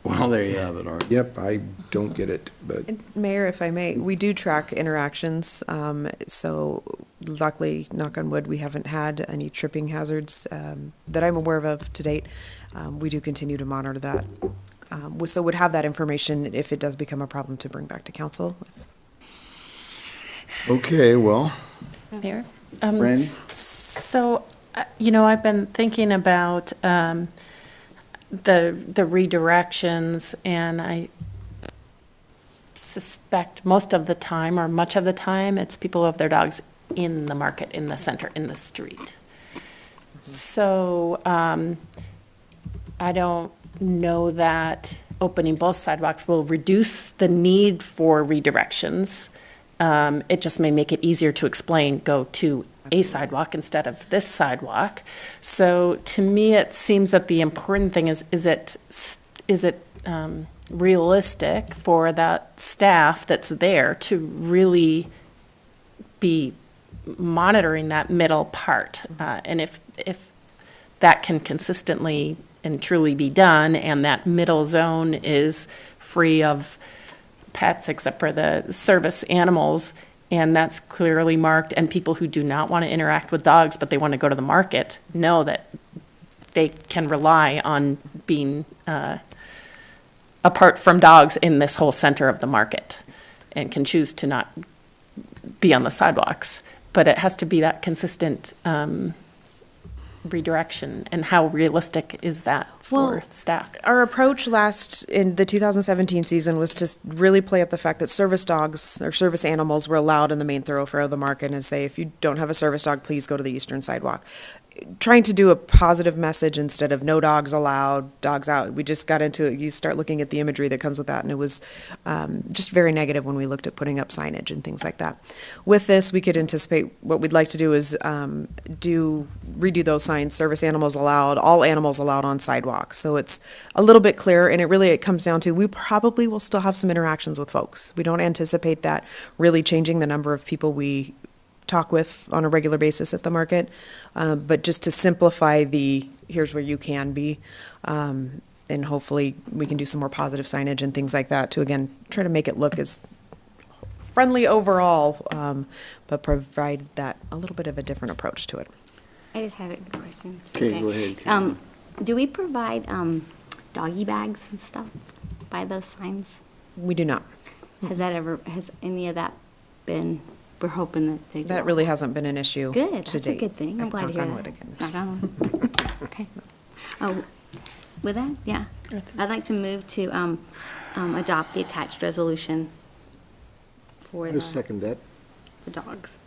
Well, there you have it, Art. Yep, I don't get it, but. Mayor, if I may, we do track interactions, so luckily, knock on wood, we haven't had any tripping hazards that I'm aware of to date. We do continue to monitor that. So would have that information if it does become a problem to bring back to council. Okay, well. Mayor? Brandy? So, I've been thinking about the redirections, and I suspect most of the time, or much of the time, it's people who have their dogs in the market, in the center, in the street. So I don't know that opening both sidewalks will reduce the need for redirections. It just may make it easier to explain, go to a sidewalk instead of this sidewalk. So to me, it seems that the important thing is it realistic for that staff that's there to really be monitoring that middle part? And if that can consistently and truly be done, and that middle zone is free of pets except for the service animals, and that's clearly marked, and people who do not want to interact with dogs, but they want to go to the market, know that they can rely on being apart from dogs in this whole center of the market, and can choose to not be on the sidewalks. But it has to be that consistent redirection, and how realistic is that for staff? Our approach in the 2017 season was to really play up the fact that service dogs or service animals were allowed in the main thoroughfare of the market, and say, if you don't have a service dog, please go to the eastern sidewalk. Trying to do a positive message instead of no dogs allowed, dogs out. We just got into it. You start looking at the imagery that comes with that, and it was just very negative when we looked at putting up signage and things like that. With this, we could anticipate what we'd like to do is redo those signs: service animals allowed, all animals allowed on sidewalks. So it's a little bit clearer, and it comes down to, we probably will still have some interactions with folks. We don't anticipate that really changing the number of people we talk with on a regular basis at the market, but just to simplify here's where you can be, and hopefully we can do some more positive signage and things like that to, again, try to make it look as friendly overall, but provide that a little bit of a different approach to it. I just had a question. Okay, go ahead. Do we provide doggy bags and stuff by those signs? We do not. Has any of that been? We're hoping that they. That really hasn't been an issue. Good. To That's a date. good thing. I'm glad to hear Knock on that. wood again. Knock on wood. Okay. Oh, with that, yeah. I'd like to move to adopt the attached resolution for I second that. the dogs.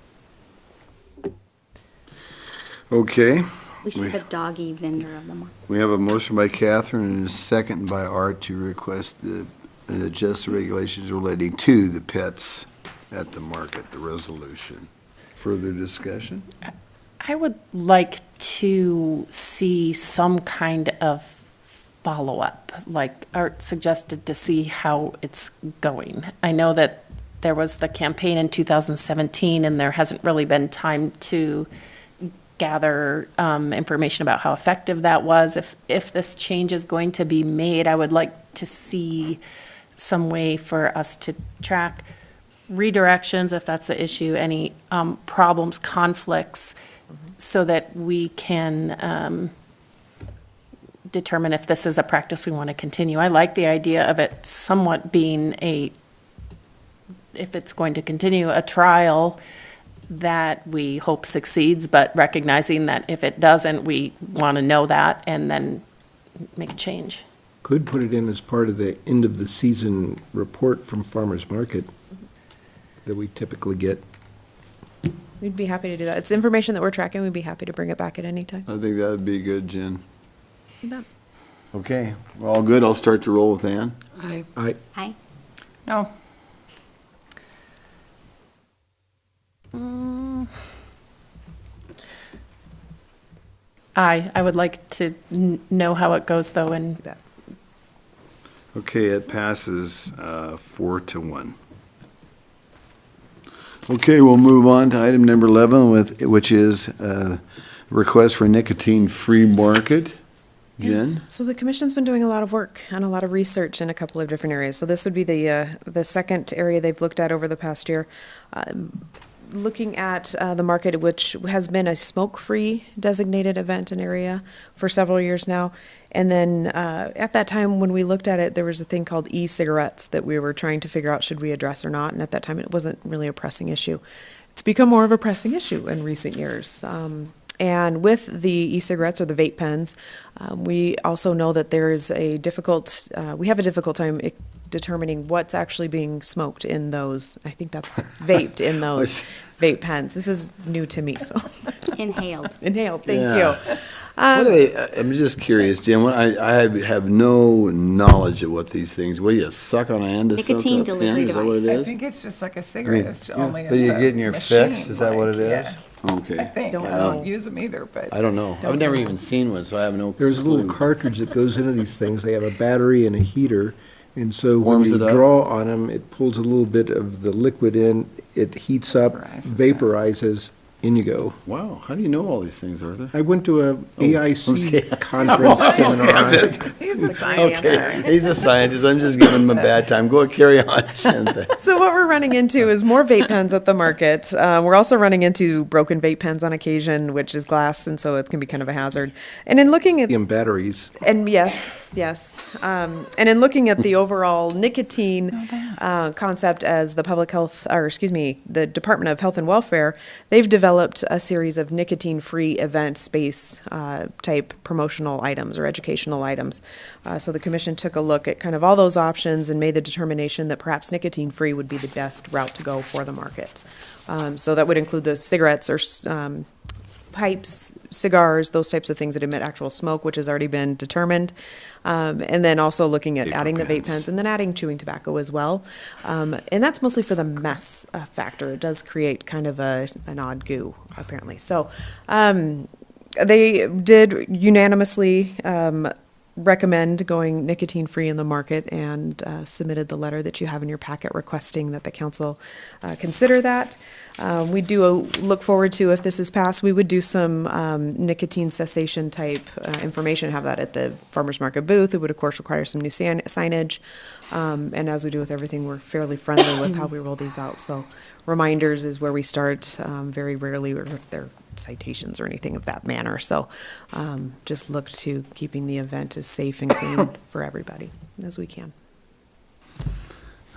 Okay. We should have a doggy vendor of the month. We have a motion by Catherine and a second by Art to request adjust the regulations relating to the pets at the market, the resolution. Further discussion? I would like to see some kind of follow-up, like Art suggested, to see how it's going. I know that there was the campaign in 2017, and there hasn't really been time to gather information about how effective that was. If this change is going to be made, I would like to see some way for us to track redirections, if that's the issue, any problems, conflicts, so that we can determine if this is a practice we want to continue. I like the idea of it somewhat being if it's going to continue, a trial that we hope succeeds, but recognizing that if it doesn't, we want to know that and then make a change. Could put it in as part of the end of the season report from Farmers Market that we typically get. We'd be happy to do that. It's information that we're tracking. We'd be happy to bring it back at any time. I think that would be good, Jen. You bet. Okay, we're all good. I'll start to roll with Ann. Aye. Aye. Aye. No. I would like to know how it goes, though, and Okay, it passes 4-1. Okay, we'll move on to item number 11, which is request for nicotine-free market. Jen? So the commission's been doing a lot of work and a lot of research in a couple of different areas. So this would be the second area they've looked at over the past year. Looking at the market, which has been a smoke-free designated event and area for several years now. And then at that time, when we looked at it, there was a thing called e-cigarettes that we were trying to figure out should we address or not. And at that time, it wasn't really a pressing issue. It's become more of a pressing issue in recent years. And with the e-cigarettes or the vape pens, we also know that there is we have a difficult time determining what's actually being smoked in those. I think that's vaped in those vape pens. This is new to me, so. Inhaled. Inhaled, thank Yeah. you. What are they, I'm just curious, Jen, I have no knowledge of what these things, what do you suck on an end of something? Nicotine delivery Is that what it I is? think it's just like a I cigarette. mean, It's only but you it's a get in your machine, fix, is that what it like, is? yeah. Okay. I think. Don't I know. don't use them either, but. I don't know. I've never even seen one, so I have no. There's a little clue. cartridge that goes into these things. They have a battery and a heater. And so when Warms you it up? draw on them, it pulls a little bit of the liquid in, it heats up, vaporizes, Inigo. Wow, how do you know all these things, Arthur? I went to a AIC okay. conference seminar. He's the science Okay, he's a scientist. I'm just giving him a bad time. Go carry on, Shantha. So what we're running into is more vape pens at the market. We're also running into broken vape pens on occasion, which is glass, and so it can be kind of a hazard. And in looking at And batteries. and yes, and in looking at the overall nicotine concept as the the Department of Health and Welfare, they've developed a series of nicotine-free event space type promotional items or educational items. So the commission took a look at kind of all those options and made the determination that perhaps nicotine-free would be the best route to go for the market. So that would include the cigarettes or pipes, cigars, those types of things that emit actual smoke, which has already been determined. And then also looking at adding the vape pens and then adding chewing tobacco as well. And that's mostly for the mess factor. It does create kind of an odd goo, apparently. So they did unanimously recommend going nicotine-free in the market and submitted the letter that you have in your packet requesting that the council consider that. We do look forward to, if this is passed, we would do some nicotine cessation type information, have that at the farmer's market booth. It would, of course, require some new signage. And as we do with everything, we're fairly friendly with how we roll these out. So reminders is where we start. Very rarely are there citations or anything of that manner. So just look to keeping the event as safe and clean for everybody as we can.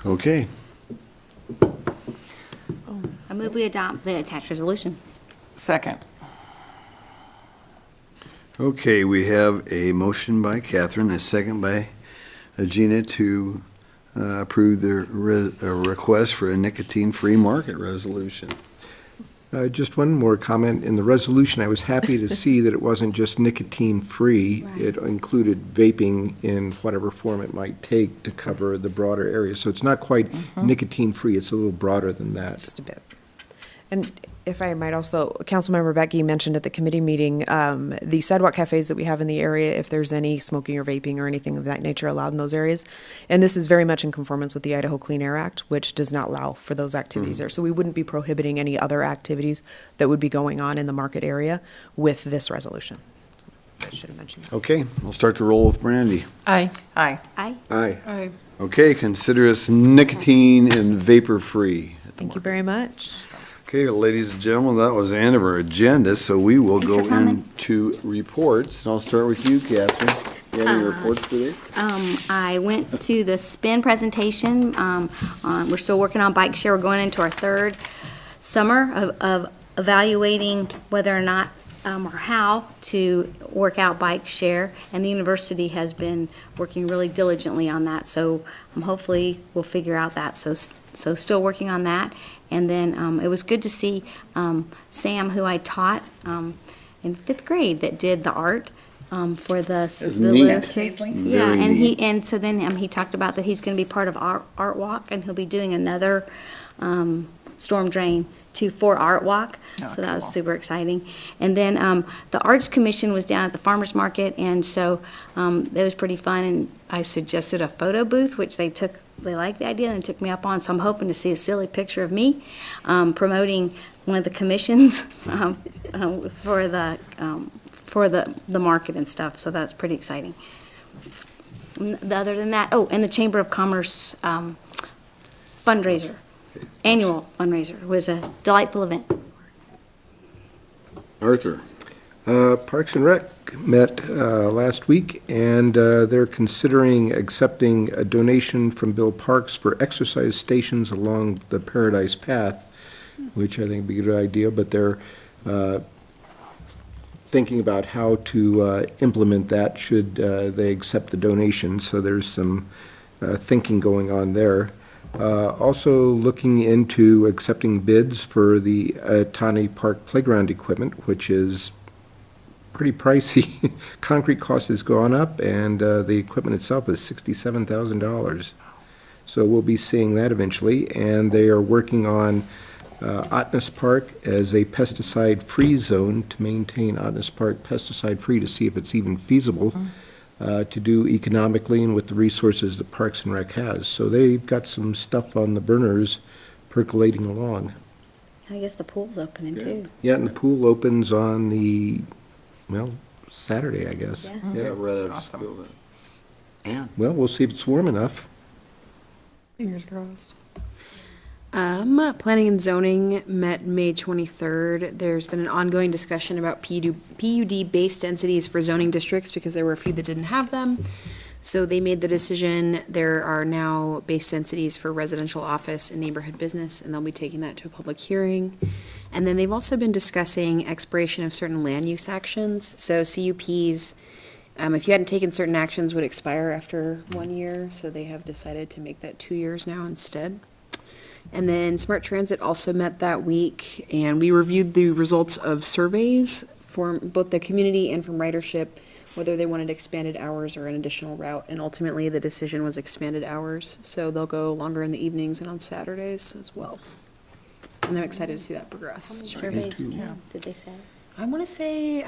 Okay. I move we adopt the attached resolution. Second. Okay, we have a motion by Catherine, a second by Gina to approve the request for a nicotine-free market resolution. Just one more comment. In the resolution, I was happy to see that it wasn't just nicotine-free. Right. It included vaping in whatever form it might take to cover the broader area. So it's not quite nicotine-free. It's a little broader than that. Just a bit. And if I might also, Councilmember Becky mentioned at the committee meeting, the sidewalk cafes that we have in the area, if there's any smoking or vaping or anything of that nature allowed in those areas. And this is very much in conformance with the Idaho Clean Air Act, which does not allow for those activities there. So we wouldn't be prohibiting any other activities that would be going on in the market area with this resolution. I should have mentioned that. Okay, we'll start to roll with Brandy. Aye. Aye. Aye. Aye. Aye. Okay, consider us nicotine and vapor-free. Thank you very much. Okay, ladies and gentlemen, that was the end of our agenda, so we will Thanks go for coming. into reports. And I'll start with you, Catherine. You have any reports today? I went to the spin presentation. We're still working on bike share. We're going into our third summer of evaluating whether or not or how to work out bike share, and the university has been working really diligently on that. So hopefully we'll figure out that. So still working on that. And then it was good to see Sam, who I taught in 5th grade, that did the art for the neat. yeah, Very and so then he talked about that he's going to be part of Art Walk, and he'll be doing another storm drain for Art Walk. So that was super exciting. And then the Arts Commission was down at the farmers market, and so it was pretty fun. And I suggested a photo booth, which they liked the idea and took me up on. So I'm hoping to see a silly picture of me promoting one of the commissions for the market and stuff. So that's pretty exciting. Other than that, and the Chamber of Commerce fundraiser. Annual fundraiser was a delightful event. Arthur. Parks and Rec met last week, and they're considering accepting a donation from Bill Parks for exercise stations along the Paradise Path, which I think would be a good idea, but they're thinking about how to implement that should they accept the donation, so there's some thinking going on there. Also looking into accepting bids for the Tawny Park playground equipment, which is pretty pricey. Concrete cost has gone up, and the equipment itself is $67,000. So we'll be seeing that eventually, and they are working on Otness Park as a pesticide-free zone to maintain Otness Park pesticide-free, to see if it's even feasible to do economically and with the resources that Parks and Rec has. So they've got some stuff on the burners percolating along. I guess the pool's opening too. Yeah, and the pool opens on Saturday, I guess. Yeah. right out of Awesome. school then. And Well, we'll see if it's warm enough. Fingers crossed. Planning and zoning met May 23rd. There's been an ongoing discussion about PUD-based densities for zoning districts because there were a few that didn't have them. So they made the decision, there are now base densities for residential office and neighborhood business, and they'll be taking that to a public hearing. And then they've also been discussing expiration of certain land use actions. So CUPs, if you hadn't taken certain actions, would expire after 1 year. So they have decided to make that 2 years now instead. And then Smart Transit also met that week, and we reviewed the results of surveys from both the community and from ridership, whether they wanted expanded hours or an additional route. And ultimately, the decision was expanded hours. So they'll go longer in the evenings and on Saturdays as well. And I'm excited to see that progress. Surveys, did they say? I want to say,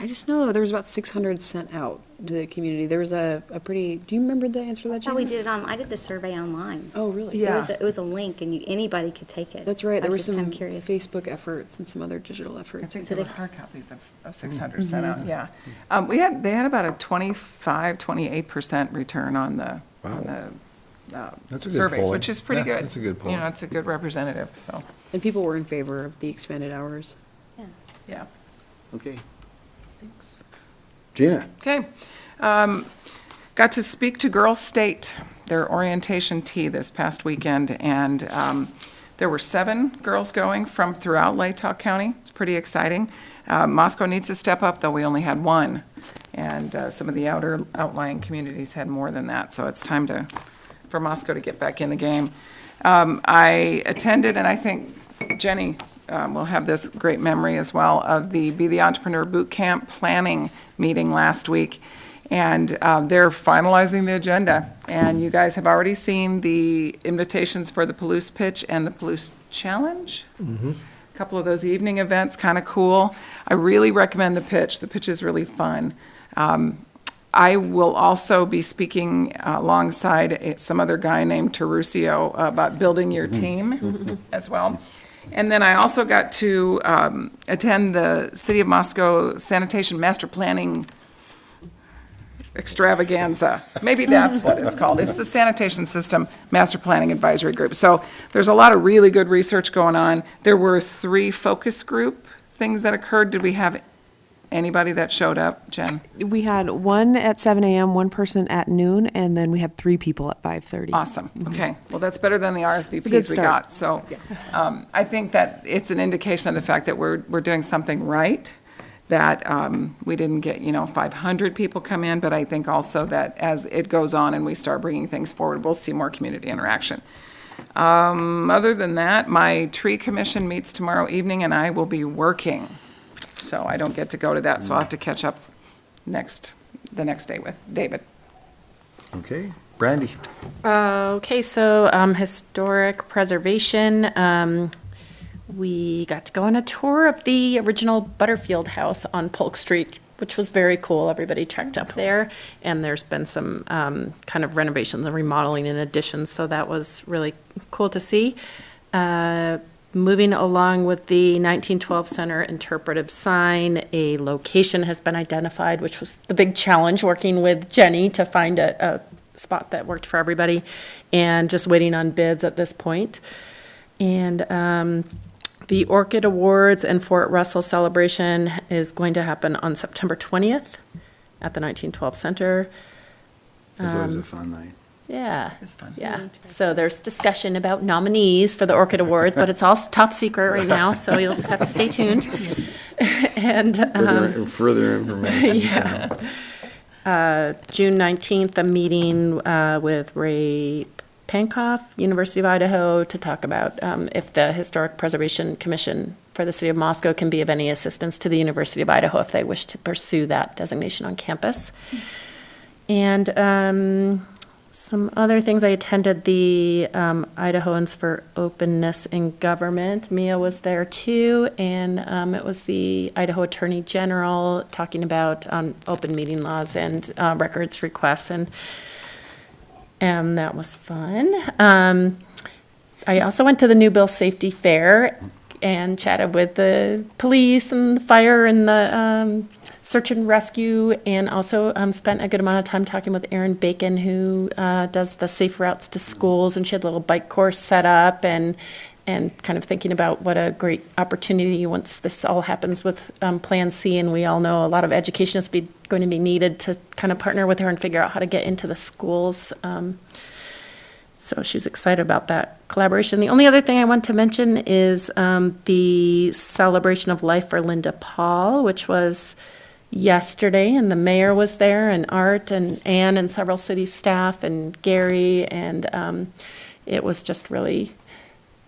I just know there was about 600 sent out to the community. There was a pretty, do you remember the answer to that, Oh, we Janice? did it I did the survey online. Oh, really? It was a link and anybody could take it. That's right. I There were was just some kinda curious. Facebook efforts and some other digital I efforts. think So there they- were hard copies of 600 sent out, yeah. They had about a 28% return on the That's a good surveys, polling. which is pretty Yeah, good. that's a good poll. You know, it's a good representative, so, And people were in favor of the expanded hours. yeah. Okay. Thanks. Gina? Okay. Got to speak to Girls State, their orientation tea this past weekend, and there were 7 girls going from throughout Latah County. It's pretty exciting. Moscow needs to step up, though we only had 1, and some of the outlying communities had more than that, so it's time for Moscow to get back in the game. I attended, and I think Jenny will have this great memory as well, of the Be the Entrepreneur Boot Camp planning meeting last week. And they're finalizing the agenda. And you guys have already seen the invitations for the Palouse Pitch and the Palouse Challenge. A couple of those evening events, kind of cool. I really recommend the pitch. The pitch is really fun. I will also be speaking alongside some other guy named Terusio about building your team as well. And then I also got to attend the City of Moscow Sanitation Master Planning Extravaganza. Maybe that's what it's called. It's the Sanitation System Master Planning Advisory Group. So there's a lot of really good research going on. There were 3 focus group things that occurred. Did we have anybody that showed up, Jen? We had one at 7 a.m., one person at noon, and then we had 3 people at 5:30. Awesome. Okay. Well, that's better than the good RSVPs we start. got. So I think that it's an indication of the fact that we're doing something right, that we didn't get, 500 people come in, but I think also that as it goes on and we start bringing things forward, we'll see more community interaction. Other than that, my tree commission meets tomorrow evening, and I will be working. So I don't get to go to that, so I'll have to catch up the next day with David. Okay. Brandy? Okay, so historic preservation. We got to go on a tour of the original Butterfield House on Polk Street, which was very cool. Everybody trekked up there, and there's been some kind of renovations and remodeling and additions, so that was really cool to see. Moving along with the 1912 Center interpretive sign, a location has been identified, which was the big challenge, working with Jenny to find a spot that worked for everybody, and just waiting on bids at this point. And the Orchid Awards and Fort Russell celebration is going to happen on September 20th at the 1912 Center. It's always a fun night. Yeah. It's fun. Yeah. So there's discussion about nominees for the Orchid Awards, but it's all top secret right now, so you'll just have to stay tuned. And Further information. yeah. June 19th, a meeting with Ray Pankoff, University of Idaho, to talk about if the Historic Preservation Commission for the City of Moscow can be of any assistance to the University of Idaho if they wish to pursue that designation on campus. And some other things, I attended the Idahoans for Openness in Government. Mia was there too, and it was the Idaho Attorney General talking about open meeting laws and records requests, and that was fun. I also went to the New Bill Safety Fair and chatted with the police and the fire and the search and rescue, and also spent a good amount of time talking with Erin Bacon, who does the safe routes to schools, and she had a little bike course set up, and kind of thinking about what a great opportunity once this all happens with Plan C, and we all know a lot of education is going to be needed to kind of partner with her and figure out how to get into the schools. So she's excited about that collaboration. The only other thing I want to mention is the celebration of life for Linda Paul, which was yesterday, and the mayor was there, and Art and Ann and several city staff and Gary, and it was just really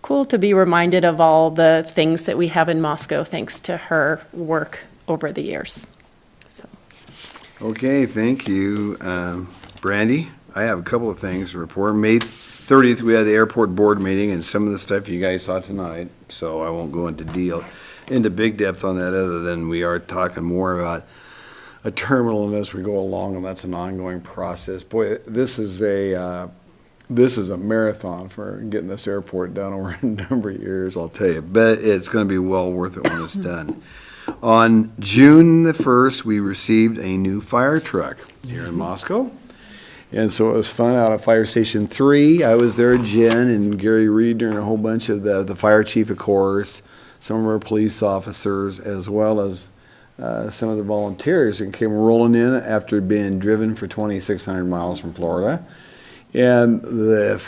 cool to be reminded of all the things that we have in Moscow thanks to her work over the years. So. Okay, thank you. Brandy, I have a couple of things to report. May 30th, we had the airport board meeting, and some of the stuff you guys saw tonight, so I won't go into big depth on that, other than we are talking more about a terminal as we go along, and that's an ongoing process. Boy, this is a marathon for getting this airport done over a number of years, I'll tell you, but it's going to be well worth it when it's done. On June the 1st, we received a new fire truck here in Moscow. And so it was fun out at Fire Station 3. I was there, Jen and Gary Reed, and a whole bunch of the fire chief, of course, some of our police officers, as well as some of the volunteers, and came rolling in after being driven for 2,600 miles from Florida. And the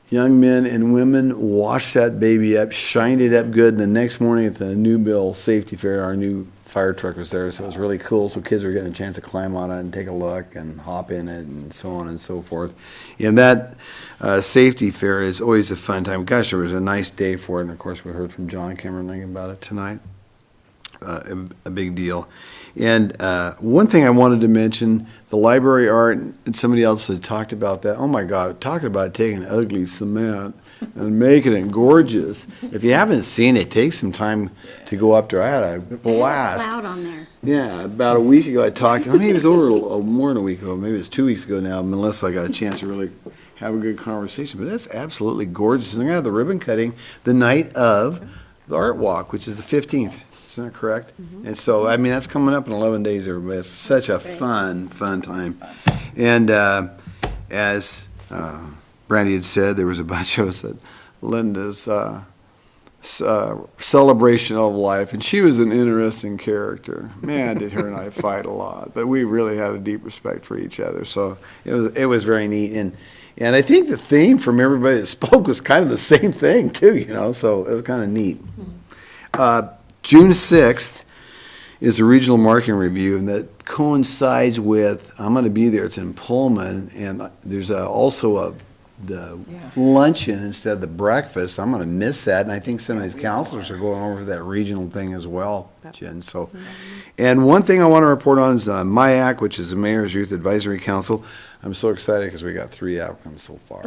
young men and women washed that baby up, shined it up good. And the next morning at the New Bill Safety Fair, our new fire truck was there, so it was really cool. So kids were getting a chance to climb on it and take a look and hop in it and so on and so forth. And that safety fair is always a fun time. Gosh, there was a nice day for it. And of course, we heard from John Cameron about it tonight. A big deal. And one thing I wanted to mention, the library art, and somebody else had talked about that. Oh my God, talking about taking ugly cement and making it gorgeous. If you haven't seen it, take some time to go up there. I had a blast. Cloud on there. Yeah, about a week ago I talked, maybe it was over more than a week ago, maybe it was 2 weeks ago now, unless I got a chance to really have a good conversation. But that's absolutely gorgeous. And they're going to have the ribbon cutting the night of the art walk, which is the 15th. Isn't that correct? Mm-hmm. And so, I mean, that's coming up in 11 days, everybody. It's such a fun time. And as Brandy had said, there was a bunch of us at Linda's celebration of life, and she was an interesting character. Man, did her and I fight a lot, but we really had a deep respect for each other. So it was very neat. And I think the theme from everybody that spoke was kind of the same thing, too, you know, so it was kind of neat. June 6th is a regional marketing review, and that coincides with, I'm going to be there, it's in Pullman, and there's also the luncheon instead of the breakfast. I'm going to miss that, and I think some of these counselors are going over that regional thing as well, Jen. So, and one thing I want to report on is MIAC, which is the Mayor's Youth Advisory Council. I'm so excited because we got 3 applicants so far.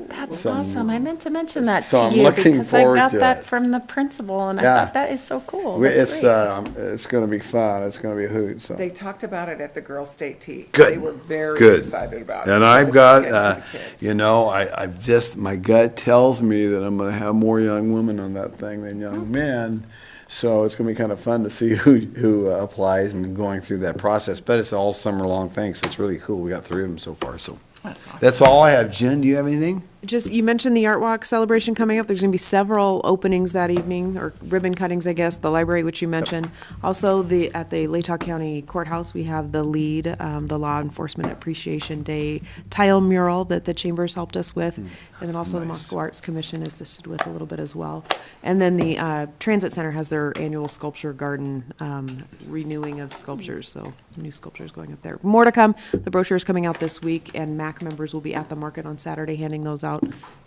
That's awesome. I meant to mention that so to you I'm looking because I forward got to that it. from the principal, and I Yeah. thought that is so cool. It's That's great. it's going to be fun. It's going to be a hoot. So They talked about it at the Girls State Tea. good, They were very good. excited about it. And so I've let's got, get to the kids. you know, I've just, my gut tells me that I'm going to have more young women on that thing than young men. So it's going to be kind of fun to see who applies and going through that process. But it's all summer long thing, so it's really cool. We got 3 of them so far. So That's awesome. that's all I have. Jen, do you have anything? Just, you mentioned the Art Walk celebration coming up. There's going to be several openings that evening, or ribbon cuttings, I guess, the library, which you mentioned. Also, at the Latah County Courthouse, we have the LEAD, the Law Enforcement Appreciation Day tile mural that the Chambers helped us with. And then also the Moscow Arts Commission assisted with a little bit as well. And then the Transit Center has their annual sculpture garden renewing of sculptures, so new sculptures going up there. More to come. The brochure is coming out this week, and MAC members will be at the market on Saturday handing those out.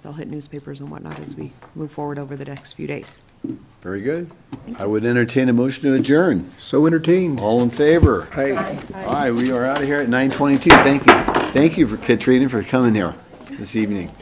They'll hit newspapers and whatnot as we move forward over the next few days. Very good. I would entertain a motion to adjourn. So entertained. All in favor? Aye. All right, we are out of here at 9:22. Thank you. Thank you, for Katrina, for coming here this evening.